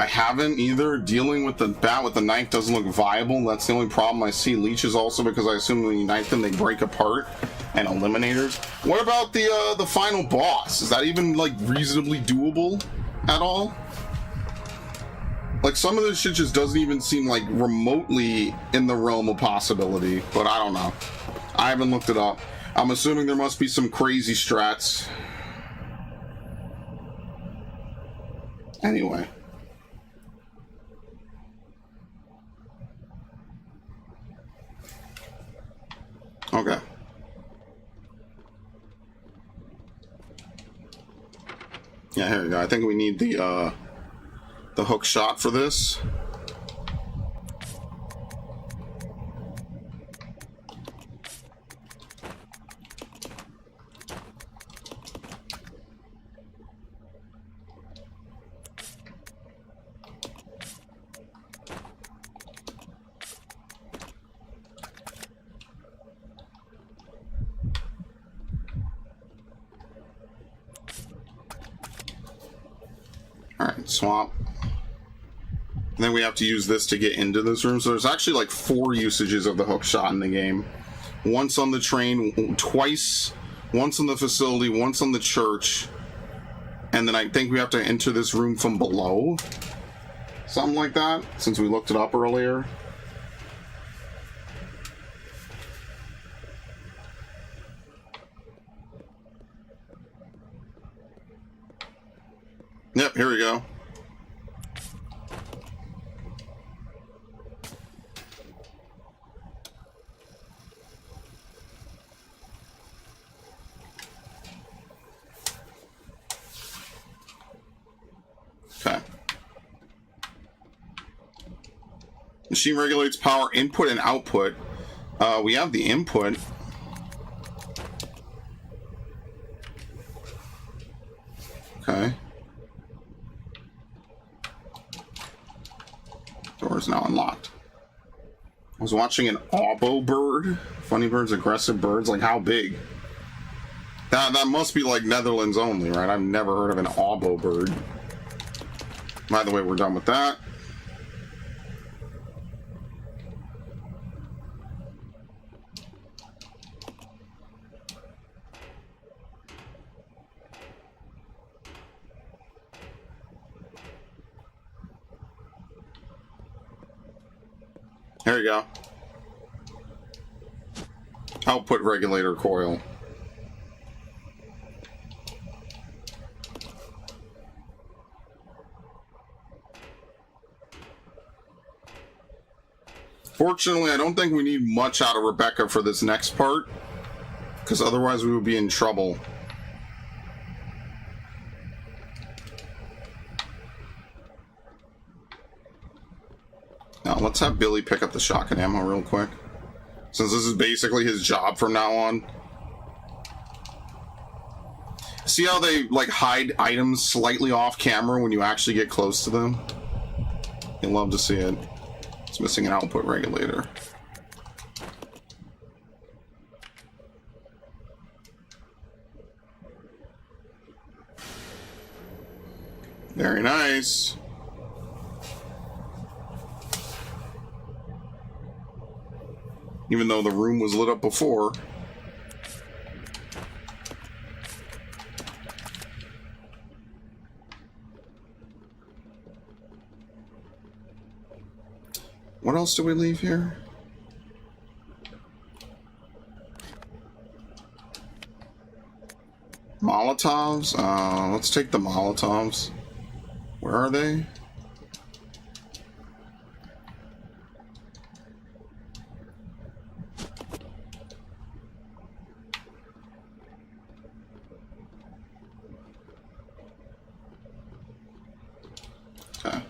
I haven't either. Dealing with the bat with the knife doesn't look viable. That's the only problem I see. Leeches also, because I assume when you knife them, they break apart. And eliminators. What about the final boss? Is that even, like, reasonably doable at all? Like, some of this shit just doesn't even seem, like, remotely in the realm of possibility. But I don't know. I haven't looked it up. I'm assuming there must be some crazy strats. Anyway. Okay. Yeah, here we go. I think we need the hook shot for this. Alright, swap. And then we have to use this to get into this room. So there's actually like 4 usages of the hook shot in the game. Once on the train, twice, once on the facility, once on the church. And then I think we have to enter this room from below. Something like that, since we looked it up earlier. Yep, here we go. Okay. Machine regulates power input and output. We have the input. Okay. Door is now unlocked. I was watching an obo bird. Funny birds, aggressive birds. Like, how big? That must be like Netherlands only, right? I've never heard of an obo bird. By the way, we're done with that. There you go. Output regulator coil. Fortunately, I don't think we need much out of Rebecca for this next part, because otherwise we would be in trouble. Now, let's have Billy pick up the shotgun ammo real quick, since this is basically his job from now on. See how they, like, hide items slightly off camera when you actually get close to them? You'll love to see it. It's missing an output regulator. Very nice. Even though the room was lit up before. What else do we leave here? Molotovs? Let's take the Molotovs. Where are they? Okay.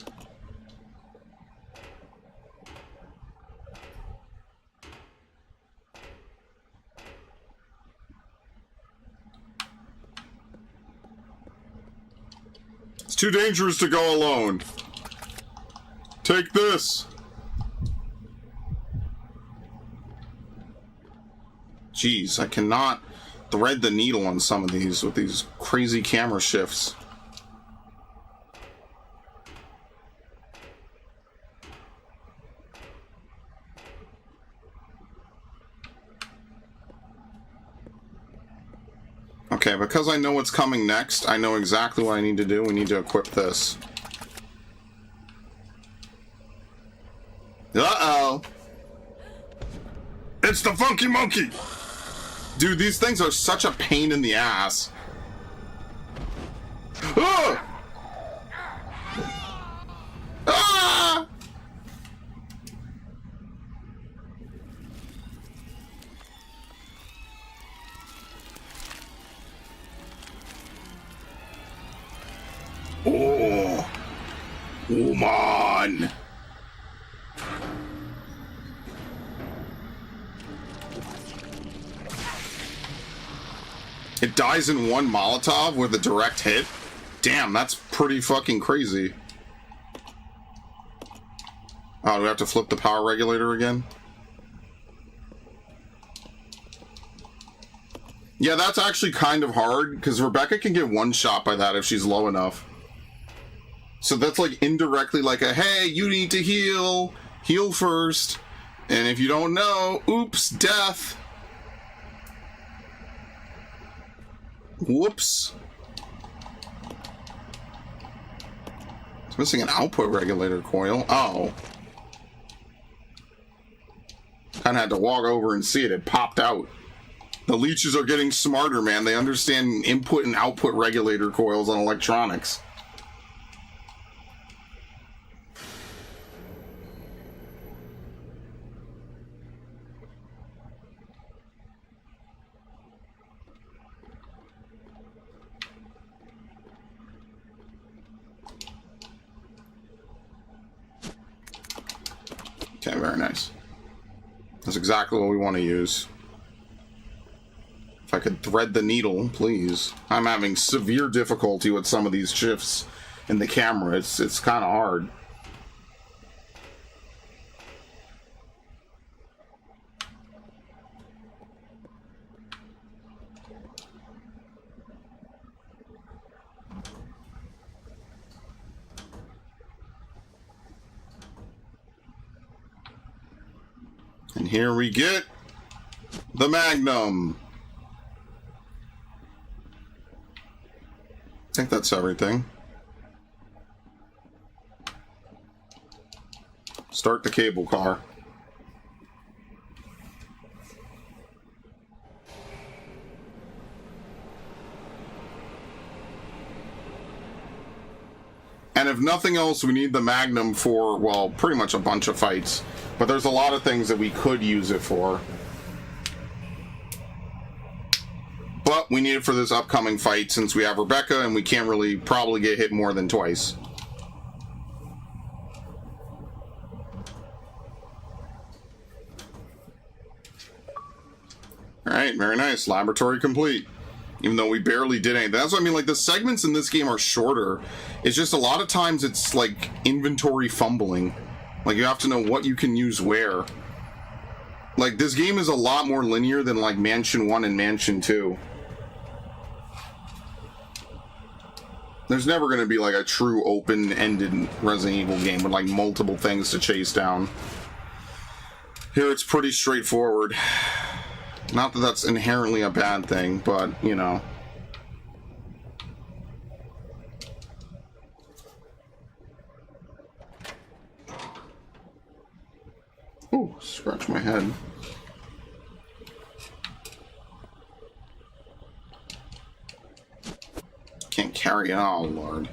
It's too dangerous to go alone. Take this. Jeez, I cannot thread the needle on some of these with these crazy camera shifts. Okay, because I know what's coming next, I know exactly what I need to do. We need to equip this. Uh-oh. It's the funky monkey! Dude, these things are such a pain in the ass. Ah! Ah! Oh, woman. It dies in one Molotov with a direct hit? Damn, that's pretty fucking crazy. Oh, do we have to flip the power regulator again? Yeah, that's actually kind of hard, because Rebecca can get one shot by that if she's low enough. So that's like indirectly like a, hey, you need to heal. Heal first. And if you don't know, oops, death. Whoops. It's missing an output regulator coil. Oh. Kind of had to walk over and see it. It popped out. The leeches are getting smarter, man. They understand input and output regulator coils on electronics. Okay, very nice. That's exactly what we want to use. If I could thread the needle, please. I'm having severe difficulty with some of these shifts in the camera. It's kind of hard. And here we get the Magnum. I think that's everything. Start the cable car. And if nothing else, we need the Magnum for, well, pretty much a bunch of fights. But there's a lot of things that we could use it for. But we need it for this upcoming fight since we have Rebecca and we can't really probably get hit more than twice. Alright, very nice. Laboratory complete. Even though we barely did anything. That's what I mean, like, the segments in this game are shorter. It's just a lot of times it's like inventory fumbling. Like, you have to know what you can use where. Like, this game is a lot more linear than, like, Mansion 1 and Mansion 2. There's never going to be, like, a true open-ended Resident Evil game with, like, multiple things to chase down. Here it's pretty straightforward. Not that that's inherently a bad thing, but, you know. Ooh, scratch my head. Can't carry it. Oh, Lord.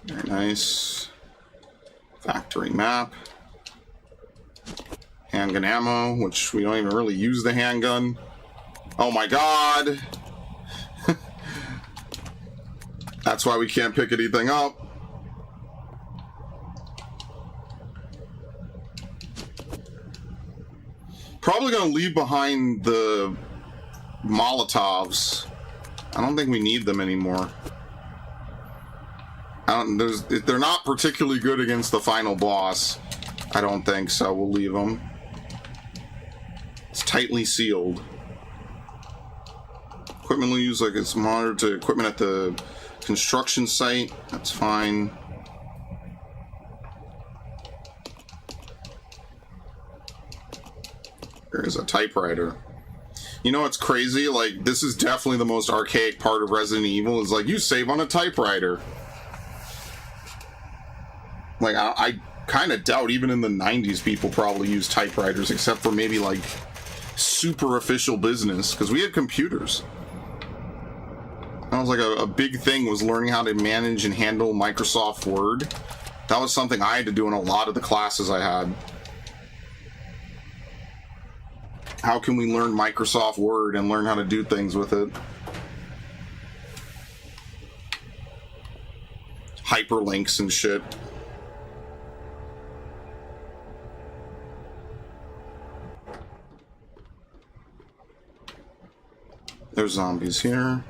Very nice. Factory map. Handgun ammo, which we don't even really use the handgun. Oh my god! That's why we can't pick anything up. Probably gonna leave behind the Molotovs. I don't think we need them anymore. They're not particularly good against the final boss. I don't think so. We'll leave them. It's tightly sealed. Equipment will use like it's monitored to equipment at the construction site. That's fine. There's a typewriter. You know what's crazy? Like, this is definitely the most archaic part of Resident Evil, is like, you save on a typewriter. Like, I kind of doubt even in the 90s people probably used typewriters, except for maybe, like, super official business, because we had computers. That was like a big thing, was learning how to manage and handle Microsoft Word. That was something I had to do in a lot of the classes I had. How can we learn Microsoft Word and learn how to do things with it? Hyperlinks and shit. There's zombies here.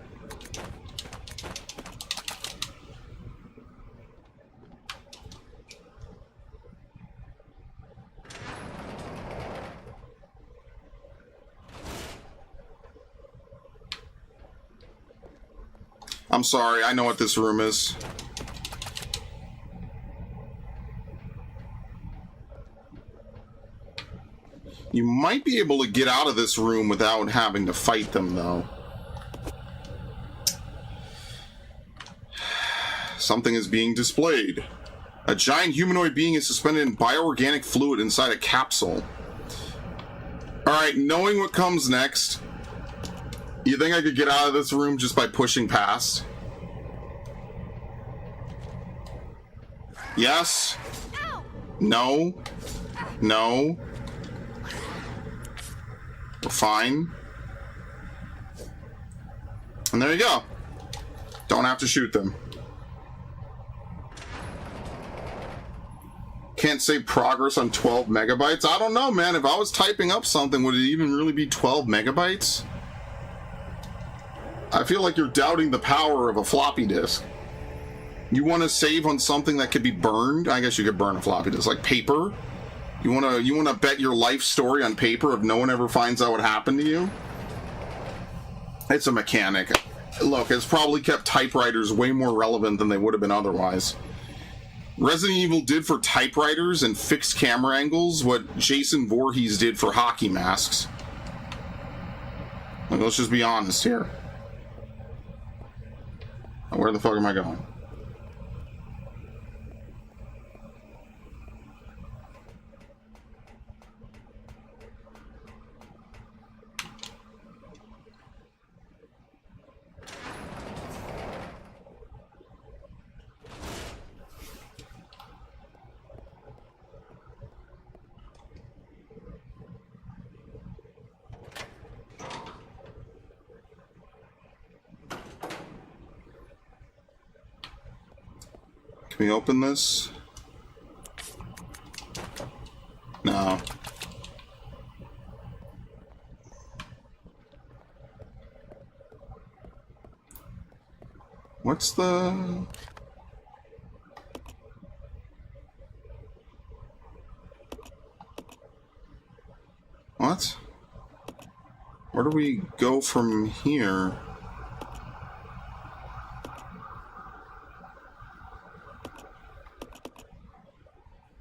I'm sorry, I know what this room is. You might be able to get out of this room without having to fight them, though. Something is being displayed. A giant humanoid being is suspended in bioorganic fluid inside a capsule. Alright, knowing what comes next, you think I could get out of this room just by pushing past? Yes? No? No? We're fine. And there you go. Don't have to shoot them. Can't say progress on 12 megabytes? I don't know, man. If I was typing up something, would it even really be 12 megabytes? I feel like you're doubting the power of a floppy disk. You want to save on something that could be burned? I guess you could burn a floppy disk, like paper. You want to bet your life story on paper if no one ever finds out what happened to you? It's a mechanic. Look, it's probably kept typewriters way more relevant than they would have been otherwise. Resident Evil did for typewriters and fixed camera angles what Jason Voorhees did for hockey masks. Like, let's just be honest here. Where the fuck am I going? Can we open this? No. What's the... What? Where do we go from here?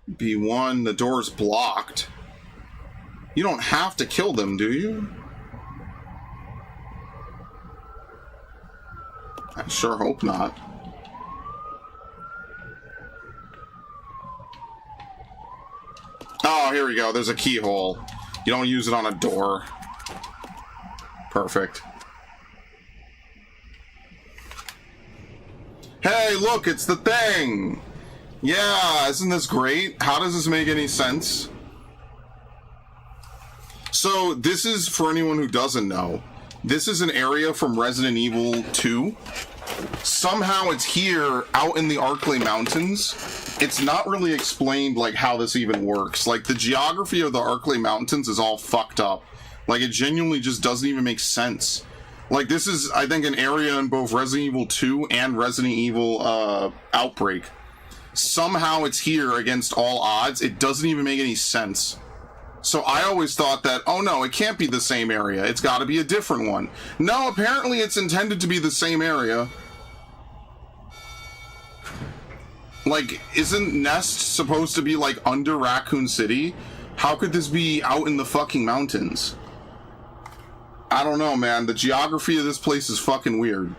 B1, the door's blocked. You don't have to kill them, do you? I sure hope not. Oh, here we go. There's a keyhole. You don't use it on a door. Perfect. Hey, look, it's the thing! Yeah, isn't this great? How does this make any sense? So, this is, for anyone who doesn't know, this is an area from Resident Evil 2. Somehow it's here, out in the Arklay Mountains. It's not really explained, like, how this even works. Like, the geography of the Arklay Mountains is all fucked up. Like, it genuinely just doesn't even make sense. Like, this is, I think, an area in both Resident Evil 2 and Resident Evil Outbreak. Somehow it's here against all odds. It doesn't even make any sense. So I always thought that, oh no, it can't be the same area. It's got to be a different one. No, apparently it's intended to be the same area. Like, isn't Nest supposed to be, like, under Raccoon City? How could this be out in the fucking mountains? I don't know, man. The geography of this place is fucking weird.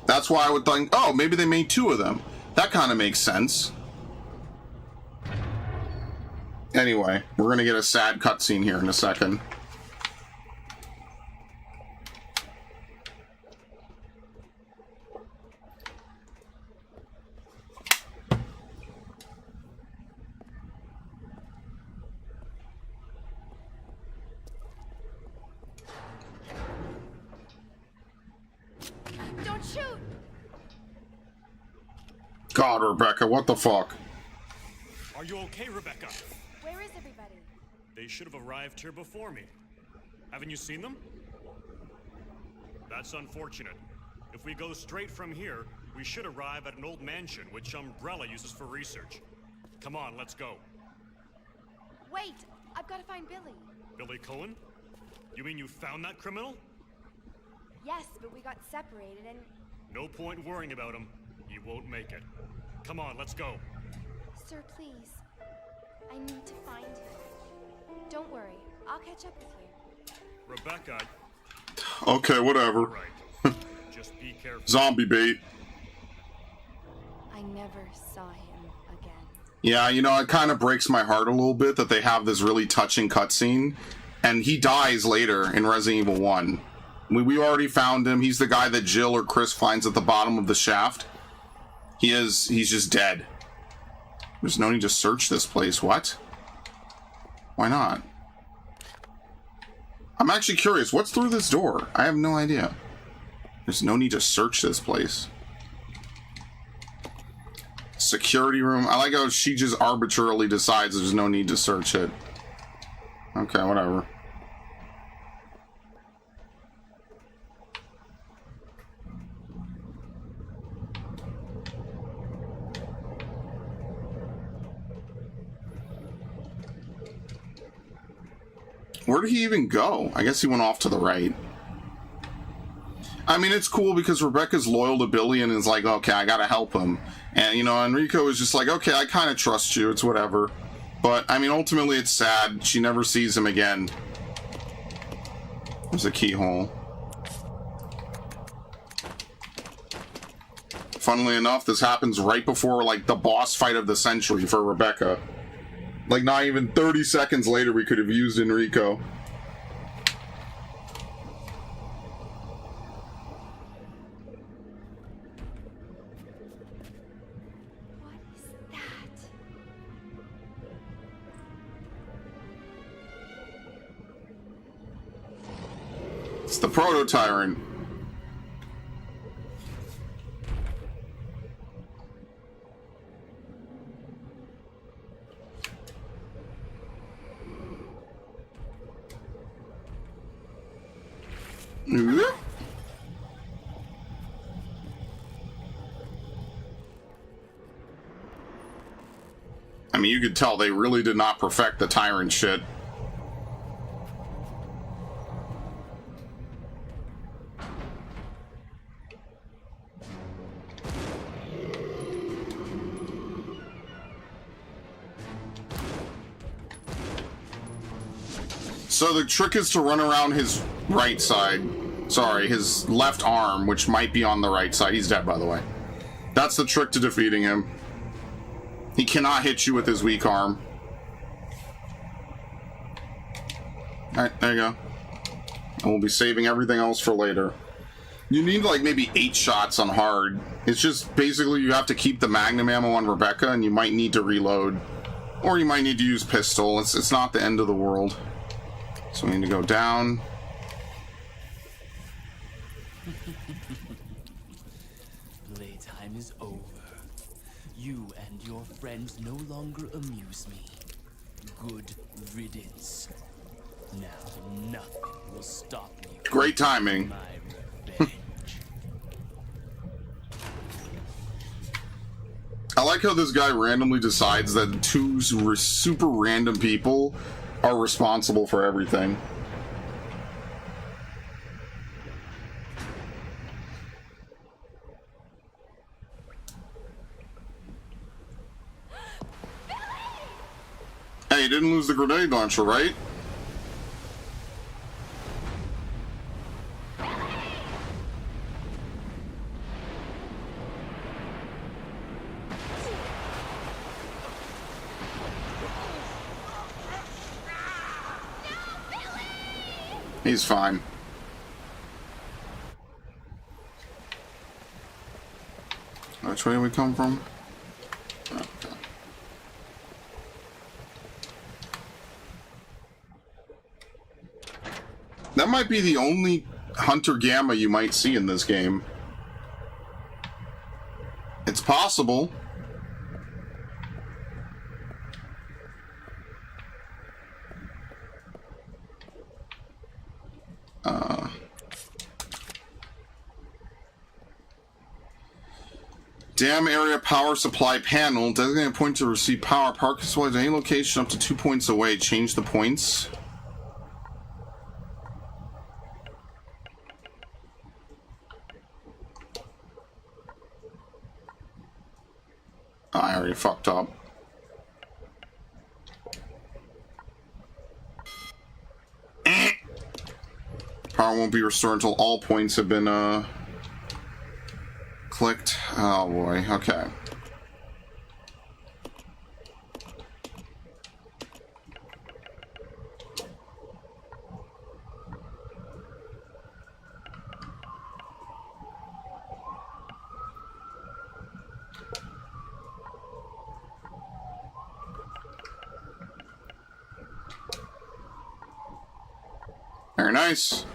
That's why I would think, oh, maybe they made 2 of them. That kind of makes sense. Anyway, we're gonna get a sad cutscene here in a second. Don't shoot! God, Rebecca, what the fuck? Are you okay, Rebecca? Where is everybody? They should have arrived here before me. Haven't you seen them? That's unfortunate. If we go straight from here, we should arrive at an old mansion which Umbrella uses for research. Come on, let's go. Wait! I've got to find Billy. Billy Cohen? You mean you found that criminal? Yes, but we got separated and... No point worrying about him. He won't make it. Come on, let's go. Sir, please. I need to find him. Don't worry. I'll catch up with you. Rebecca... Okay, whatever. Right. Just be careful. Zombie bait. I never saw him again. Yeah, you know, it kind of breaks my heart a little bit that they have this really touching cutscene, and he dies later in Resident Evil 1. We already found him. He's the guy that Jill or Chris finds at the bottom of the shaft. He's just dead. There's no need to search this place. What? Why not? I'm actually curious. What's through this door? I have no idea. There's no need to search this place. Security room. I like how she just arbitrarily decides there's no need to search it. Okay, whatever. Where did he even go? I guess he went off to the right. I mean, it's cool because Rebecca's loyal to Billy and is like, okay, I gotta help him. And, you know, Enrico is just like, okay, I kind of trust you. It's whatever. But, I mean, ultimately it's sad. She never sees him again. There's a keyhole. Funnily enough, this happens right before, like, the boss fight of the century for Rebecca. Like, not even 30 seconds later, we could have used Enrico. What is that? It's the proto-tyrant. I mean, you could tell they really did not perfect the tyrant shit. So the trick is to run around his right side. Sorry, his left arm, which might be on the right side. He's dead, by the way. That's the trick to defeating him. He cannot hit you with his weak arm. Alright, there you go. And we'll be saving everything else for later. You need like maybe 8 shots on hard. It's just basically you have to keep the magnum ammo on Rebecca and you might need to reload. Or you might need to use pistol. It's not the end of the world. So we need to go down. Playtime is over. You and your friends no longer amuse me. Good riddance. Now nothing will stop me. Great timing. My revenge. I like how this guy randomly decides that 2 super random people are responsible for everything. Hey, you didn't lose the grenade launcher, right? He's fine. Which way do we come from? Okay. That might be the only Hunter Gamma you might see in this game. It's possible. Dam area power supply panel. Designate a point to receive power. Power supplies at any location up to 2 points away. Change the points. Oh, I already fucked up. Power won't be restored until all points have been, clicked. Oh boy, okay. Very nice.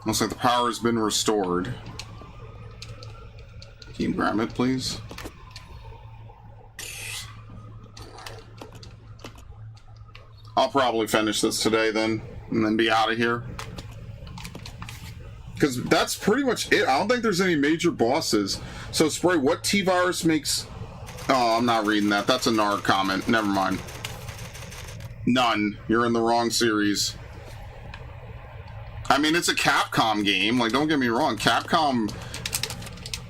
Looks like the power has been restored. Can you grab it, please? I'll probably finish this today then, and then be out of here. Because that's pretty much it. I don't think there's any major bosses. So, Spray, what T-Virus makes... Oh, I'm not reading that. That's a Narg comment. Never mind. None. You're in the wrong series. I mean, it's a Capcom game. Like, don't get me wrong. Capcom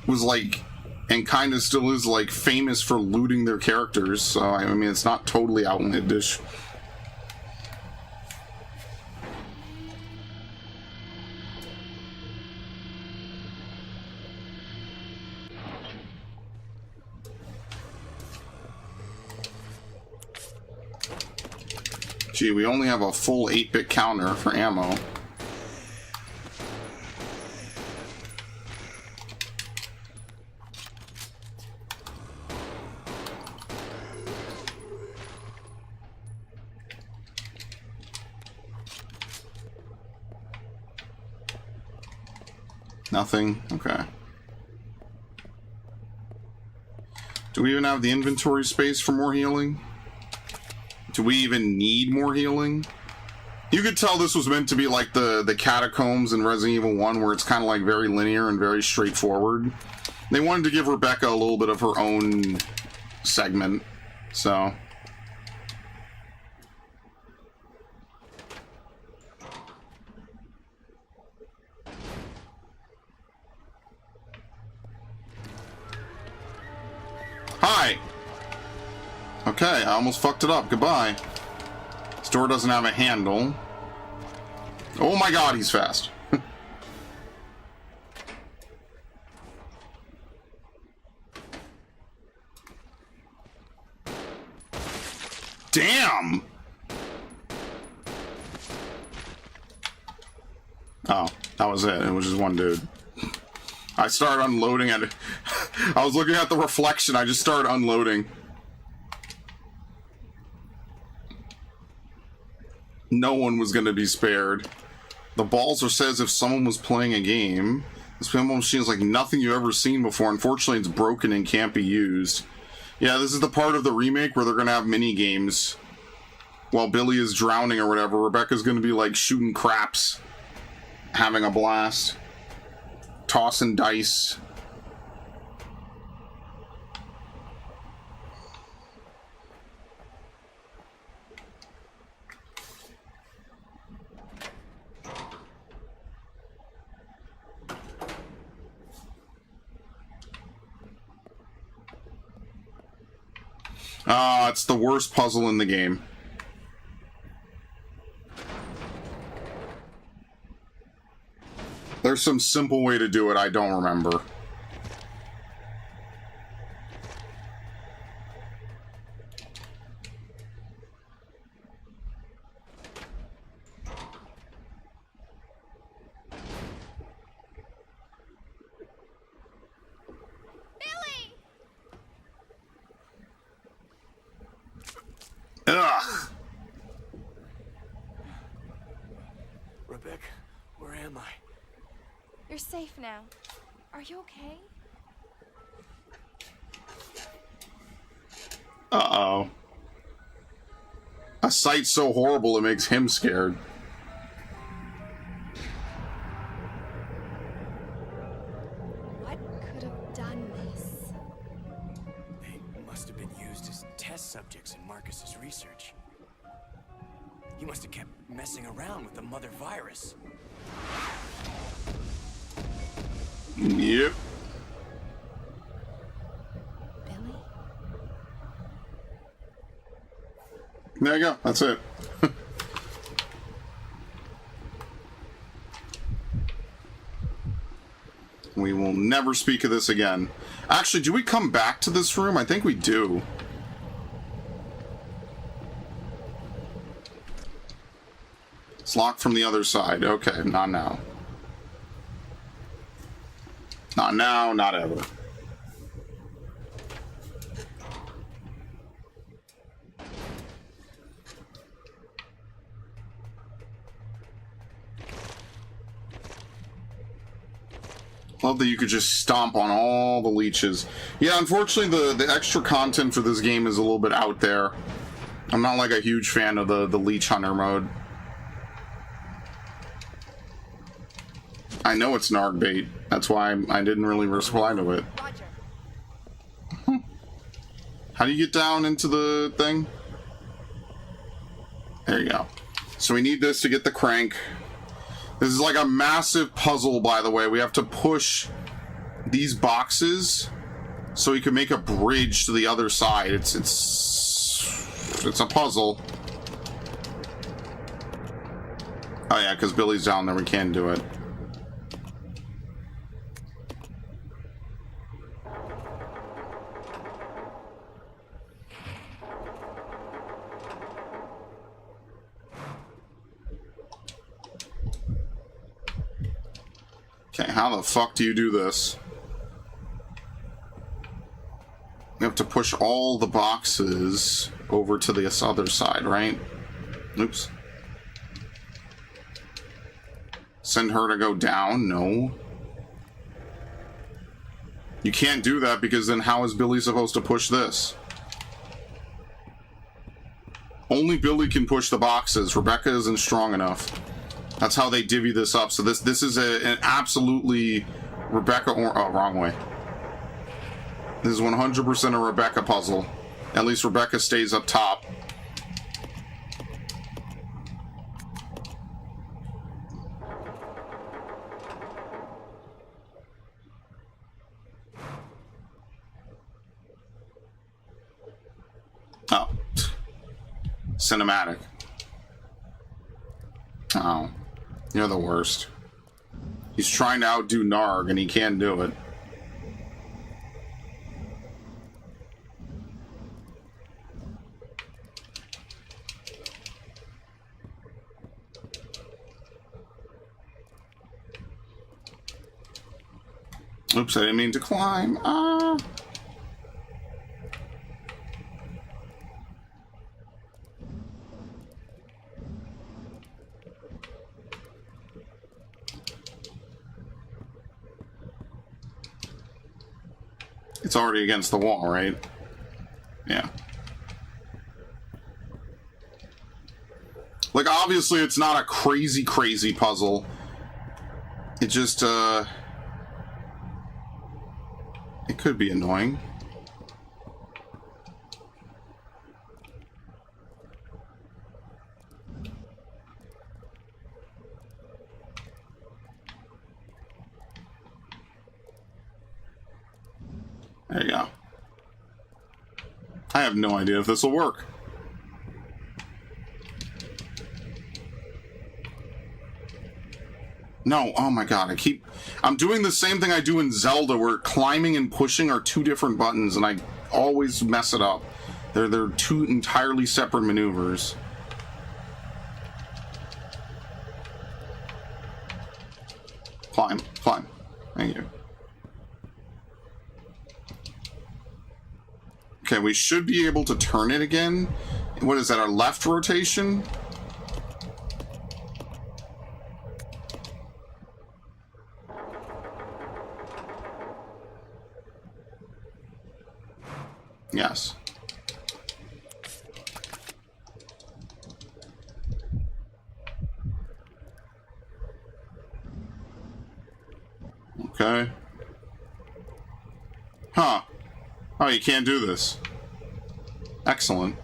was, like, and kind of still is, like, famous for looting their characters. So, I mean, it's not totally outlandish. Gee, we only have a full 8-bit counter for ammo. Nothing? Okay. Do we even have the inventory space for more healing? Do we even need more healing? You could tell this was meant to be like the catacombs in Resident Evil 1, where it's kind of like very linear and very straightforward. They wanted to give Rebecca a little bit of her own segment, so... Hi! Okay, I almost fucked it up. Goodbye. This door doesn't have a handle. Oh my god, he's fast. Damn! Oh, that was it. It was just one dude. I started unloading it. I was looking at the reflection. I just started unloading. No one was going to be spared. The balls are says if someone was playing a game. This pinball machine is like nothing you've ever seen before. Unfortunately, it's broken and can't be used. Yeah, this is the part of the remake where they're going to have mini games. While Billy is drowning or whatever, Rebecca's going to be like shooting craps. Having a blast. Tossing dice. It's the worst puzzle in the game. There's some simple way to do it, I don't remember. Ugh. Rebecca, where am I? You're safe now. Are you okay? Uh-oh. A sight so horrible it makes him scared. What could have done this? They must have been used as test subjects in Marcus's research. He must have kept messing around with the mother virus. Yep. Billy? There you go. That's it. We will never speak of this again. Actually, do we come back to this room? I think we do. It's locked from the other side. Okay, not now. Not now, not ever. Love that you could just stomp on all the leeches. Yeah, unfortunately, the extra content for this game is a little bit out there. I'm not like a huge fan of the leech hunter mode. I know it's Narg bait. That's why I didn't really reply to it. Roger. How do you get down into the thing? There you go. So we need this to get the crank. This is like a massive puzzle, by the way. We have to push these boxes so we can make a bridge to the other side. It's a puzzle. Oh yeah, because Billy's down there. We can't do it. Okay, how the fuck do you do this? We have to push all the boxes over to this other side, right? Oops. Send her to go down? No. You can't do that because then how is Billy supposed to push this? Only Billy can push the boxes. Rebecca isn't strong enough. That's how they divvy this up. So this is an absolutely Rebecca or oh, wrong way. This is 100% a Rebecca puzzle. At least Rebecca stays up top. Oh. Cinematic. Oh. You're the worst. He's trying to outdo Narg, and he can't do it. Oops, I didn't mean to climb. Ah. It's already against the wall, right? Yeah. Like, obviously, it's not a crazy, crazy puzzle. It just, it could be annoying. There you go. I have no idea if this will work. No, oh my god, I'm doing the same thing I do in Zelda, where climbing and pushing are two different buttons, and I always mess it up. They're two entirely separate maneuvers. Climb, climb. Thank you. Okay, we should be able to turn it again. What is that, our left rotation? Yes. Okay. Huh. Oh, you can't do this. Excellent.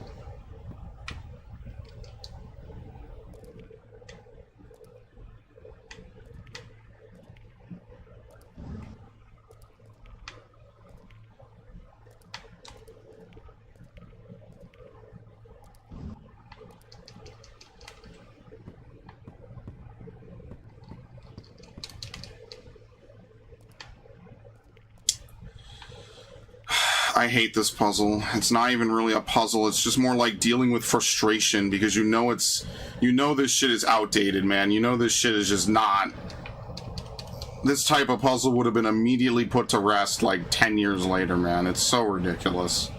I hate this puzzle. It's not even really a puzzle. It's just more like dealing with frustration, because you know this shit is outdated, man. You know this shit is just not. This type of puzzle would have been immediately put to rest like 10 years later, man. It's so ridiculous.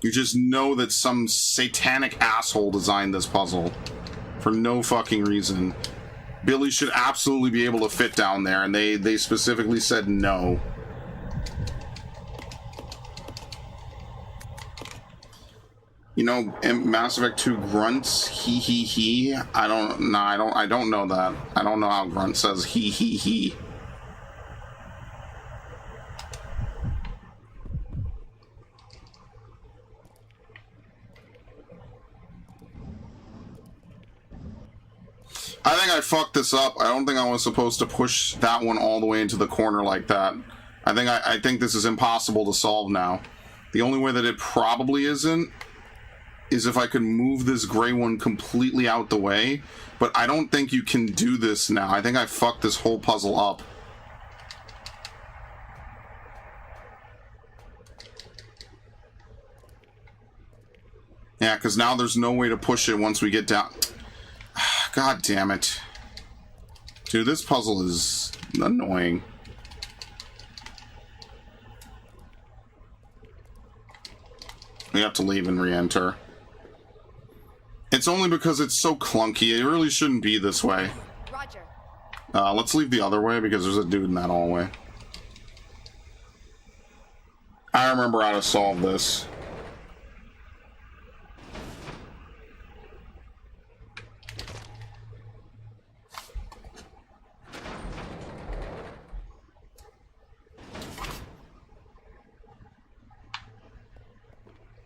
You just know that some satanic asshole designed this puzzle for no fucking reason. Billy should absolutely be able to fit down there, and they specifically said no. You know, in Mass Effect 2 grunts, he. I don't know that. I don't know how grunt says he. I think I fucked this up. I don't think I was supposed to push that one all the way into the corner like that. I think this is impossible to solve now. The only way that it probably isn't is if I could move this gray one completely out the way, but I don't think you can do this now. I think I fucked this whole puzzle up. Yeah, because now there's no way to push it once we get down. God damn it. Dude, this puzzle is annoying. We have to leave and re-enter. It's only because it's so clunky. It really shouldn't be this way. Roger. Let's leave the other way because there's a dude in that hallway. I remember how to solve this.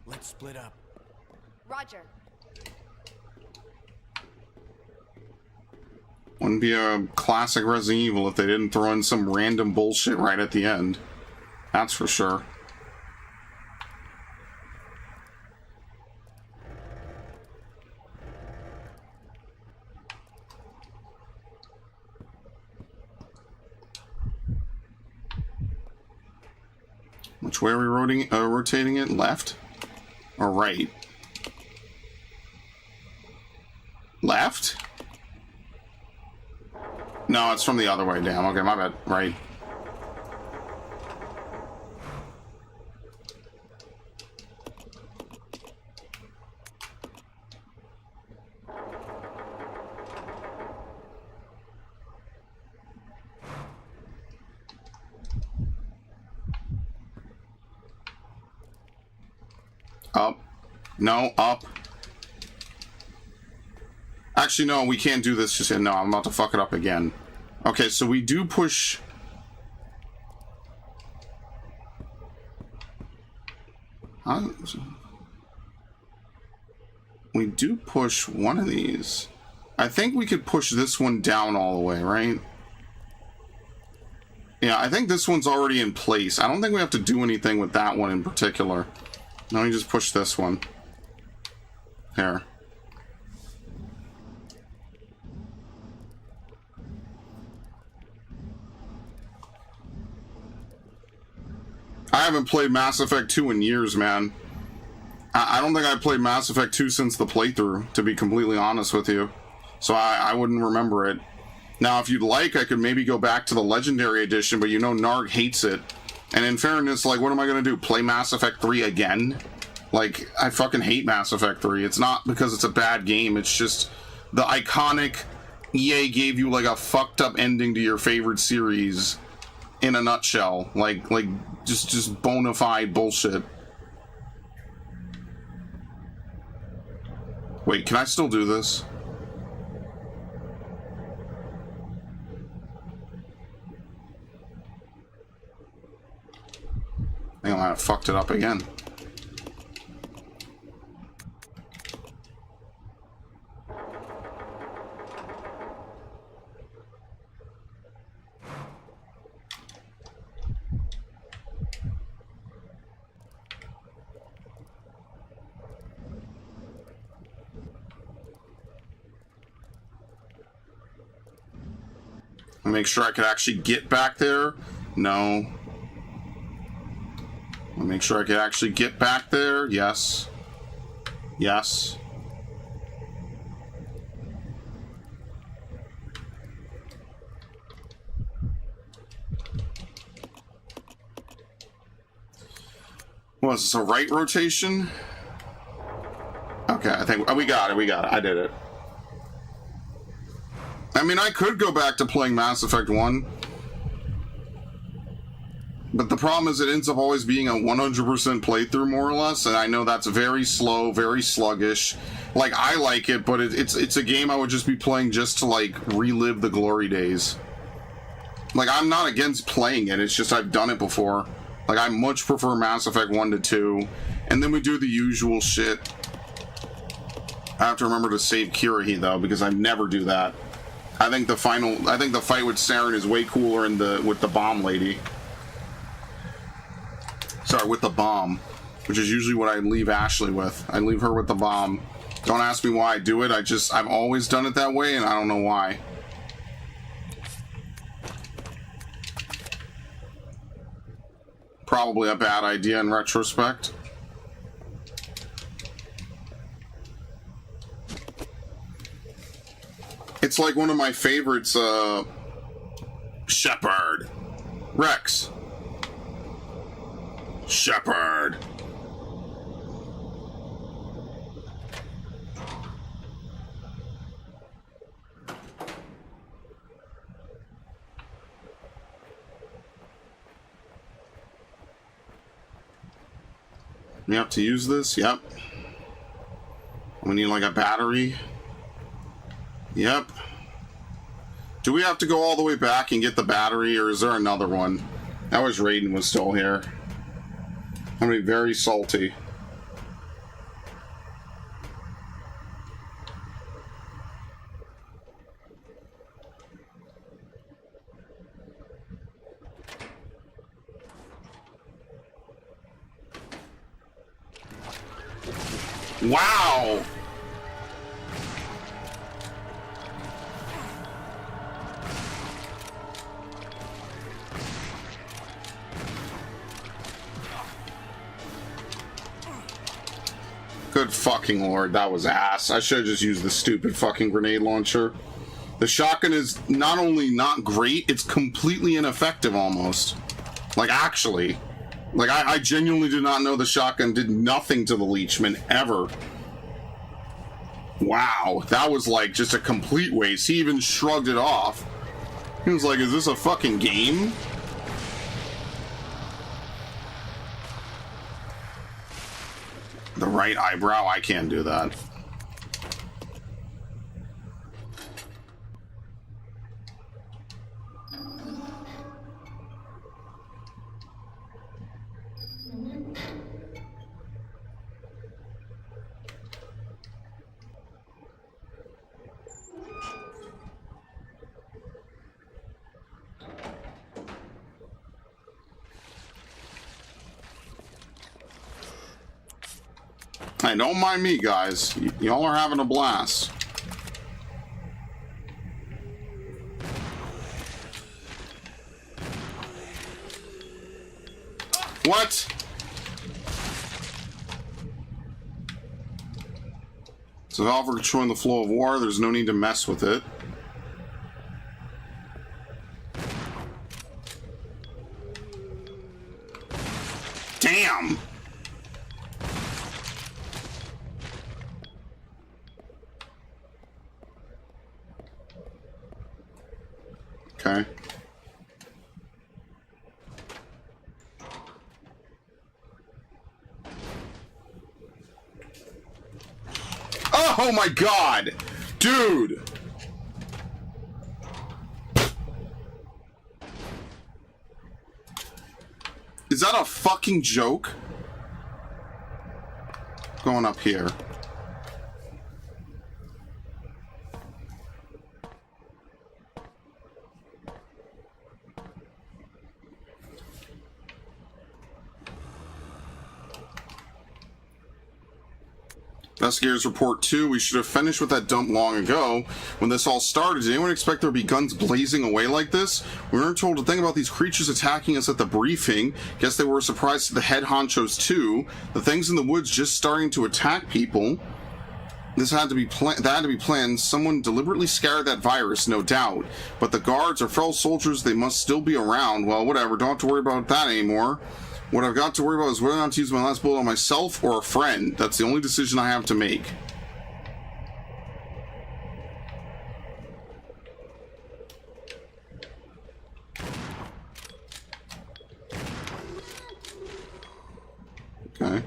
Let's split up. Roger. Wouldn't be a classic Resident Evil if they didn't throw in some random bullshit right at the end. That's for sure. Which way are we rotating it? Left? Or right? Left? No, it's from the other way. Damn, okay, my bad. Right. Up. No, up. Actually, no, we can't do this just yet. No, I'm about to fuck it up again. Okay, so we do push... We do push one of these. I think we could push this one down all the way, right? Yeah, I think this one's already in place. I don't think we have to do anything with that one in particular. Let me just push this one. Here. I haven't played Mass Effect 2 in years, man. I don't think I played Mass Effect 2 since the playthrough, to be completely honest with you. So I wouldn't remember it. Now, if you'd like, I could maybe go back to the Legendary Edition, but you know Narg hates it. And in fairness, like, what am I going to do? Play Mass Effect 3 again? Like, I fucking hate Mass Effect 3. It's not because it's a bad game, it's just the iconic EA gave you, like, a fucked up ending to your favorite series in a nutshell. Like just bona fide bullshit. Wait, can I still do this? I think I might have fucked it up again. Make sure I could actually get back there. No. Make sure I could actually get back there. Yes. Yes. Was this a right rotation? Okay, I think we got it. I did it. I mean, I could go back to playing Mass Effect 1. But the problem is it ends up always being a 100% playthrough, more or less. And I know that's very slow, very sluggish. Like, I like it, but it's a game I would just be playing just to, like, relive the glory days. Like, I'm not against playing it. It's just I've done it before. Like, I much prefer Mass Effect 1 to 2. And then we do the usual shit. I have to remember to save Kirrahe, though, because I never do that. I think the fight with Saren is way cooler with the bomb lady. Sorry, with the bomb, which is usually what I leave Ashley with. I leave her with the bomb. Don't ask me why I do it. I've always done it that way, and I don't know why. Probably a bad idea in retrospect. It's like one of my favorites, Shepard. Rex. Shepard. We have to use this? Yep. We need like a battery. Yep. Do we have to go all the way back and get the battery, or is there another one? I wish Raiden was still here. I'm gonna be very salty. Wow! Good fucking lord, that was ass. I should have just used the stupid fucking grenade launcher. The shotgun is not only not great, it's completely ineffective almost. Like, actually. Like, I genuinely did not know the shotgun did nothing to the Leechman, ever. Wow, that was like just a complete waste. He even shrugged it off. He was like, is this a fucking game? The right eyebrow? I can't do that. Hey, don't mind me, guys. Y'all are having a blast. What? So valve for controlling the flow of war, there's no need to mess with it. Damn! Okay. Oh my god! Dude! Is that a fucking joke? Going up here. Investigators report 2. We should have finished with that dump long ago. When this all started, did anyone expect there would be guns blazing away like this? We weren't told to think about these creatures attacking us at the briefing. Guess they were a surprise to the head honchos too. The things in the woods just starting to attack people. This had to be planned. Someone deliberately scared that virus, no doubt. But the guards are fellow soldiers. They must still be around. Well, whatever. Don't have to worry about that anymore. What I've got to worry about is whether or not to use my last bullet on myself or a friend. That's the only decision I have to make. Okay.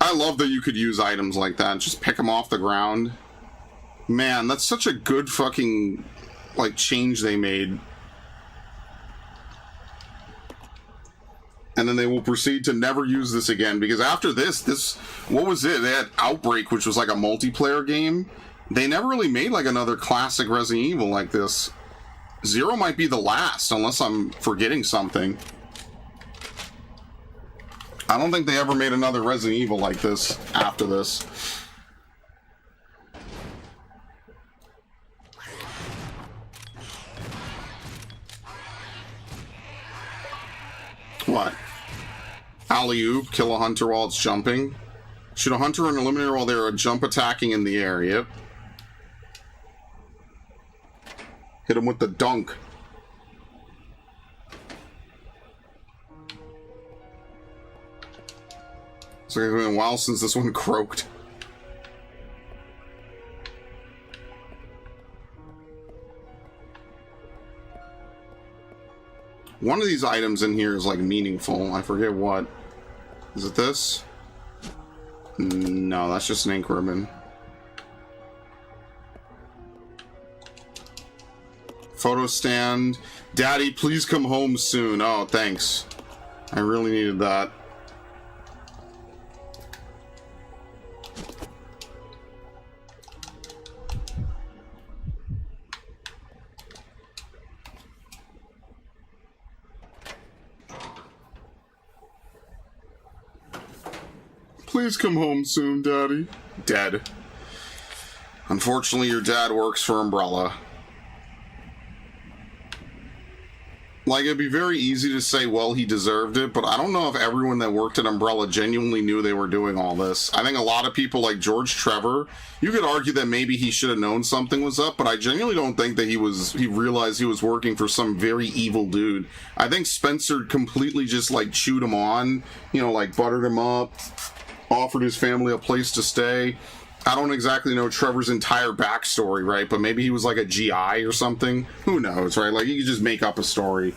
I love that you could use items like that. Just pick them off the ground. Man, that's such a good fucking, like, change they made. And then they will proceed to never use this again, because after this, what was it? They had Outbreak, which was like a multiplayer game. They never really made, like, another classic Resident Evil like this. 0 might be the last, unless I'm forgetting something. I don't think they ever made another Resident Evil like this after this. What? Alley-oop, kill a hunter while it's jumping. Shoot a hunter and eliminator while they're jump attacking in the air. Yep. Hit him with the dunk. It's like it's been a while since this one croaked. One of these items in here is like meaningful. I forget what. Is it this? No, that's just an ink ribbon. Photo stand. Daddy, please come home soon. Oh, thanks. I really needed that. Please come home soon, Daddy. Dead. Unfortunately, your dad works for Umbrella. Like, it'd be very easy to say, well, he deserved it, but I don't know if everyone that worked at Umbrella genuinely knew they were doing all this. I think a lot of people, like George Trevor, you could argue that maybe he should have known something was up, but I genuinely don't think that he realized he was working for some very evil dude. I think Spencer completely just, like, chewed him on, you know, like, buttered him up, offered his family a place to stay. I don't exactly know Trevor's entire backstory, right? But maybe he was like a GI or something. Who knows, right? Like, you could just make up a story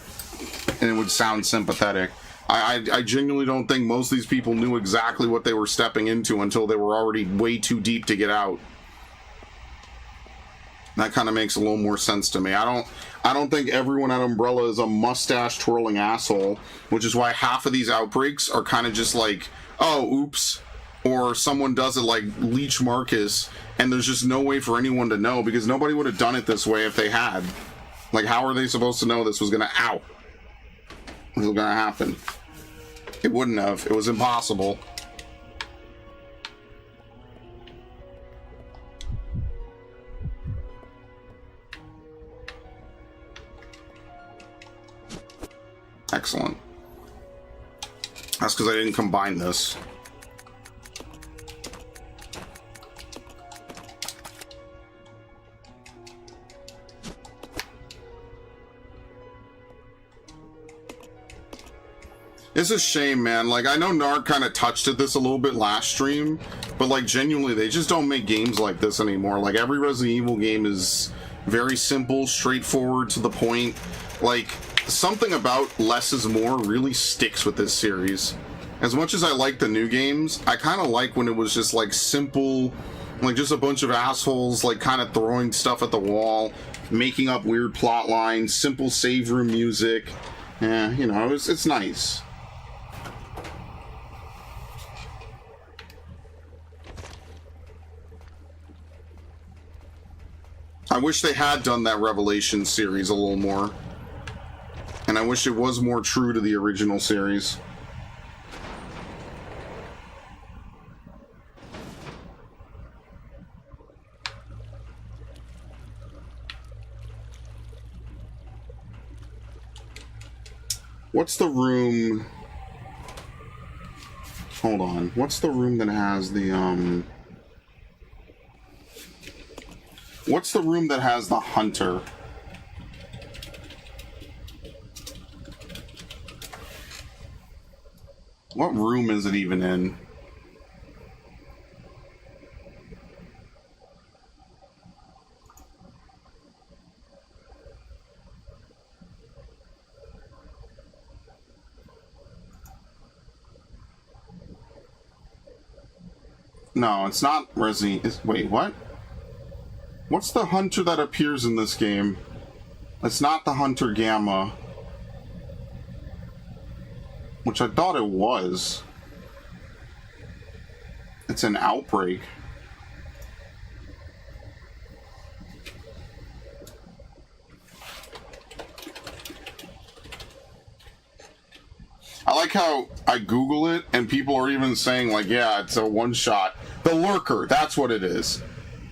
and it would sound sympathetic. I genuinely don't think most of these people knew exactly what they were stepping into until they were already way too deep to get out. That kind of makes a little more sense to me. I don't think everyone at Umbrella is a mustache twirling asshole, which is why half of these outbreaks are kind of just like, oh, oops. Or someone does it like Leech Marcus, and there's just no way for anyone to know, because nobody would have done it this way if they had. Like, how are they supposed to know this was gonna, ow, this was gonna happen? It wouldn't have. It was impossible. Excellent. That's because I didn't combine this. It's a shame, man. Like, I know Narc kind of touched at this a little bit last stream, but like, genuinely, they just don't make games like this anymore. Like, every Resident Evil game is very simple, straightforward, to the point. Like, something about less is more really sticks with this series. As much as I like the new games, I kind of like when it was just like simple, like just a bunch of assholes like kind of throwing stuff at the wall, making up weird plot lines, simple save room music. Yeah, you know, it's nice. I wish they had done that Revelation series a little more. And I wish it was more true to the original series. What's the room? Hold on. What's the room that has the, What's the room that has the hunter? What room is it even in? No, it's not Resi. Wait, what? What's the hunter that appears in this game? It's not the Hunter Gamma. Which I thought it was. It's an Outbreak. I like how I Google it and people are even saying like, yeah, it's a one-shot. The Lurker, that's what it is.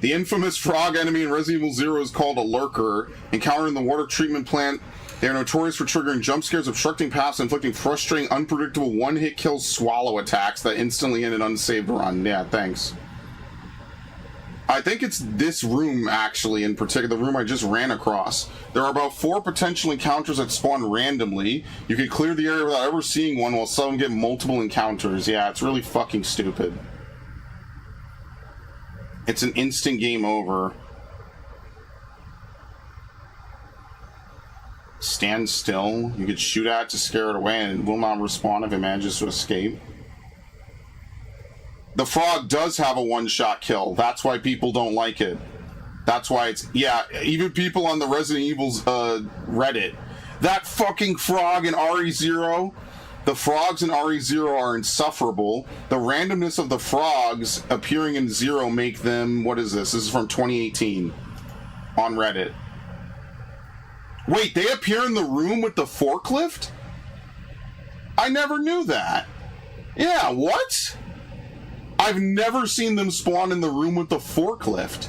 The infamous frog enemy in Resident Evil 0 is called a Lurker. Encountered in the water treatment plant, they are notorious for triggering jump scares, obstructing paths, and inflicting frustrating, unpredictable one-hit kill swallow attacks that instantly end an unsaved run. Yeah, thanks. I think it's this room, actually, in particular, the room I just ran across. There are about 4 potential encounters that spawn randomly. You can clear the area without ever seeing one, while some get multiple encounters. Yeah, it's really fucking stupid. It's an instant game over. Stand still. You could shoot at it to scare it away and it will not respawn if it manages to escape. The frog does have a one-shot kill. That's why people don't like it. That's why it's... Yeah, even people on the Resident Evil's Reddit. That fucking frog in RE0... The frogs in RE0 are insufferable. The randomness of the frogs appearing in 0 make them... What is this? This is from 2018 on Reddit. Wait, they appear in the room with the forklift? I never knew that. Yeah, what? I've never seen them spawn in the room with the forklift.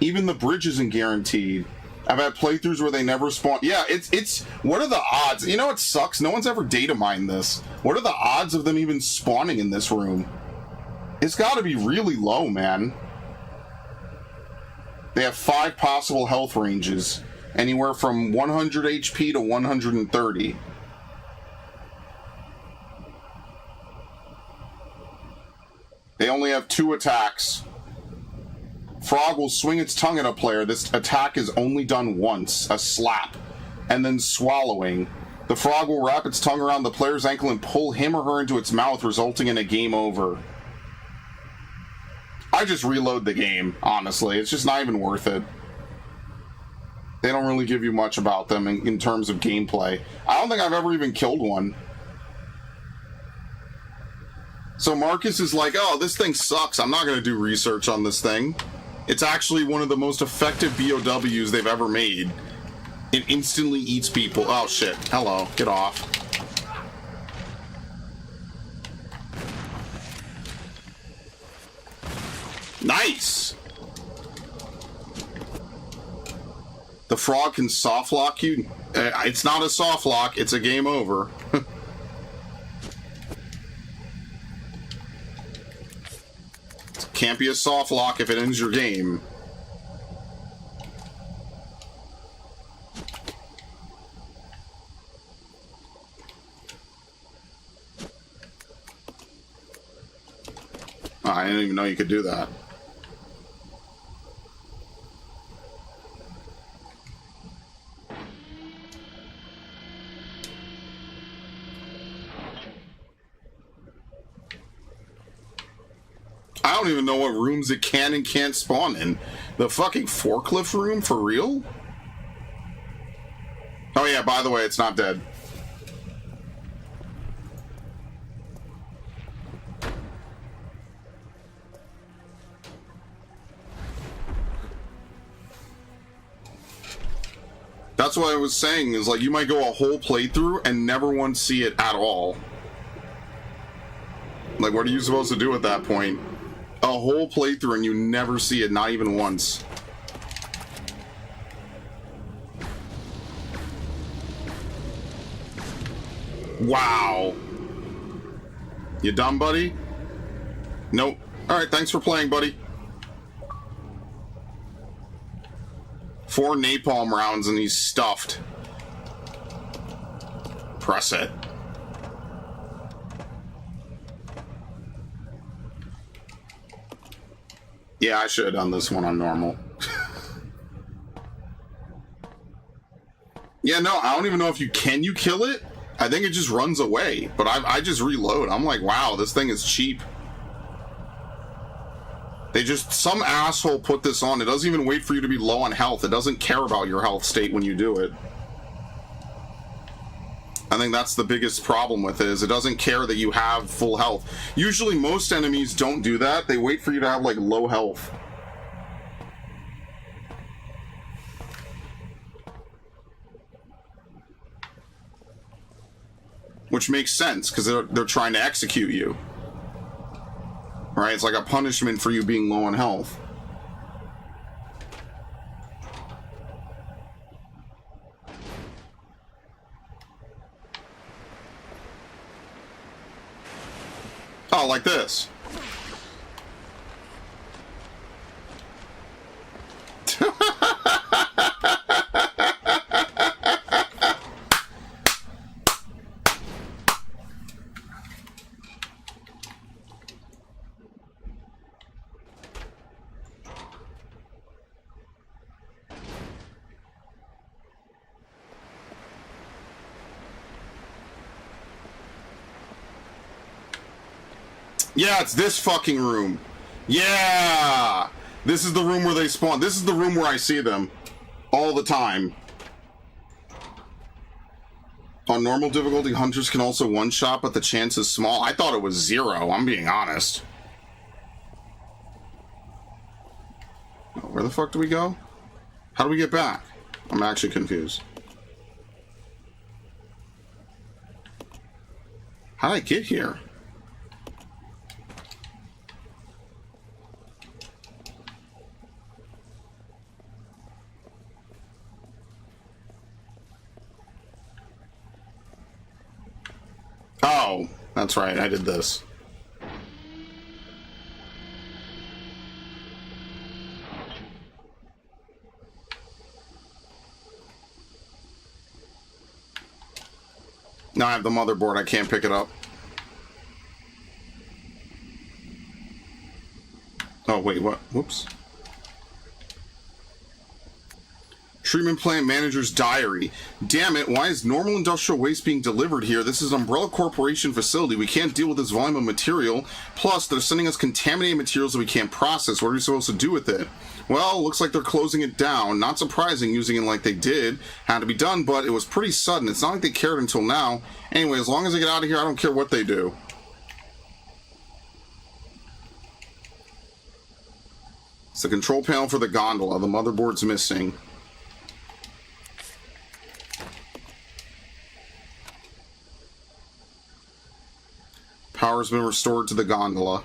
Even the bridge isn't guaranteed. I've had playthroughs where they never spawn. Yeah, it's what are the odds? You know what sucks? No one's ever data mined this. What are the odds of them even spawning in this room? It's got to be really low, man. They have 5 possible health ranges. Anywhere from 100 HP to 130. They only have 2 attacks. Frog will swing its tongue at a player. This attack is only done once, a slap, and then swallowing. The frog will wrap its tongue around the player's ankle and pull him or her into its mouth, resulting in a game over. I just reload the game, honestly. It's just not even worth it. They don't really give you much about them in terms of gameplay. I don't think I've ever even killed one. So Marcus is like, oh, this thing sucks. I'm not going to do research on this thing. It's actually one of the most effective BOWs they've ever made. It instantly eats people. Oh shit. Hello. Get off. Nice! The frog can soft lock you? It's not a soft lock, it's a game over. Can't be a soft lock if it ends your game. Oh, I didn't even know you could do that. I don't even know what rooms it can and can't spawn in. The fucking forklift room? For real? Oh yeah, by the way, it's not dead. That's what I was saying, is like you might go a whole playthrough and never once see it at all. Like, what are you supposed to do at that point? A whole playthrough and you never see it, not even once. Wow. You done, buddy? Nope. Alright, thanks for playing, buddy. 4 napalm rounds and he's stuffed. Press it. Yeah, I should have done this one on normal. Yeah, no, I don't even know if you kill it? I think it just runs away, but I just reload. I'm like, wow, this thing is cheap. Some asshole put this on. It doesn't even wait for you to be low on health. It doesn't care about your health state when you do it. I think that's the biggest problem with it, is it doesn't care that you have full health. Usually most enemies don't do that. They wait for you to have, like, low health. Which makes sense, because they're trying to execute you. Right? It's like a punishment for you being low on health. Oh, like this. Yeah, it's this fucking room. Yeah! This is the room where they spawn. This is the room where I see them. All the time. On normal difficulty, hunters can also one-shot, but the chance is small. I thought it was 0, I'm being honest. Where the fuck do we go? How do we get back? I'm actually confused. How did I get here? Oh, that's right, I did this. Now I have the motherboard, I can't pick it up. Oh, wait, what? Whoops. Treatment plant manager's diary. Damn it, why is normal industrial waste being delivered here? This is an Umbrella Corporation facility. We can't deal with this volume of material. Plus, they're sending us contaminated materials that we can't process. What are we supposed to do with it? Well, looks like they're closing it down. Not surprising, using it like they did. Had to be done, but it was pretty sudden. It's not like they cared until now. Anyway, as long as I get out of here, I don't care what they do. It's the control panel for the gondola. The motherboard's missing. Power's been restored to the gondola.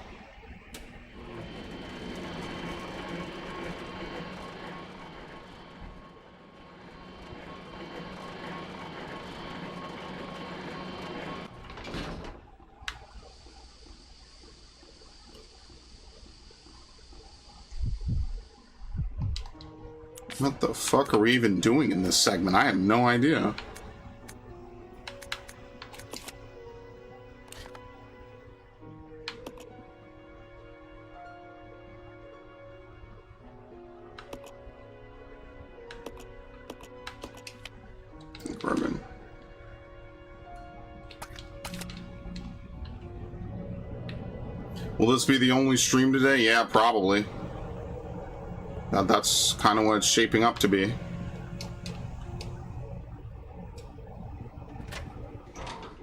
What the fuck are we even doing in this segment? I have no idea. Bourbon. Will this be the only stream today? Yeah, probably. That's kind of what it's shaping up to be.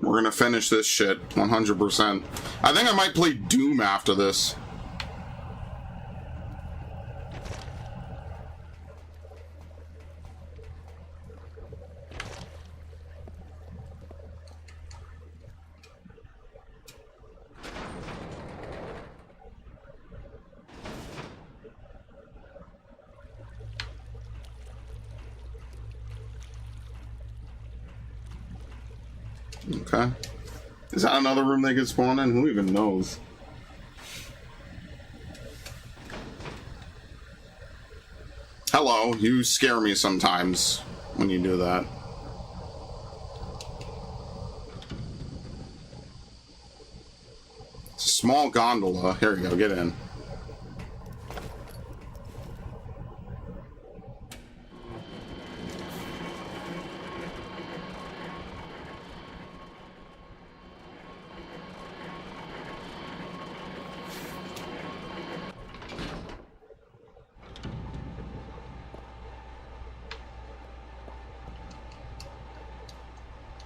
We're gonna finish this shit 100%. I think I might play Doom after this. Okay. Is that another room they could spawn in? Who even knows? Hello, you scare me sometimes when you do that. It's a small gondola. Here we go, get in.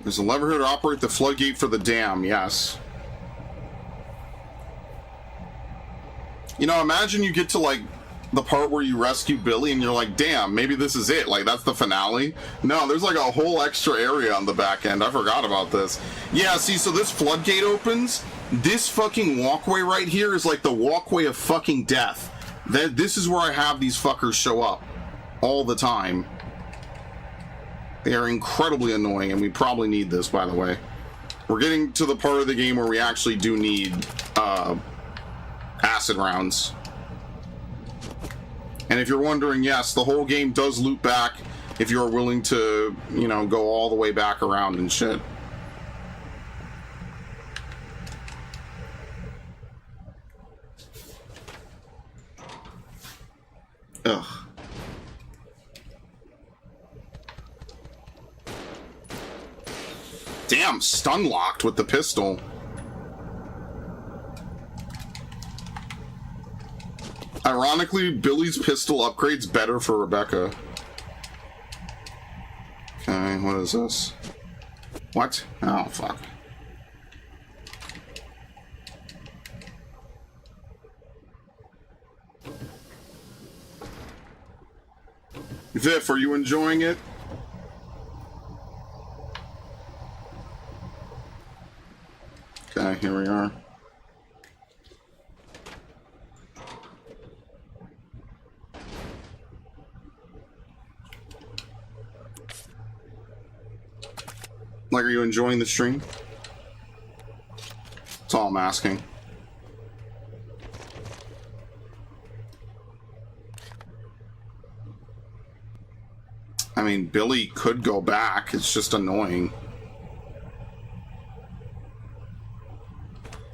There's a lever here to operate the floodgate for the dam, yes. You know, imagine you get to, like, the part where you rescue Billy and you're like, damn, maybe this is it. Like, that's the finale. No, there's, like, a whole extra area on the back end. I forgot about this. Yeah, see, so this floodgate opens. This fucking walkway right here is, like, the walkway of fucking death. This is where I have these fuckers show up. All the time. They are incredibly annoying, and we probably need this, by the way. We're getting to the part of the game where we actually do need acid rounds. And if you're wondering, yes, the whole game does loop back if you're willing to, you know, go all the way back around and shit. Ugh. Damn, stun locked with the pistol. Ironically, Billy's pistol upgrade's better for Rebecca. Okay, what is this? What? Oh, fuck. Viv, are you enjoying it? Okay, here we are. Like, are you enjoying the stream? That's all I'm asking. I mean, Billy could go back. It's just annoying.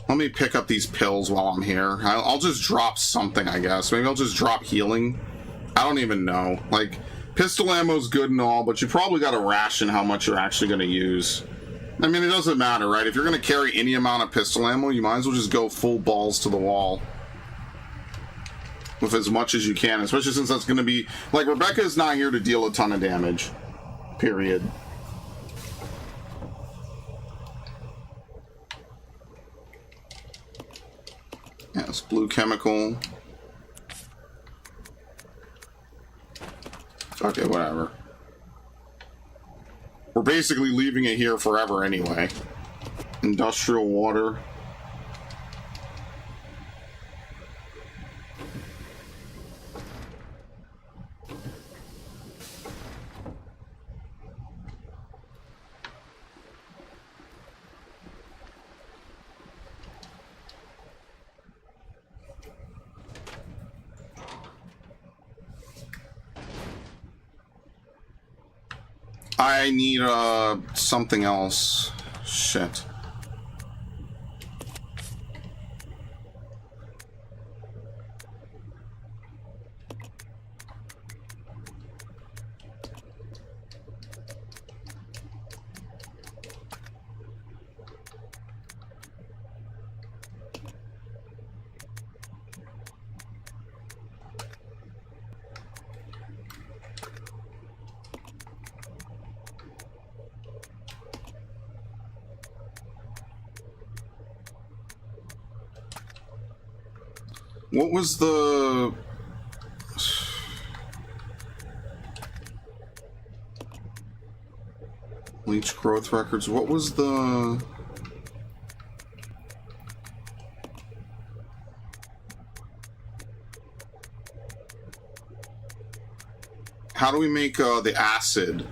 Let me pick up these pills while I'm here. I'll just drop something, I guess. Maybe I'll just drop healing. I don't even know. Like, pistol ammo's good and all, but you probably got to ration how much you're actually going to use. I mean, it doesn't matter, right? If you're going to carry any amount of pistol ammo, you might as well just go full balls to the wall. With as much as you can, especially since that's going to be... Like, Rebecca is not here to deal a ton of damage. Period. Yes, blue chemical. Okay, whatever. We're basically leaving it here forever anyway. Industrial water. I need something else. Shit. What was the... Leech growth records. What was the... How do we make the acid?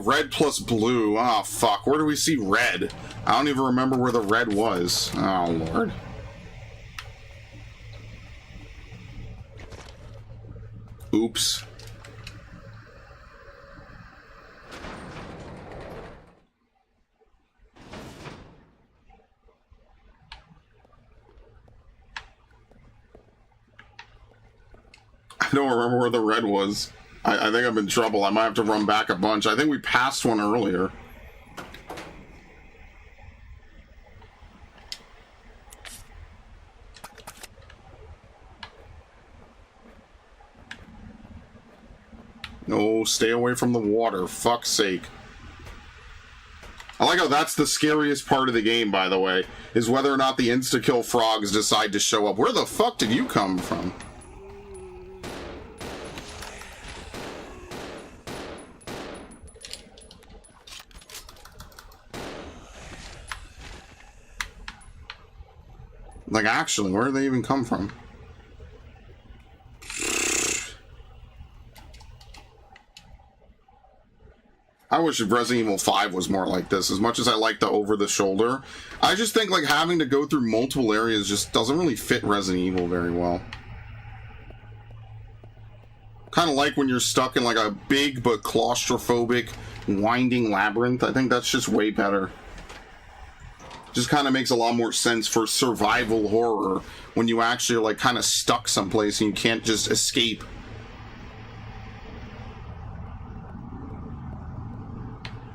Red plus blue. Oh, fuck. Where do we see red? I don't even remember where the red was. Oh, Lord. Oops. I don't remember where the red was. I think I'm in trouble. I might have to run back a bunch. I think we passed one earlier. No, stay away from the water. Fuck's sake. I like how that's the scariest part of the game, by the way, is whether or not the insta-kill frogs decide to show up. Where the fuck did you come from? Like, actually, where did they even come from? I wish Resident Evil 5 was more like this. As much as I like the over-the-shoulder, I just think, like, having to go through multiple areas just doesn't really fit Resident Evil very well. Kind of like when you're stuck in, like, a big but claustrophobic, winding labyrinth. I think that's just way better. Just kind of makes a lot more sense for survival horror when you actually are like kind of stuck someplace and you can't just escape.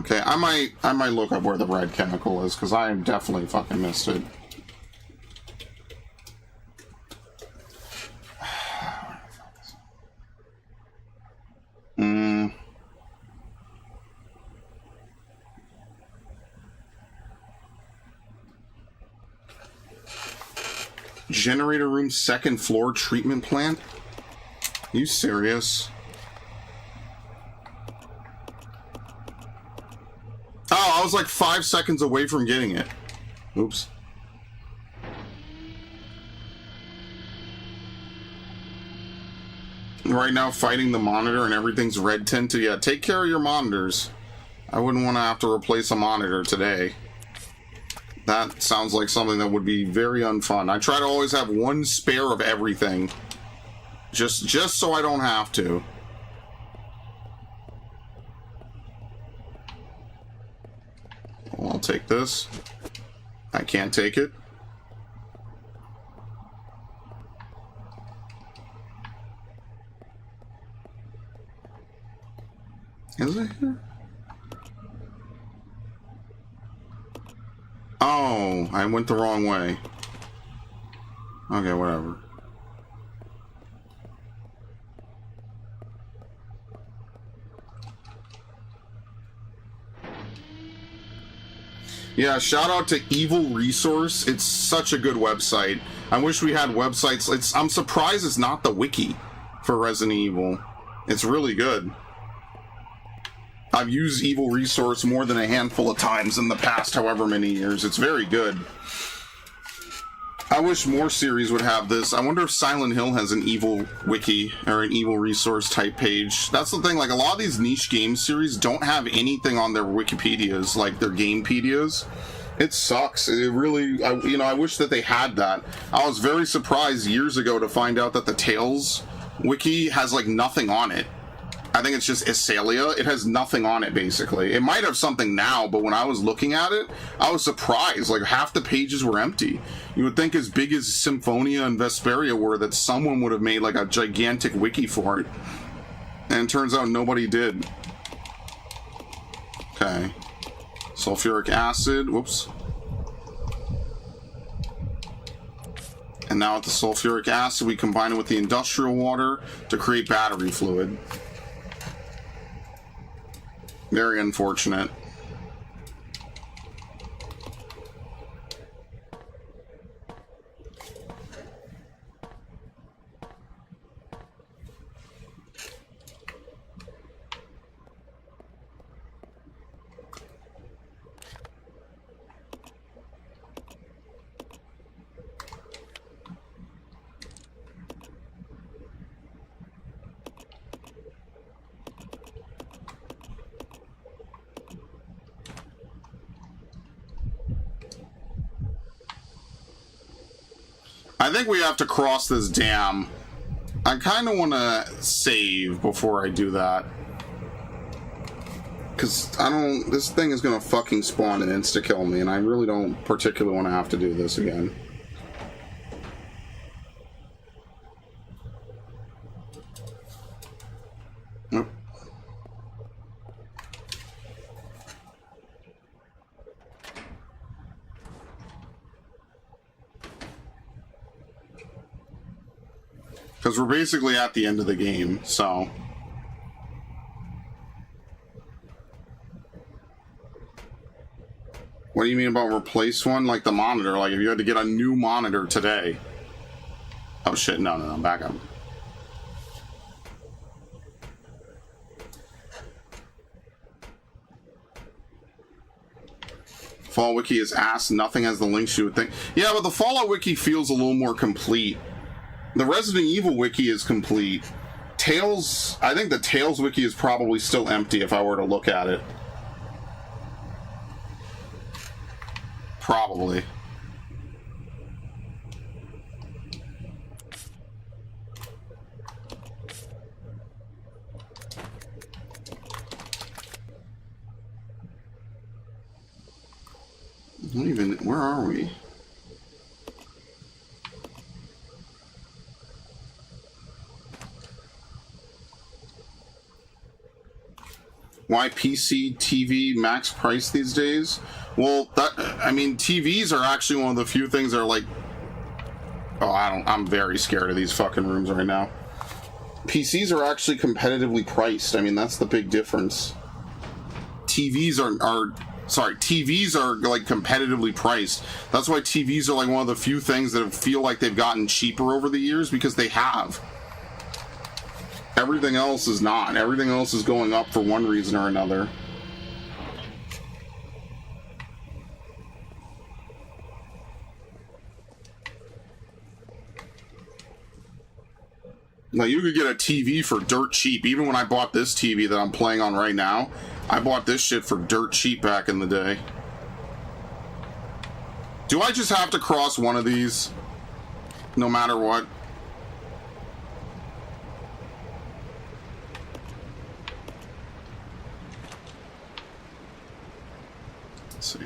Okay, I might look up where the red chemical is because I definitely fucking missed it. Generator room, second floor, treatment plant? Are you serious? Oh, I was like 5 seconds away from getting it. Oops. Right now, fighting the monitor and everything's red tinted. Yeah, take care of your monitors. I wouldn't want to have to replace a monitor today. That sounds like something that would be very unfun. I try to always have one spare of everything. Just so I don't have to. Well, I'll take this. I can't take it. Is it here? Oh, I went the wrong way. Okay, whatever. Yeah, shout out to Evil Resource. It's such a good website. I wish we had websites. I'm surprised it's not the wiki for Resident Evil. It's really good. I've used Evil Resource more than a handful of times in the past however many years. It's very good. I wish more series would have this. I wonder if Silent Hill has an Evil Wiki or an Evil Resource type page. That's the thing, like a lot of these niche game series don't have anything on their Wikipedias, like their Gamepedias. It sucks. It really, I wish that they had that. I was very surprised years ago to find out that the Tales wiki has like nothing on it. I think it's just Isalia. It has nothing on it, basically. It might have something now, but when I was looking at it, I was surprised. Like, half the pages were empty. You would think as big as Symphonia and Vesperia were that someone would have made like a gigantic wiki for it. And it turns out nobody did. Okay. Sulfuric acid. Whoops. And now with the sulfuric acid, we combine it with the industrial water to create battery fluid. Very unfortunate. I think we have to cross this dam. I kind of want to save before I do that. Because this thing is going to fucking spawn and insta-kill me, and I really don't particularly want to have to do this again. Nope. Because we're basically at the end of the game, so... What do you mean about replace one? Like the monitor, like if you had to get a new monitor today. Oh shit, no, back up. Fallout Wiki is ass, nothing has the links you would think. Yeah, but the Fallout Wiki feels a little more complete. The Resident Evil Wiki is complete. Tales, I think the Tales Wiki is probably still empty if I were to look at it. Probably. Not even, where are we? Why PC TV max price these days? Well, I mean, TVs are actually one of the few things that are like... Oh, I'm very scared of these fucking rooms right now. PCs are actually competitively priced. I mean, that's the big difference. TVs are like competitively priced. That's why TVs are like one of the few things that feel like they've gotten cheaper over the years, because they have. Everything else is not. Everything else is going up for one reason or another. Now, you could get a TV for dirt cheap. Even when I bought this TV that I'm playing on right now, I bought this shit for dirt cheap back in the day. Do I just have to cross one of these? No matter what? Let's see.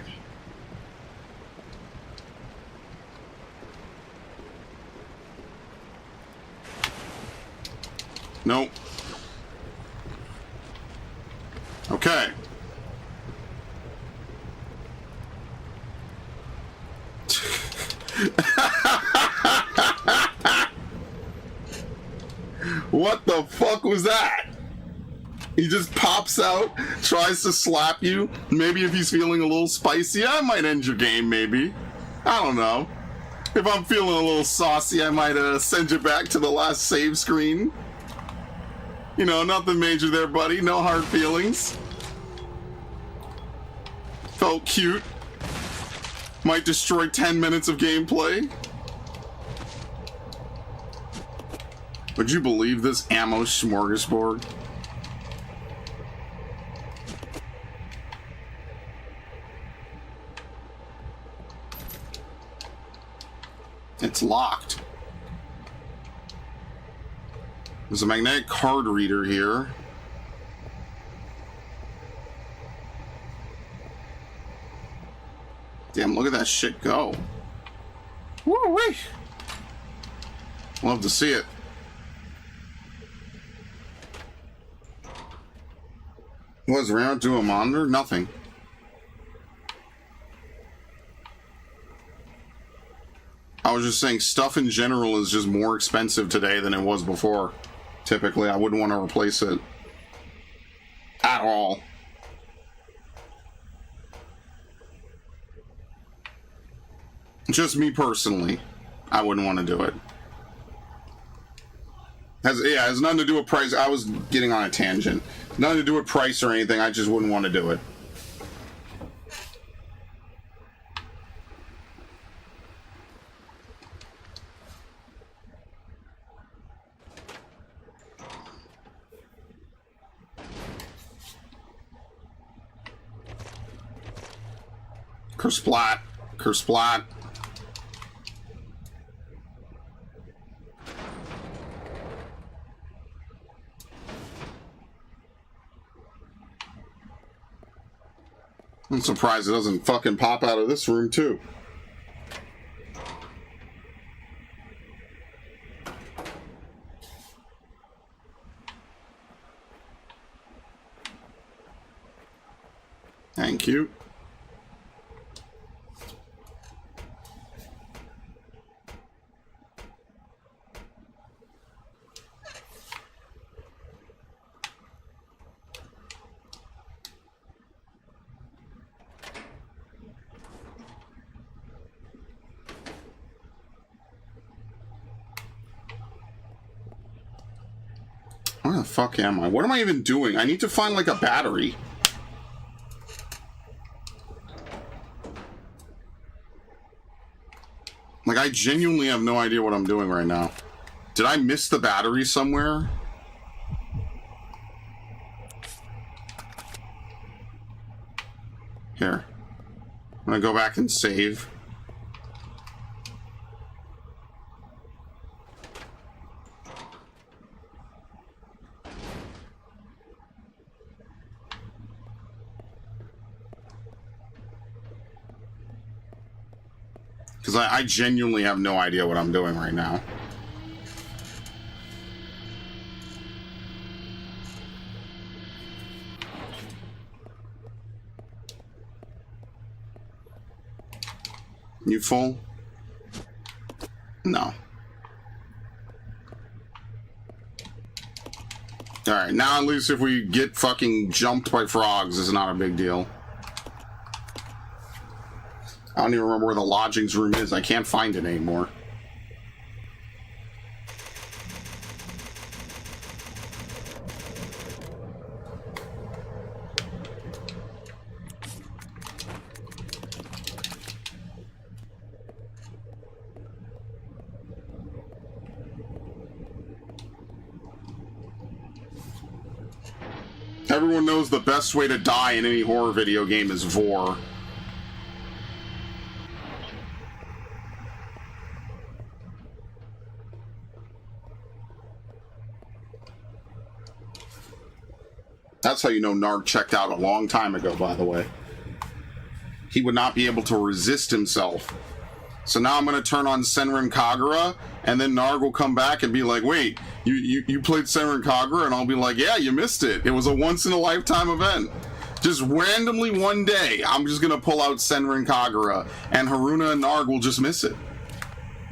Nope. Okay. What the fuck was that? He just pops out, tries to slap you. Maybe if he's feeling a little spicy, I might end your game, maybe. I don't know. If I'm feeling a little saucy, I might send you back to the last save screen. You know, nothing major there, buddy. No hard feelings. Felt cute. Might destroy 10 minutes of gameplay. Would you believe this ammo smorgasbord? It's locked. There's a magnetic card reader here. Damn, look at that shit go. Woo-wee! Love to see it. What is Rare do a monitor? Nothing. I was just saying stuff in general is just more expensive today than it was before. Typically, I wouldn't want to replace it at all. Just me personally, I wouldn't want to do it. Has nothing to do with price. I was getting on a tangent. Nothing to do with price or anything. I just wouldn't want to do it. Kersplat. Kersplat. I'm surprised it doesn't fucking pop out of this room, too. Thank you. Where the fuck am I? What am I even doing? I need to find, like, a battery. Like, I genuinely have no idea what I'm doing right now. Did I miss the battery somewhere? Here. I'm gonna go back and save. Because I genuinely have no idea what I'm doing right now. You full? No. Alright, now at least if we get fucking jumped by frogs, it's not a big deal. I don't even remember where the lodgings room is. I can't find it anymore. Everyone knows the best way to die in any horror video game is vor. That's how you know Narg checked out a long time ago, by the way. He would not be able to resist himself. So now I'm going to turn on Senran Kagura, and then Narg will come back and be like, wait, you played Senran Kagura? And I'll be like, yeah, you missed it. It was a once-in-a-lifetime event. Just randomly one day, I'm just going to pull out Senran Kagura, and Haruna and Narg will just miss it.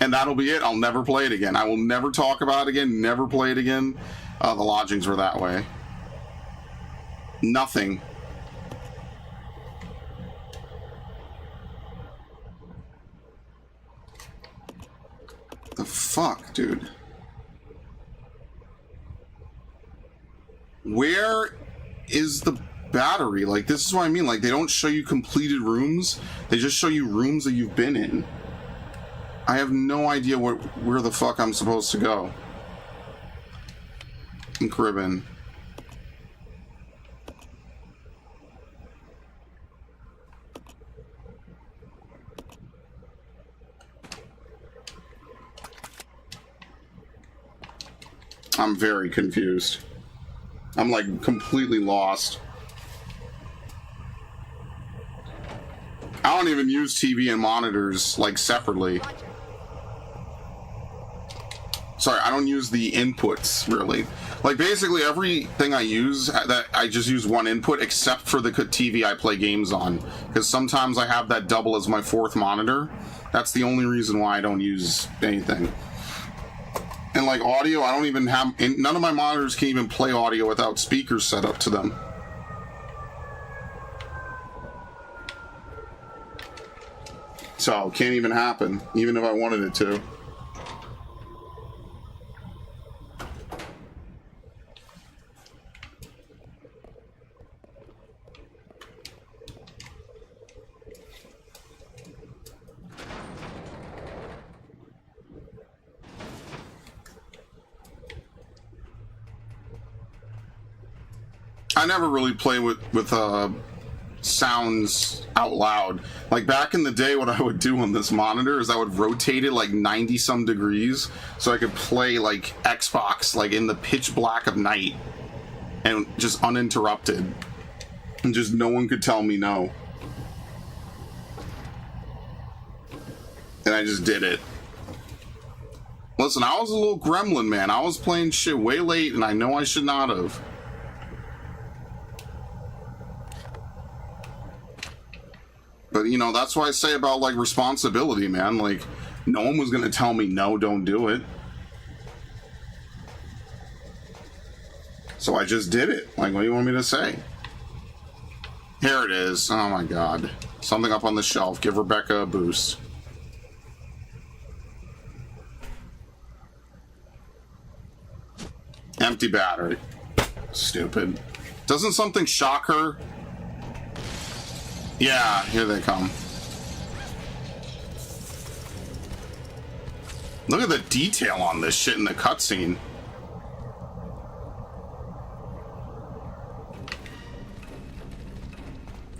And that'll be it. I'll never play it again. I will never talk about it again, never play it again. The lodgings were that way. Nothing. The fuck, dude? Where is the battery? Like, this is what I mean. Like, they don't show you completed rooms. They just show you rooms that you've been in. I have no idea where the fuck I'm supposed to go. In Caribbean. I'm very confused. I'm like completely lost. I don't even use TV and monitors like separately. Sorry, I don't use the inputs really. Like basically everything I use, that I just use one input except for the TV I play games on, because sometimes I have that double as my fourth monitor. That's the only reason why I don't use anything. And like audio, I don't even have, none of my monitors can even play audio without speakers set up to them. So, can't even happen, even if I wanted it to. I never really play with sounds out loud. Like back in the day, what I would do on this monitor is I would rotate it like 90 some degrees so I could play like Xbox like in the pitch black of night and just uninterrupted, and just no one could tell me no. And I just did it. Listen, I was a little gremlin, man. I was playing shit way late and I know I should not have. But, you know, that's what I say about, like, responsibility, man. Like, no one was gonna tell me, no, don't do it. So I just did it. Like, what do you want me to say? Here it is. Oh, my God. Something up on the shelf. Give Rebecca a boost. Empty battery. Stupid. Doesn't something shock her? Yeah, here they come. Look at the detail on this shit in the cutscene.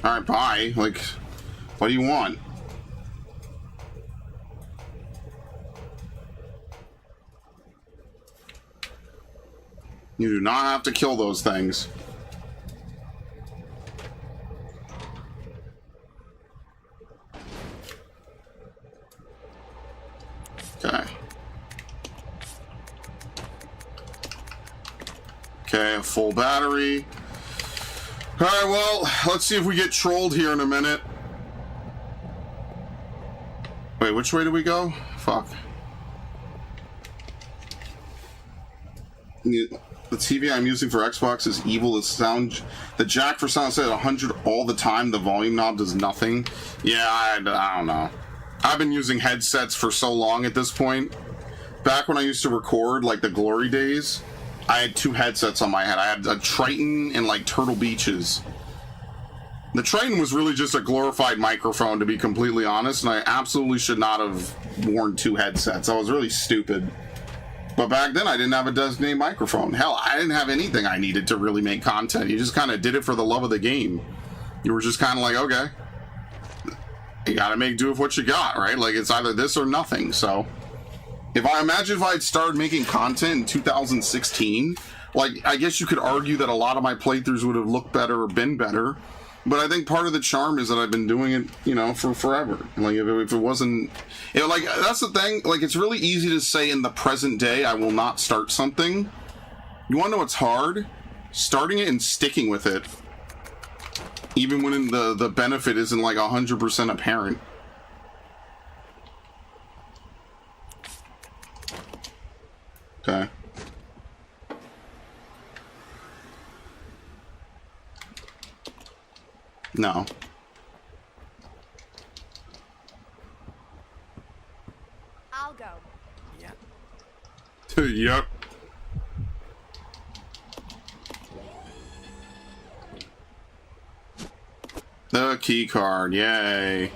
Alright, bye. Like, what do you want? You do not have to kill those things. Okay. Okay, a full battery. Alright, well, let's see if we get trolled here in a minute. Wait, which way do we go? Fuck. The TV I'm using for Xbox is evil. The sound, the jack for sound set at 100 all the time. The volume knob does nothing. Yeah, I don't know. I've been using headsets for so long at this point. Back when I used to record, like the glory days, I had two headsets on my head. I had a Triton and like Turtle Beaches. The Triton was really just a glorified microphone, to be completely honest, and I absolutely should not have worn two headsets. I was really stupid. But back then, I didn't have a designated microphone. Hell, I didn't have anything I needed to really make content. You just kind of did it for the love of the game. You were just kind of like, okay, you gotta make do with what you got, right? Like, it's either this or nothing. So if I'd started making content in 2016, like, I guess you could argue that a lot of my playthroughs would have looked better or been better. But I think part of the charm is that I've been doing it, you know, for forever. Like, if it wasn't, you know, like, that's the thing. Like, it's really easy to say in the present day, I will not start something. You want to know what's hard? Starting it and sticking with it. Even when the benefit isn't like 100% apparent. Okay. No. I'll go. Yeah. Yep. The key card, yay.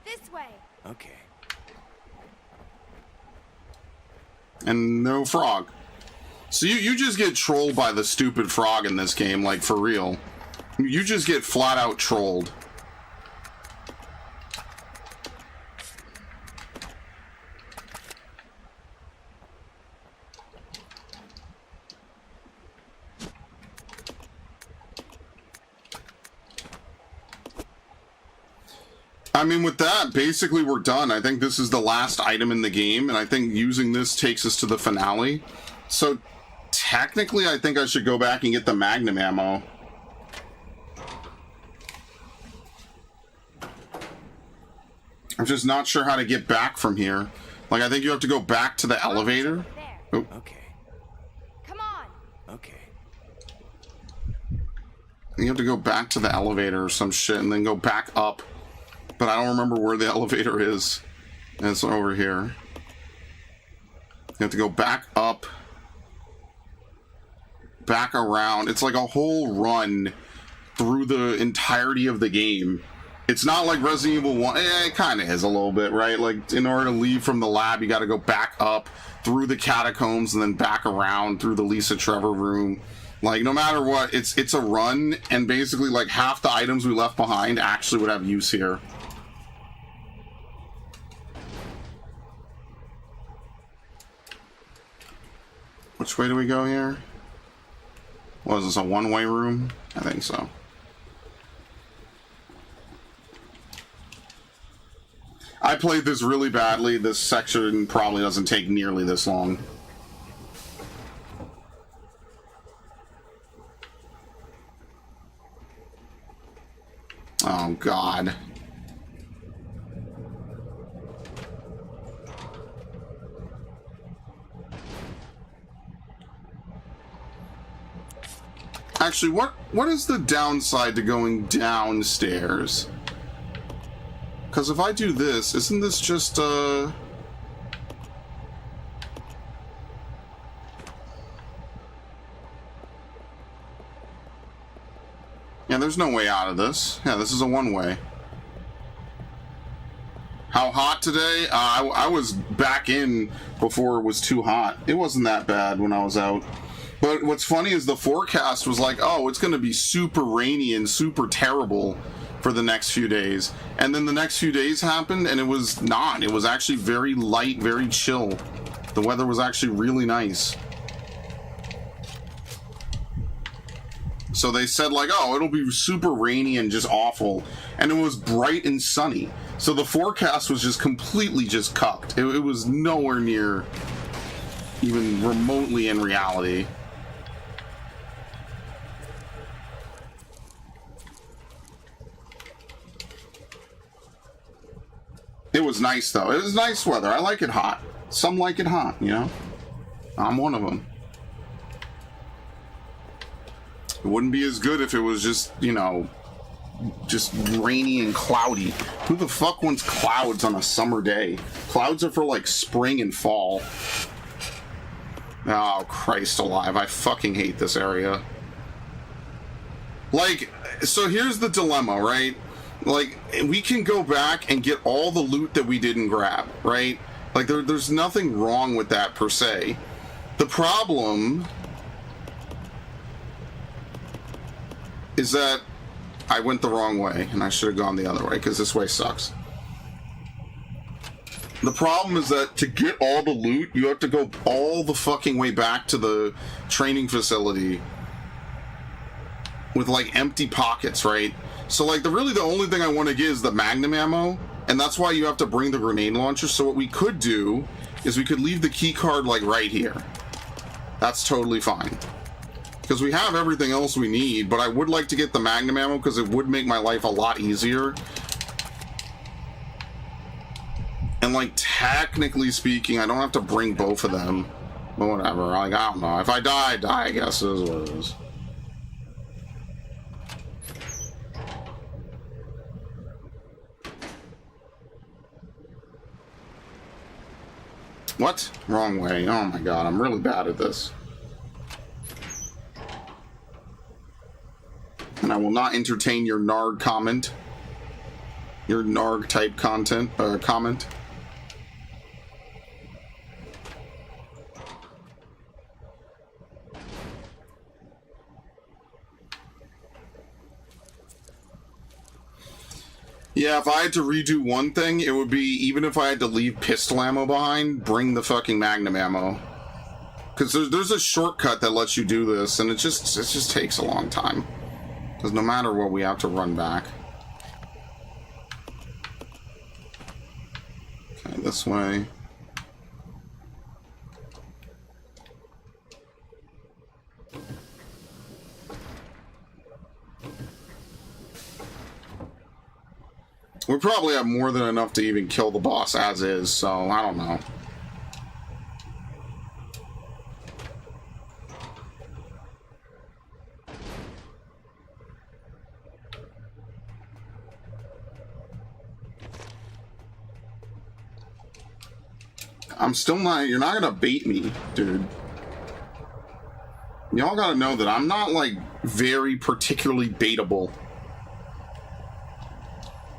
This way. Okay. And no frog. So you just get trolled by the stupid frog in this game, like, for real. You just get flat out trolled. I mean, with that, basically we're done. I think this is the last item in the game, and I think using this takes us to the finale. So, technically, I think I should go back and get the Magnum ammo. I'm just not sure how to get back from here. Like, I think you have to go back to the elevator. Oh. Okay. Come on. Okay. You have to go back to the elevator or some shit and then go back up. But I don't remember where the elevator is. And it's over here. You have to go back up. Back around. It's like a whole run through the entirety of the game. It's not like Resident Evil 1. It kind of is a little bit, right? Like, in order to leave from the lab, you got to go back up through the catacombs and then back around through the Lisa Trevor room. Like, no matter what, it's a run, and basically, like, half the items we left behind actually would have use here. Which way do we go here? Was this a one-way room? I think so. I played this really badly. This section probably doesn't take nearly this long. Oh, God. Actually, what is the downside to going downstairs? Because if I do this, isn't this just, Yeah, there's no way out of this. Yeah, this is a one-way. How hot today? I was back in before it was too hot. It wasn't that bad when I was out. But what's funny is the forecast was like, oh, it's going to be super rainy and super terrible for the next few days. And then the next few days happened, and it was not. It was actually very light, very chill. The weather was actually really nice. So they said, like, oh, it'll be super rainy and just awful. And it was bright and sunny. So the forecast was just completely just cucked. It was nowhere near even remotely in reality. It was nice, though. It was nice weather. I like it hot. Some like it hot, you know? I'm one of them. It wouldn't be as good if it was just, you know, just rainy and cloudy. Who the fuck wants clouds on a summer day? Clouds are for, like, spring and fall. Oh, Christ alive. I fucking hate this area. Like, so here's the dilemma, right? Like, we can go back and get all the loot that we didn't grab, right? Like, there's nothing wrong with that, per se. The problem is that I went the wrong way, and I should have gone the other way, because this way sucks. The problem is that to get all the loot, you have to go all the fucking way back to the training facility with, like, empty pockets, right? So, like, really the only thing I want to get is the Magnum ammo, and that's why you have to bring the grenade launcher. So what we could do is we could leave the key card, like, right here. That's totally fine. Because we have everything else we need, but I would like to get the Magnum ammo because it would make my life a lot easier. And, like, technically speaking, I don't have to bring both of them. But whatever, like, I don't know. If I die, I die, I guess is what it is. What? Wrong way. Oh my god, I'm really bad at this. And I will not entertain your narg comment. Your narg type content, comment. Yeah, if I had to redo one thing, it would be, even if I had to leave pistol ammo behind, bring the fucking Magnum ammo. Because there's a shortcut that lets you do this, and it just takes a long time. Because no matter what, we have to run back. this way. We probably have more than enough to even kill the boss as is, so I don't know. I'm still not, you're not gonna bait me, dude. Y'all gotta know that I'm not, like, very particularly baitable.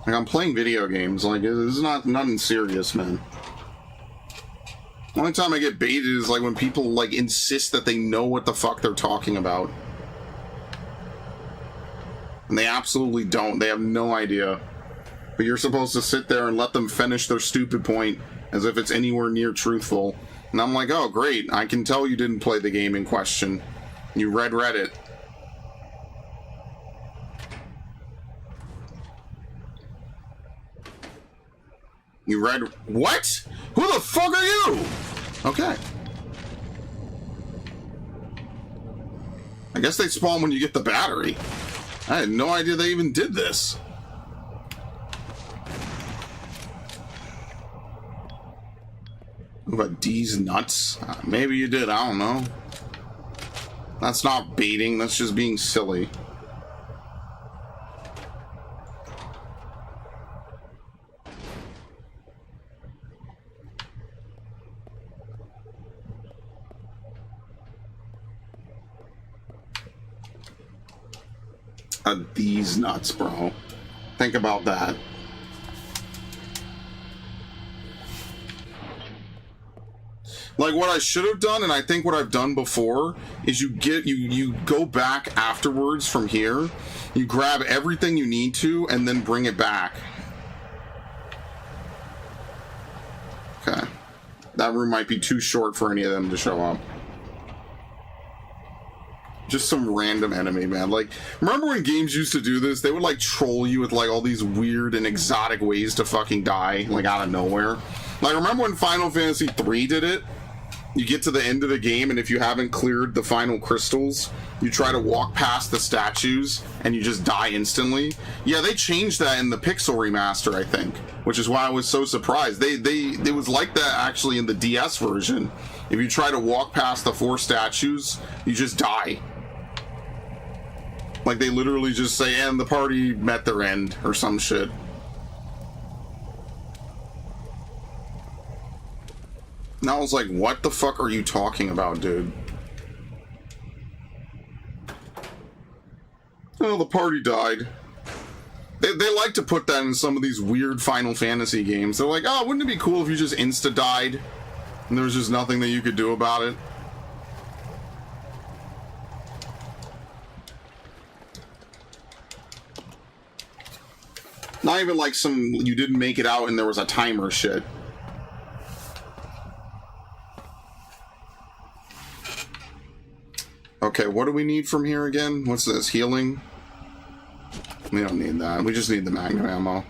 Like, I'm playing video games, like, this is nothing serious, man. The only time I get baited is, like, when people, like, insist that they know what the fuck they're talking about. And they absolutely don't. They have no idea. But you're supposed to sit there and let them finish their stupid point as if it's anywhere near truthful. And I'm like, oh, great. I can tell you didn't play the game in question. You read Reddit. You read... What? Who the fuck are you? Okay. I guess they spawn when you get the battery. I had no idea they even did this. What about D's nuts? Maybe you did, I don't know. That's not baiting, that's just being silly. These nuts, bro. Think about that. Like, what I should have done, and I think what I've done before, is you go back afterwards from here, you grab everything you need to, and then bring it back. Okay. That room might be too short for any of them to show up. Just some random enemy, man. Like, remember when games used to do this? They would, like, troll you with, like, all these weird and exotic ways to fucking die, like, out of nowhere. Like, remember when Final Fantasy III did it? You get to the end of the game, and if you haven't cleared the final crystals, you try to walk past the statues, and you just die instantly. Yeah, they changed that in the Pixel Remaster, I think, which is why I was so surprised. It was like that, actually, in the DS version. If you try to walk past the 4 statues, you just die. Like, they literally just say, and the party met their end, or some shit. And I was like, what the fuck are you talking about, dude? Oh, the party died. They like to put that in some of these weird Final Fantasy games. They're like, oh, wouldn't it be cool if you just insta-died? And there was just nothing that you could do about it? Not even like some, you didn't make it out and there was a timer shit. Okay, what do we need from here again? What's this? Healing? We don't need that. We just need the magnum ammo.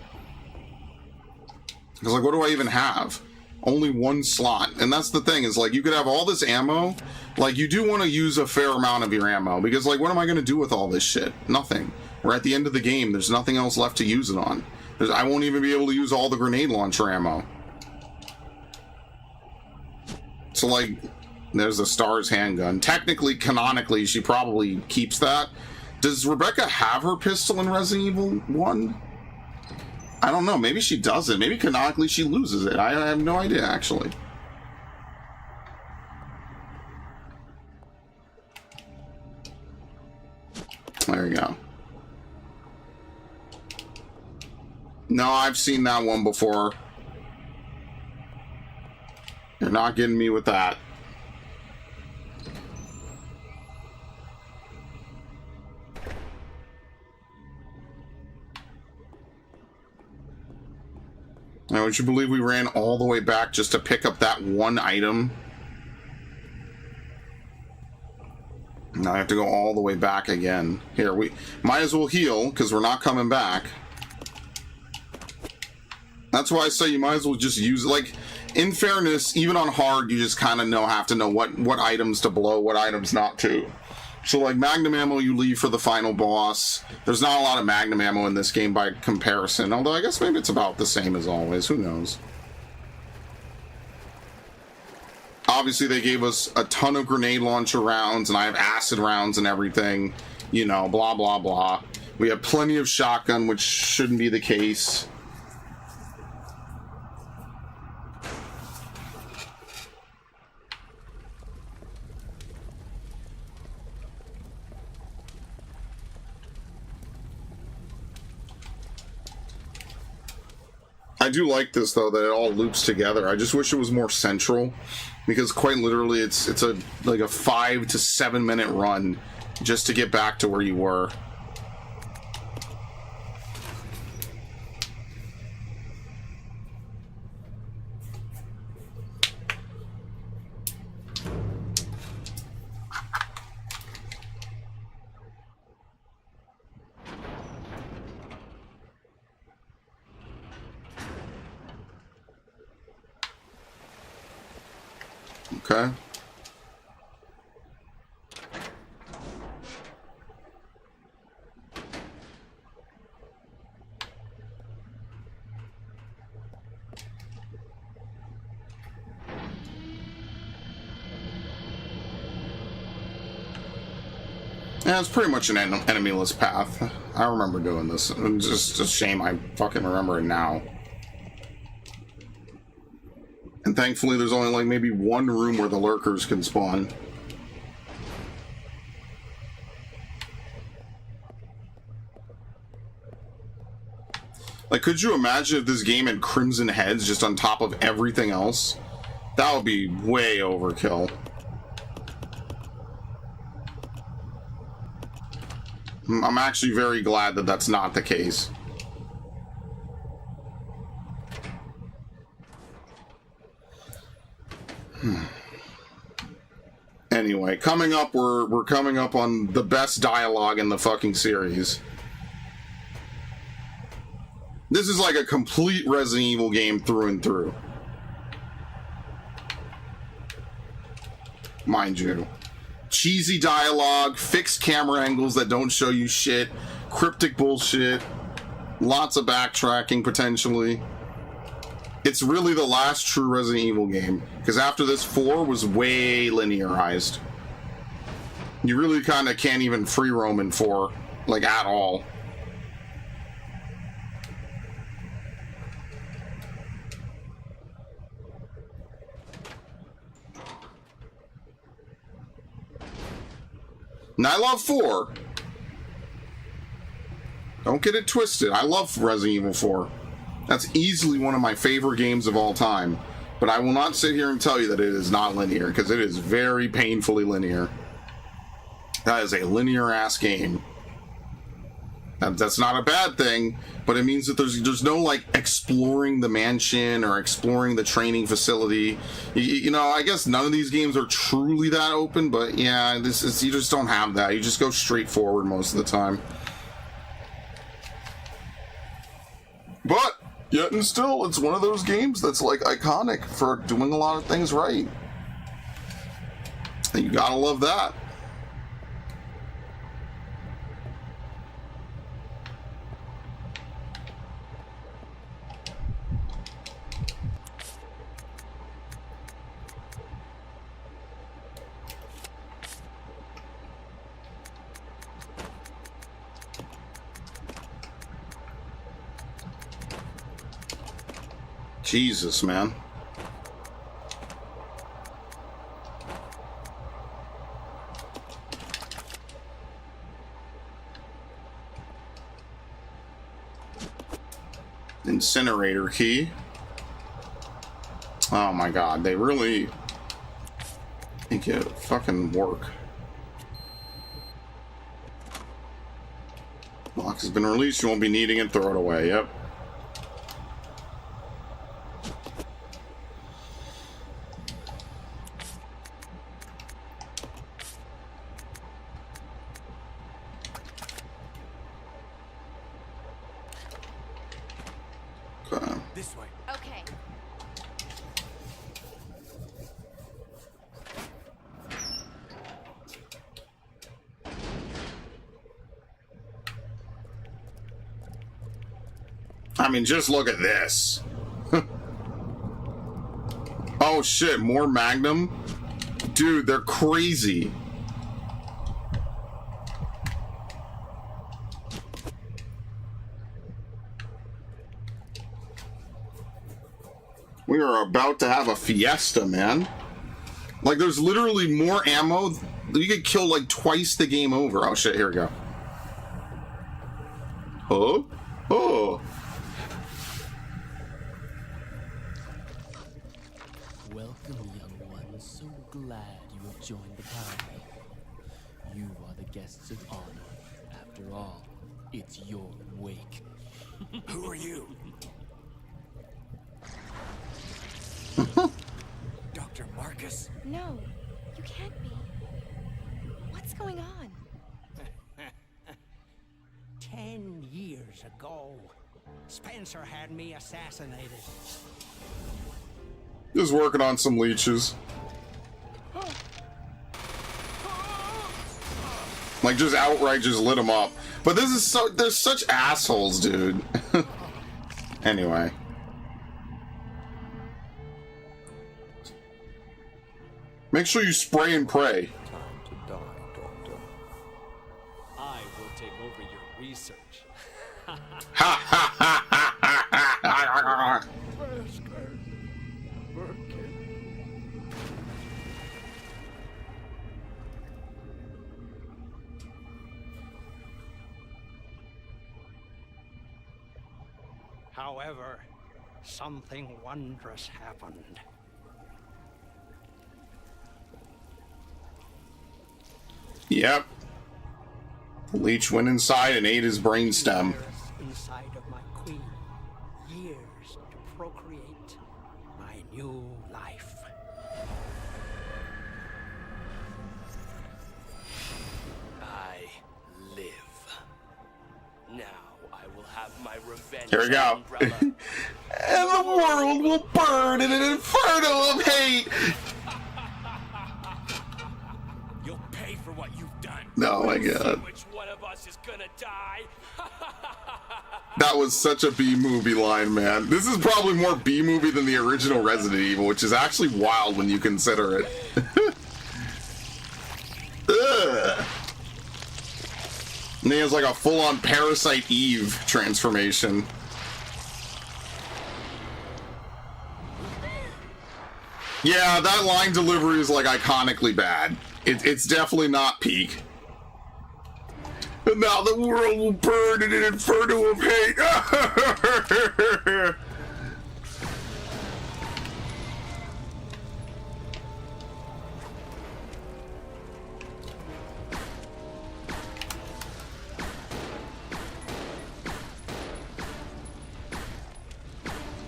Because, like, what do I even have? Only 1 slot. And that's the thing, is, like, you could have all this ammo. Like, you do want to use a fair amount of your ammo. Because, like, what am I going to do with all this shit? Nothing. We're at the end of the game. There's nothing else left to use it on. I won't even be able to use all the grenade launcher ammo. So, like, there's the Star's handgun. Technically, canonically, she probably keeps that. Does Rebecca have her pistol in Resident Evil 1? I don't know. Maybe she doesn't. Maybe canonically she loses it. I have no idea, actually. There you go. No, I've seen that one before. You're not getting me with that. Now, would you believe we ran all the way back just to pick up that one item? Now I have to go all the way back again. Here, we might as well heal, because we're not coming back. That's why I say you might as well just use it. Like, in fairness, even on hard, you just kind of have to know what items to blow, what items not to. So, like, Magnum ammo you leave for the final boss. There's not a lot of Magnum ammo in this game by comparison, although I guess maybe it's about the same as always. Who knows? Obviously, they gave us a ton of grenade launcher rounds, and I have acid rounds and everything. You know, blah, blah, blah. We have plenty of shotgun, which shouldn't be the case. I do like this, though, that it all loops together. I just wish it was more central, because quite literally it's a like a 5 to 7 minute run just to get back to where you were. Okay. Yeah, it's pretty much an enemyless path. I remember doing this. It's just a shame I fucking remember it now. And thankfully there's only like maybe one room where the lurkers can spawn. Like, could you imagine if this game had Crimson Heads just on top of everything else? That would be way overkill. I'm actually very glad that that's not the case. Anyway, coming up, we're coming up on the best dialogue in the fucking series. This is like a complete Resident Evil game through and through. Mind you. Cheesy dialogue, fixed camera angles that don't show you shit, cryptic bullshit, lots of backtracking potentially. It's really the last true Resident Evil game, because after this, 4 was way linearized. You really kind of can't even free roam in 4, like, at all. And I love 4. Don't get it twisted. I love Resident Evil 4. That's easily one of my favorite games of all time. But I will not sit here and tell you that it is not linear, because it is very painfully linear. That is a linear-ass game. That's not a bad thing, but it means that there's no, like, exploring the mansion or exploring the training facility. You know, I guess none of these games are truly that open, but yeah, you just don't have that. You just go straight forward most of the time. But yet and still, it's one of those games that's, like, iconic for doing a lot of things right. And you gotta love that. Jesus, man. Incinerator key. Oh my god, they really make it fucking work. Lock has been released, you won't be needing it, throw it away, yep. This This way. Okay. I mean, just look at this. Oh shit, more Magnum? Dude, they're crazy. We are about to have a fiesta, man. Like, there's literally more ammo. You could kill like twice the game over. Oh shit, here we go. Oh? Oh. Welcome, young one. So glad you have joined the party. You are the guests of honor. After all, it's your wake. Who are you? Dr. Marcus? No, you can't be. What's going on? 10 years ago, Spencer had me assassinated. Just working on some leeches. Like, just outright just lit him up. But this is so... They're such assholes, dude. Anyway. Make sure you spray and pray. Time to die, Doctor. I will take over your research. Ha ha ha ha ha ha ha. However, something wondrous happened. Yep. The leech went inside and ate his brainstem. Years inside of my queen. Years to procreate my new life. I live. Now I will have my revenge. Here we go. And the world will burn in an inferno of hate. You'll pay for what you've done. Oh my god. Which one of us is gonna die? That was such a B-movie line, man. This is probably more B-movie than the original Resident Evil, which is actually wild when you consider it. Ugh. And he has like a full-on Parasite Eve transformation. Yeah, that line delivery is like iconically bad. It's definitely not peak. And now the world will burn in an inferno of hate.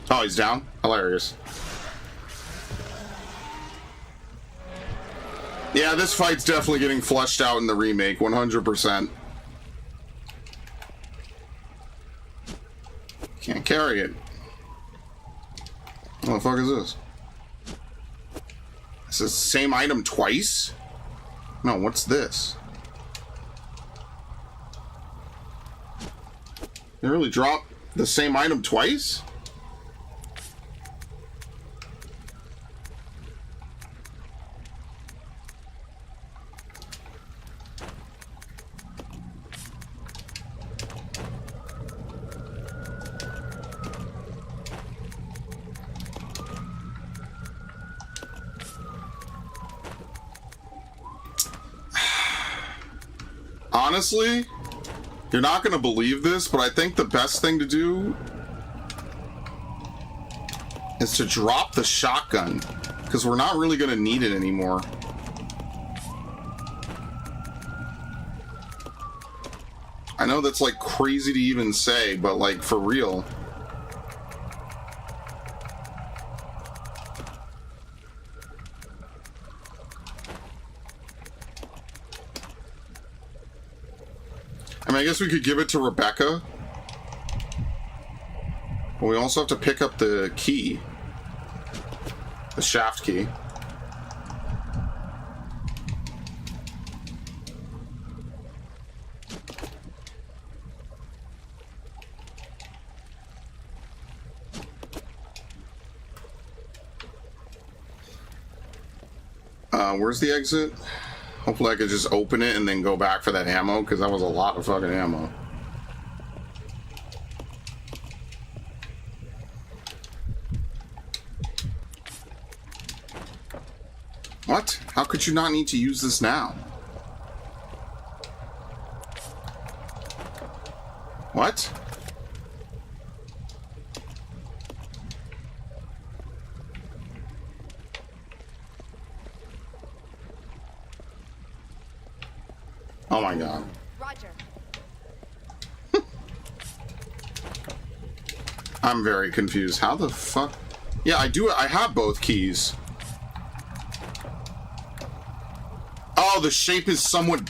Oh, he's down? Hilarious. Yeah, this fight's definitely getting fleshed out in the remake, 100%. Can't carry it. What the fuck is this? This is the same item twice? No, what's this? They really dropped the same item twice? Honestly, you're not going to believe this, but I think the best thing to do is to drop the shotgun, because we're not really going to need it anymore. I know that's like crazy to even say, but like for real. I mean, I guess we could give it to Rebecca. But we also have to pick up the key. The shaft key. Where's the exit? Hopefully I could just open it and then go back for that ammo, because that was a lot of fucking ammo. What? How could you not need to use this now? What? Oh my god. Roger. I'm very confused. How the fuck? Yeah, I have both keys. Oh, the shape is somewhat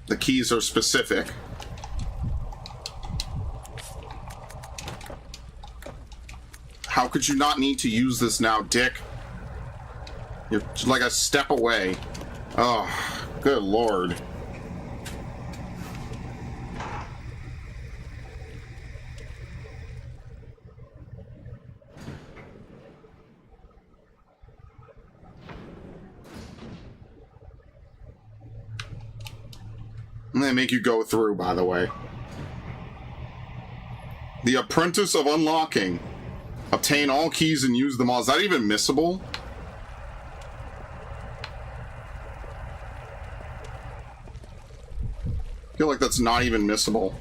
the keys are specific. How could you not need to use this now, Dick? You're like a step away. Oh, good lord. And they make you go through, by the way. The Apprentice of Unlocking. Obtain all keys and use them all. Is that even missable? I feel like that's not even missable.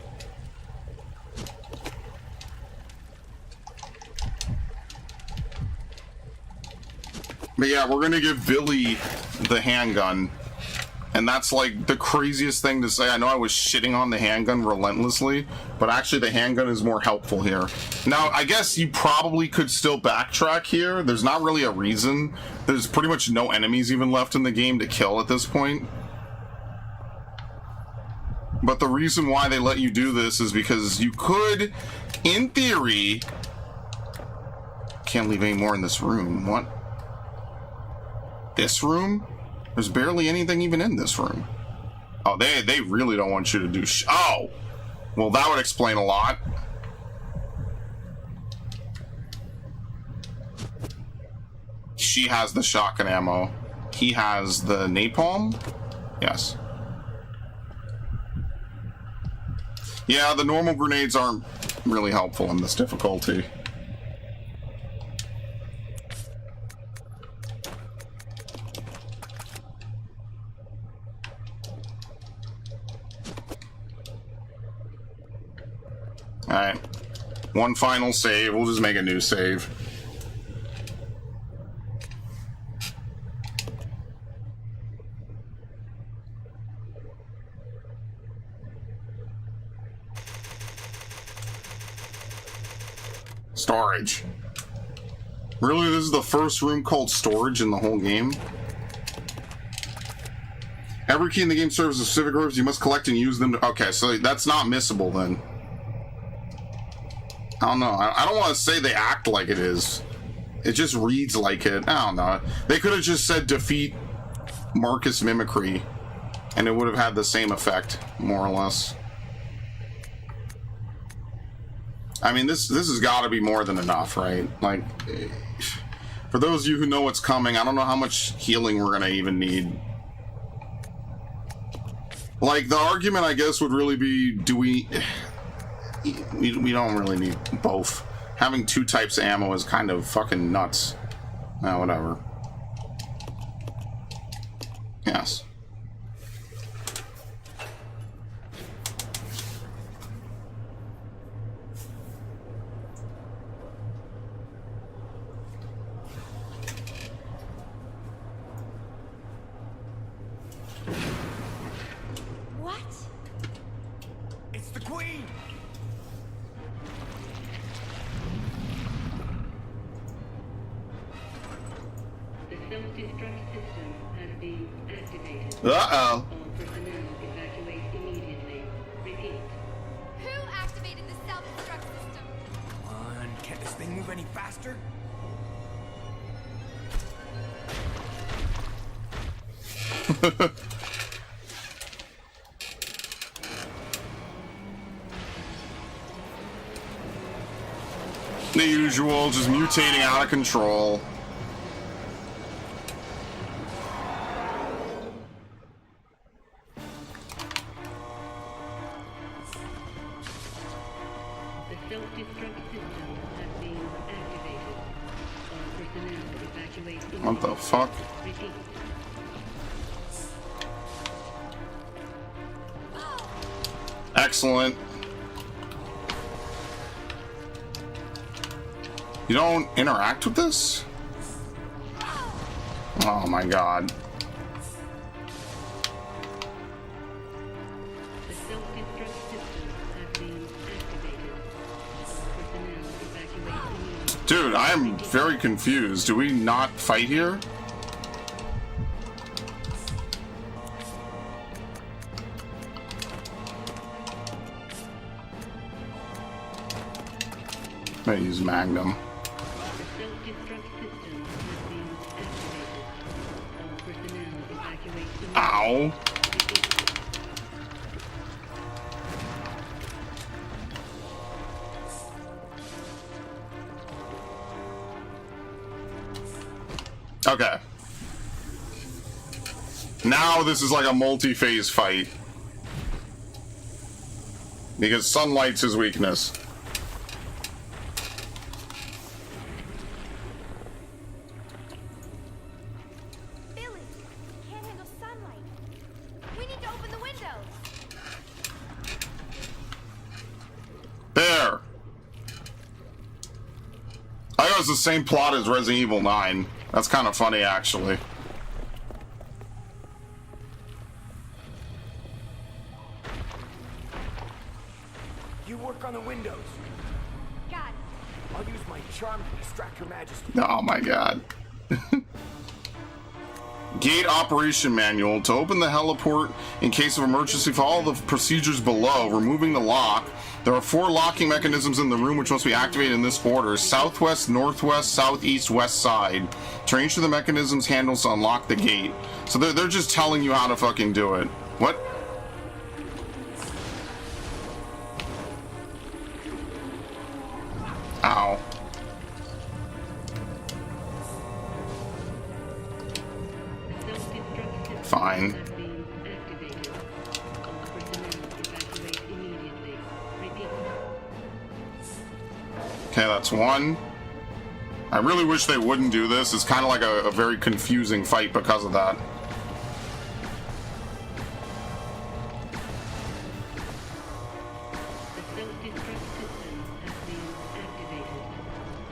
But yeah, we're gonna give Billy the handgun. And that's like the craziest thing to say. I know I was shitting on the handgun relentlessly, but actually the handgun is more helpful here. Now, I guess you probably could still backtrack here. There's not really a reason. There's pretty much no enemies even left in the game to kill at this point. But the reason why they let you do this is because you could, in theory... Can't leave any more in this room. What? This room? There's barely anything even in this room. Oh, they really don't want you to do oh! Well, that would explain a lot. She has the shotgun ammo. He has the napalm? Yes. Yeah, the normal grenades aren't really helpful in this difficulty. Alright. One final save. We'll just make a new save. Storage. Really, this is the first room called storage in the whole game? Every key in the game serves a specific purpose. You must collect and use them to... Okay, so that's not missable then. I don't know. I don't want to say they act like it is. It just reads like it. I don't know. They could have just said defeat Marcus Mimicry, and it would have had the same effect, more or less. I mean, this has got to be more than enough, right? Like, for those of you who know what's coming, I don't know how much healing we're going to even need. Like, the argument, I guess, would really be, do we don't really need both. Having two types of ammo is kind of fucking nuts. Oh, whatever. Yes. What? It's the Queen! The self-destruct system has been activated. Uh-oh. Who activated the self-destruct system? Come on, can't this thing move any faster? The usual, just mutating out of control. The self-destruct system has been activated. All personnel evacuate immediately. What the fuck? Repeat. Excellent. You don't interact with this? Oh my god. The self-destruct system has been activated. All personnel evacuate immediately. Dude, I am very confused. Do we not fight here? I'm gonna use Magnum. The self-destruct system has been activated. All personnel evacuate immediately. Ow. Okay. Now this is like a multi-phase fight. Because sunlight's his weakness. Billy, can't handle sunlight. We need to open the windows. There. I know it's the same plot as Resident Evil 9. That's kind of funny, actually. You work on the windows. Got it. I'll use my charm to distract Her Majesty. Oh my god. Gate operation manual. To open the heliport in case of emergency, follow the procedures below. Removing the lock. There are 4 locking mechanisms in the room which must be activated in this order. Southwest, northwest, southeast, west side. Change to the mechanism's handles to unlock the gate. So they're just telling you how to fucking do it. What? Ow. The self-destruct system Fine. has been activated. All personnel evacuate immediately. Repeat. Okay, that's 1. I really wish they wouldn't do this. It's kind of like a very confusing fight because of that. The self-destruct system has been activated.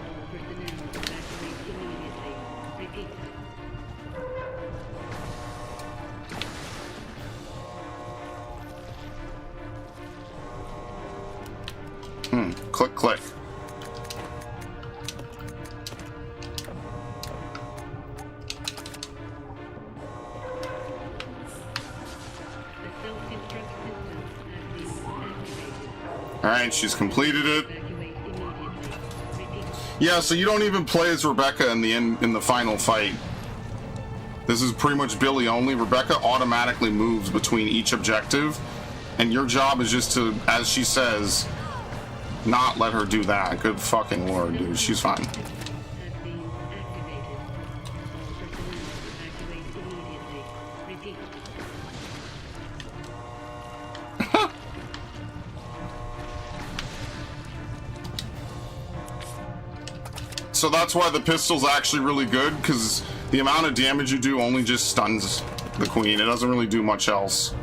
All personnel evacuate immediately. Repeat. Click, click. The self-destruct system has been activated. Alright, she's completed it. Evacuate immediately. Repeat. Yeah, so you don't even play as Rebecca in the final fight. This is pretty much Billy only. Rebecca automatically moves between each objective, and your job is just to, as she says, not let her do that. Good fucking lord, dude. She's fine. Has been activated. All personnel evacuate immediately. Repeat. So that's why the pistol's actually really good, because the amount of damage you do only just stuns the queen. It doesn't really do much else.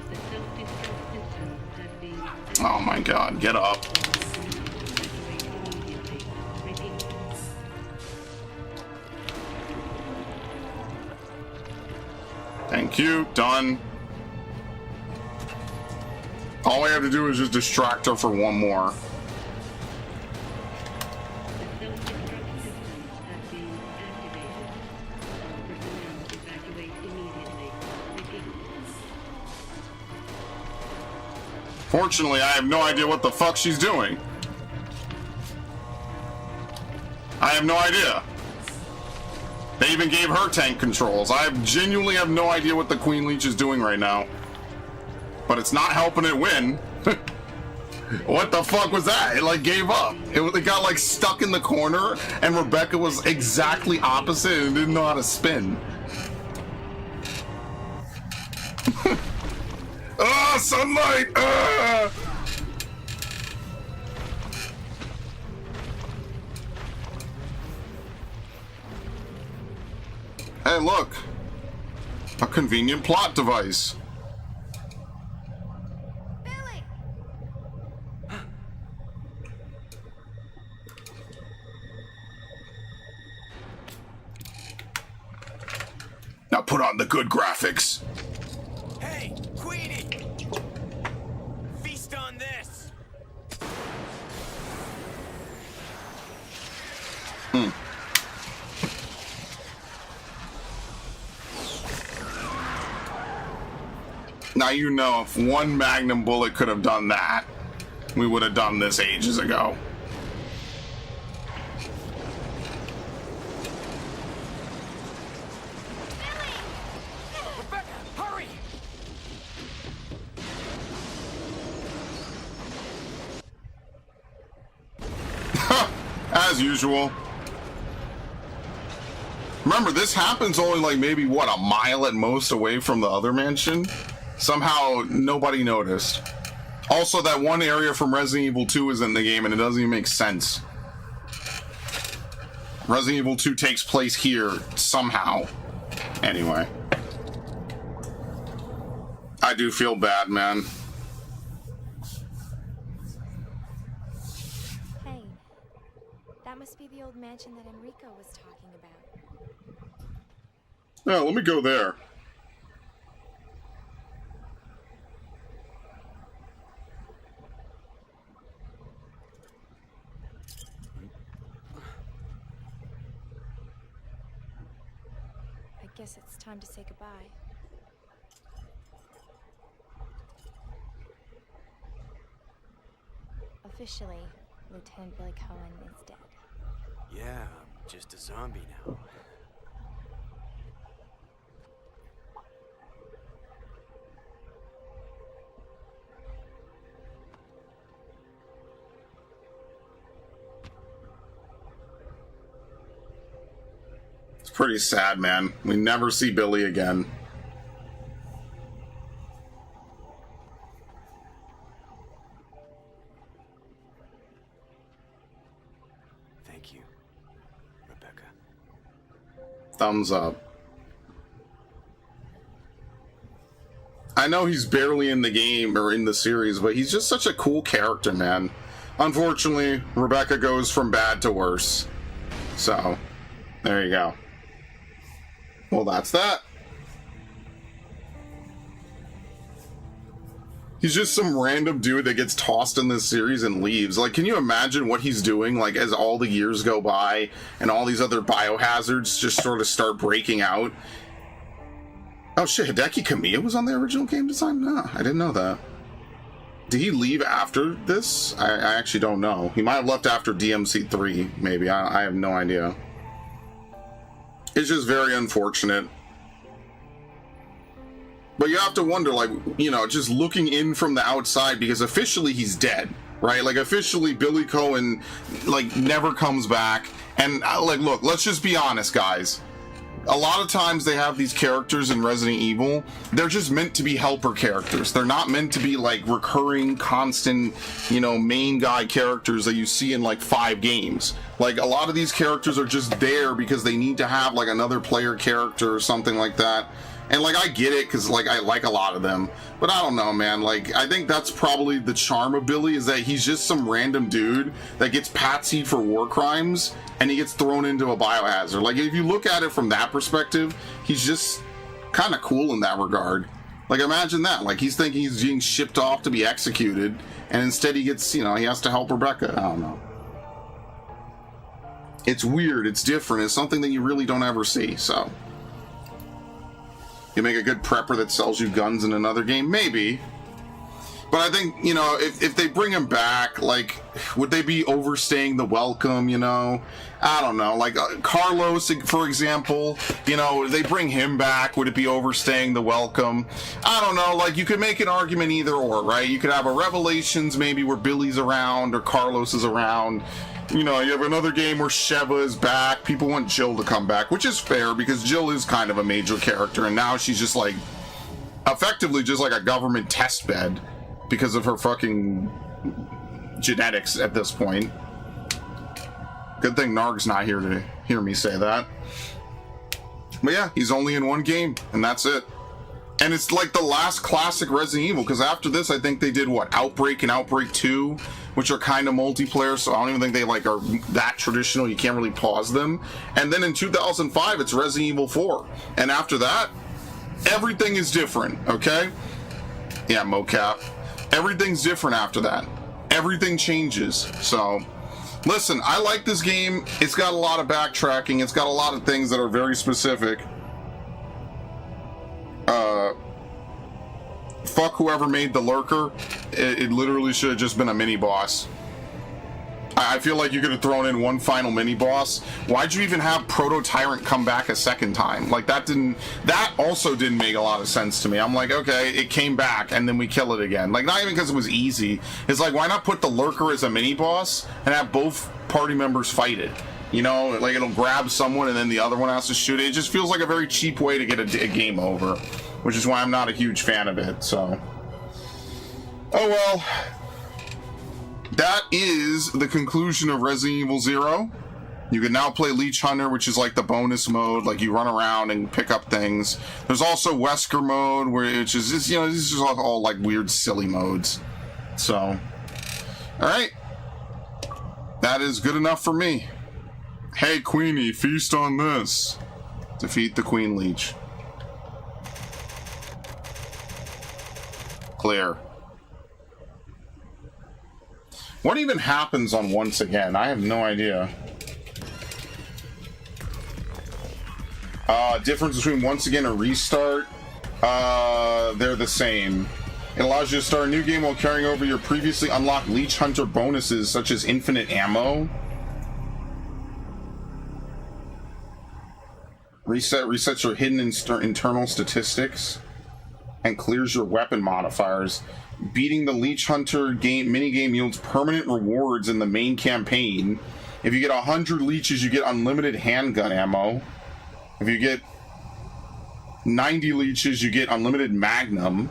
The self-destruct system has been Oh my god, get up. evacuate immediately. Repeat. Thank you, done. All I have to do is just distract her for one more. The self-destruct system has been activated. All personnel Fortunately, I have no idea what the fuck she's doing. I have no idea. They even gave her tank controls. I genuinely have no idea what the Queen Leech is doing right now. But it's not helping it win. What the fuck was that? It like gave up. It got like stuck in the corner, and Rebecca was exactly opposite and didn't know how to spin. Ah, sunlight! Ah! Hey, look! A convenient plot device. Now put on the good graphics. Hey, Queenie! Feast on this! Now you know if one Magnum bullet could have done that, we would have done this ages ago. As usual. Remember, this happens only like maybe, what, a mile at most away from the other mansion? Somehow, nobody noticed. Also, that one area from Resident Evil 2 is in the game, and it doesn't even make sense. Resident Evil 2 takes place here, somehow. Anyway. I do feel bad, man. Hey, that must be the old mansion that Enrico was talking about. Yeah, let me go there. I guess it's time to say goodbye. Officially, Lieutenant Billy Cohen is dead. Yeah, I'm just a zombie now. It's pretty sad, man. We never see Billy again. Thank you, Rebecca. Thumbs up. I know he's barely in the game or in the series, but he's just such a cool character, man. Unfortunately, Rebecca goes from bad to worse. So, there you go. Well, that's that. He's just some random dude that gets tossed in this series and leaves. Like, can you imagine what he's doing, like, as all the years go by and all these other biohazards just sort of start breaking out? Oh shit, Hideki Kamiya was on the original game design? No, I didn't know that. Did he leave after this? I actually don't know. He might have left after DMC3, maybe. I have no idea. It's just very unfortunate. But you have to wonder, like, you know, just looking in from the outside, because officially he's dead, right? Like, officially Billy Cohen, like, never comes back. And, like, look, let's just be honest, guys. A lot of times they have these characters in Resident Evil, they're just meant to be helper characters. They're not meant to be, like, recurring, constant, you know, main guy characters that you see in, like, 5 games. Like, a lot of these characters are just there because they need to have, like, another player character or something like that. And, like, I get it, because, like, I like a lot of them. But I don't know, man. Like, I think that's probably the charm of Billy, is that he's just some random dude that gets patsied for war crimes, and he gets thrown into a biohazard. Like, if you look at it from that perspective, he's just kind of cool in that regard. Like, imagine that. Like, he's thinking he's being shipped off to be executed, and instead he gets, you know, he has to help Rebecca. I don't know. It's weird. It's different. It's something that you really don't ever see, so... You make a good prepper that sells you guns in another game? Maybe. But I think, you know, if they bring him back, like, would they be overstaying the welcome, you know? I don't know. Like, Carlos, for example, you know, they bring him back, would it be overstaying the welcome? I don't know. Like, you could make an argument either or, right? You could have a Revelations maybe where Billy's around or Carlos is around. You know, you have another game where Sheva is back. People want Jill to come back, which is fair because Jill is kind of a major character, and now she's just, like, effectively just like a government test bed. Because of her fucking genetics at this point. Good thing Narg's not here to hear me say that. But yeah, he's only in one game, and that's it. And it's like the last classic Resident Evil, because after this, I think they did, what, Outbreak and Outbreak 2, which are kind of multiplayer, so I don't even think they, like, are that traditional. You can't really pause them. And then in 2005, it's Resident Evil 4. And after that, everything is different, okay? Yeah, mocap. Everything's different after that. Everything changes. So, listen, I like this game. It's got a lot of backtracking. It's got a lot of things that are very specific. Fuck whoever made the lurker. It literally should have just been a mini boss. I feel like you could have thrown in one final mini boss. Why'd you even have Proto Tyrant come back a second time? Like, that also didn't make a lot of sense to me. I'm like, okay, it came back and then we kill it again. Like, not even because it was easy. It's like, why not put the lurker as a mini boss and have both party members fight it? You know, like, it'll grab someone and then the other one has to shoot it. It just feels like a very cheap way to get a game over, which is why I'm not a huge fan of it, so. Oh well. That is the conclusion of Resident Evil 0. You can now play Leech Hunter, which is like the bonus mode, like you run around and pick up things. There's also Wesker mode, which is just, you know, this is all like weird, silly modes. So, alright. That is good enough for me. Hey, Queenie, feast on this. Defeat the Queen Leech. Clear. What even happens on Once Again? I have no idea. Difference between Once Again and Restart? They're the same. It allows you to start a new game while carrying over your previously unlocked Leech Hunter bonuses, such as infinite ammo. Resets your hidden internal statistics and clears your weapon modifiers. Beating the Leech Hunter minigame yields permanent rewards in the main campaign. If you get 100 leeches, you get unlimited handgun ammo. If you get 90 leeches, you get unlimited magnum.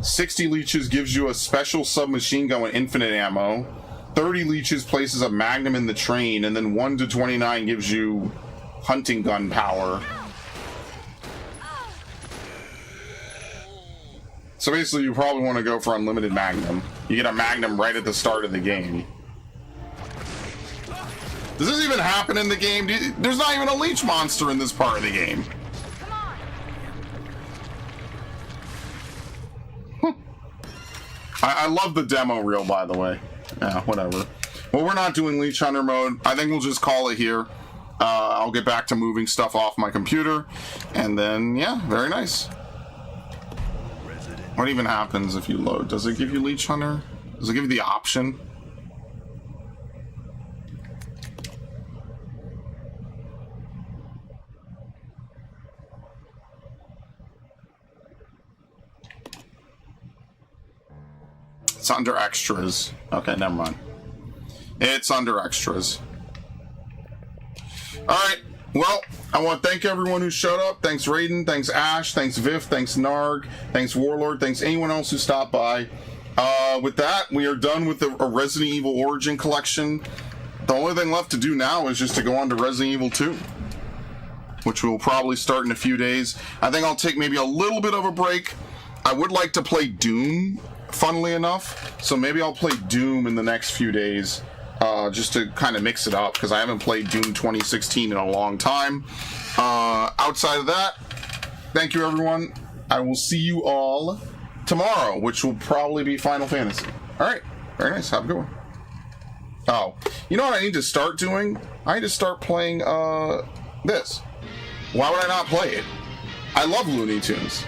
60 leeches gives you a special submachine gun with infinite ammo. 30 leeches places a magnum in the train, and then 1 to 29 gives you hunting gun power. So basically, you probably want to go for unlimited magnum. You get a magnum right at the start of the game. Does this even happen in the game? There's not even a leech monster in this part of the game. I love the demo reel, by the way. Yeah, whatever. Well, we're not doing Leech Hunter mode. I think we'll just call it here. I'll get back to moving stuff off my computer. And then, yeah, very nice. What even happens if you load? Does it give you Leech Hunter? Does it give you the option? It's under extras. Okay, never mind. It's under extras. Alright, well, I want to thank everyone who showed up. Thanks Raiden, thanks Ash, thanks Viv, thanks Narg, thanks Warlord, thanks anyone else who stopped by. With that, we are done with a Resident Evil Origin collection. The only thing left to do now is just to go on to Resident Evil 2, which will probably start in a few days. I think I'll take maybe a little bit of a break. I would like to play Doom, funnily enough, so maybe I'll play Doom in the next few days. Just to kind of mix it up, because I haven't played Doom 2016 in a long time. Outside of that, thank you everyone. I will see you all tomorrow, which will probably be Final Fantasy. Alright, very nice. Have a good one. Oh, you know what I need to start doing? I need to start playing this. Why would I not play it? I love Looney Tunes.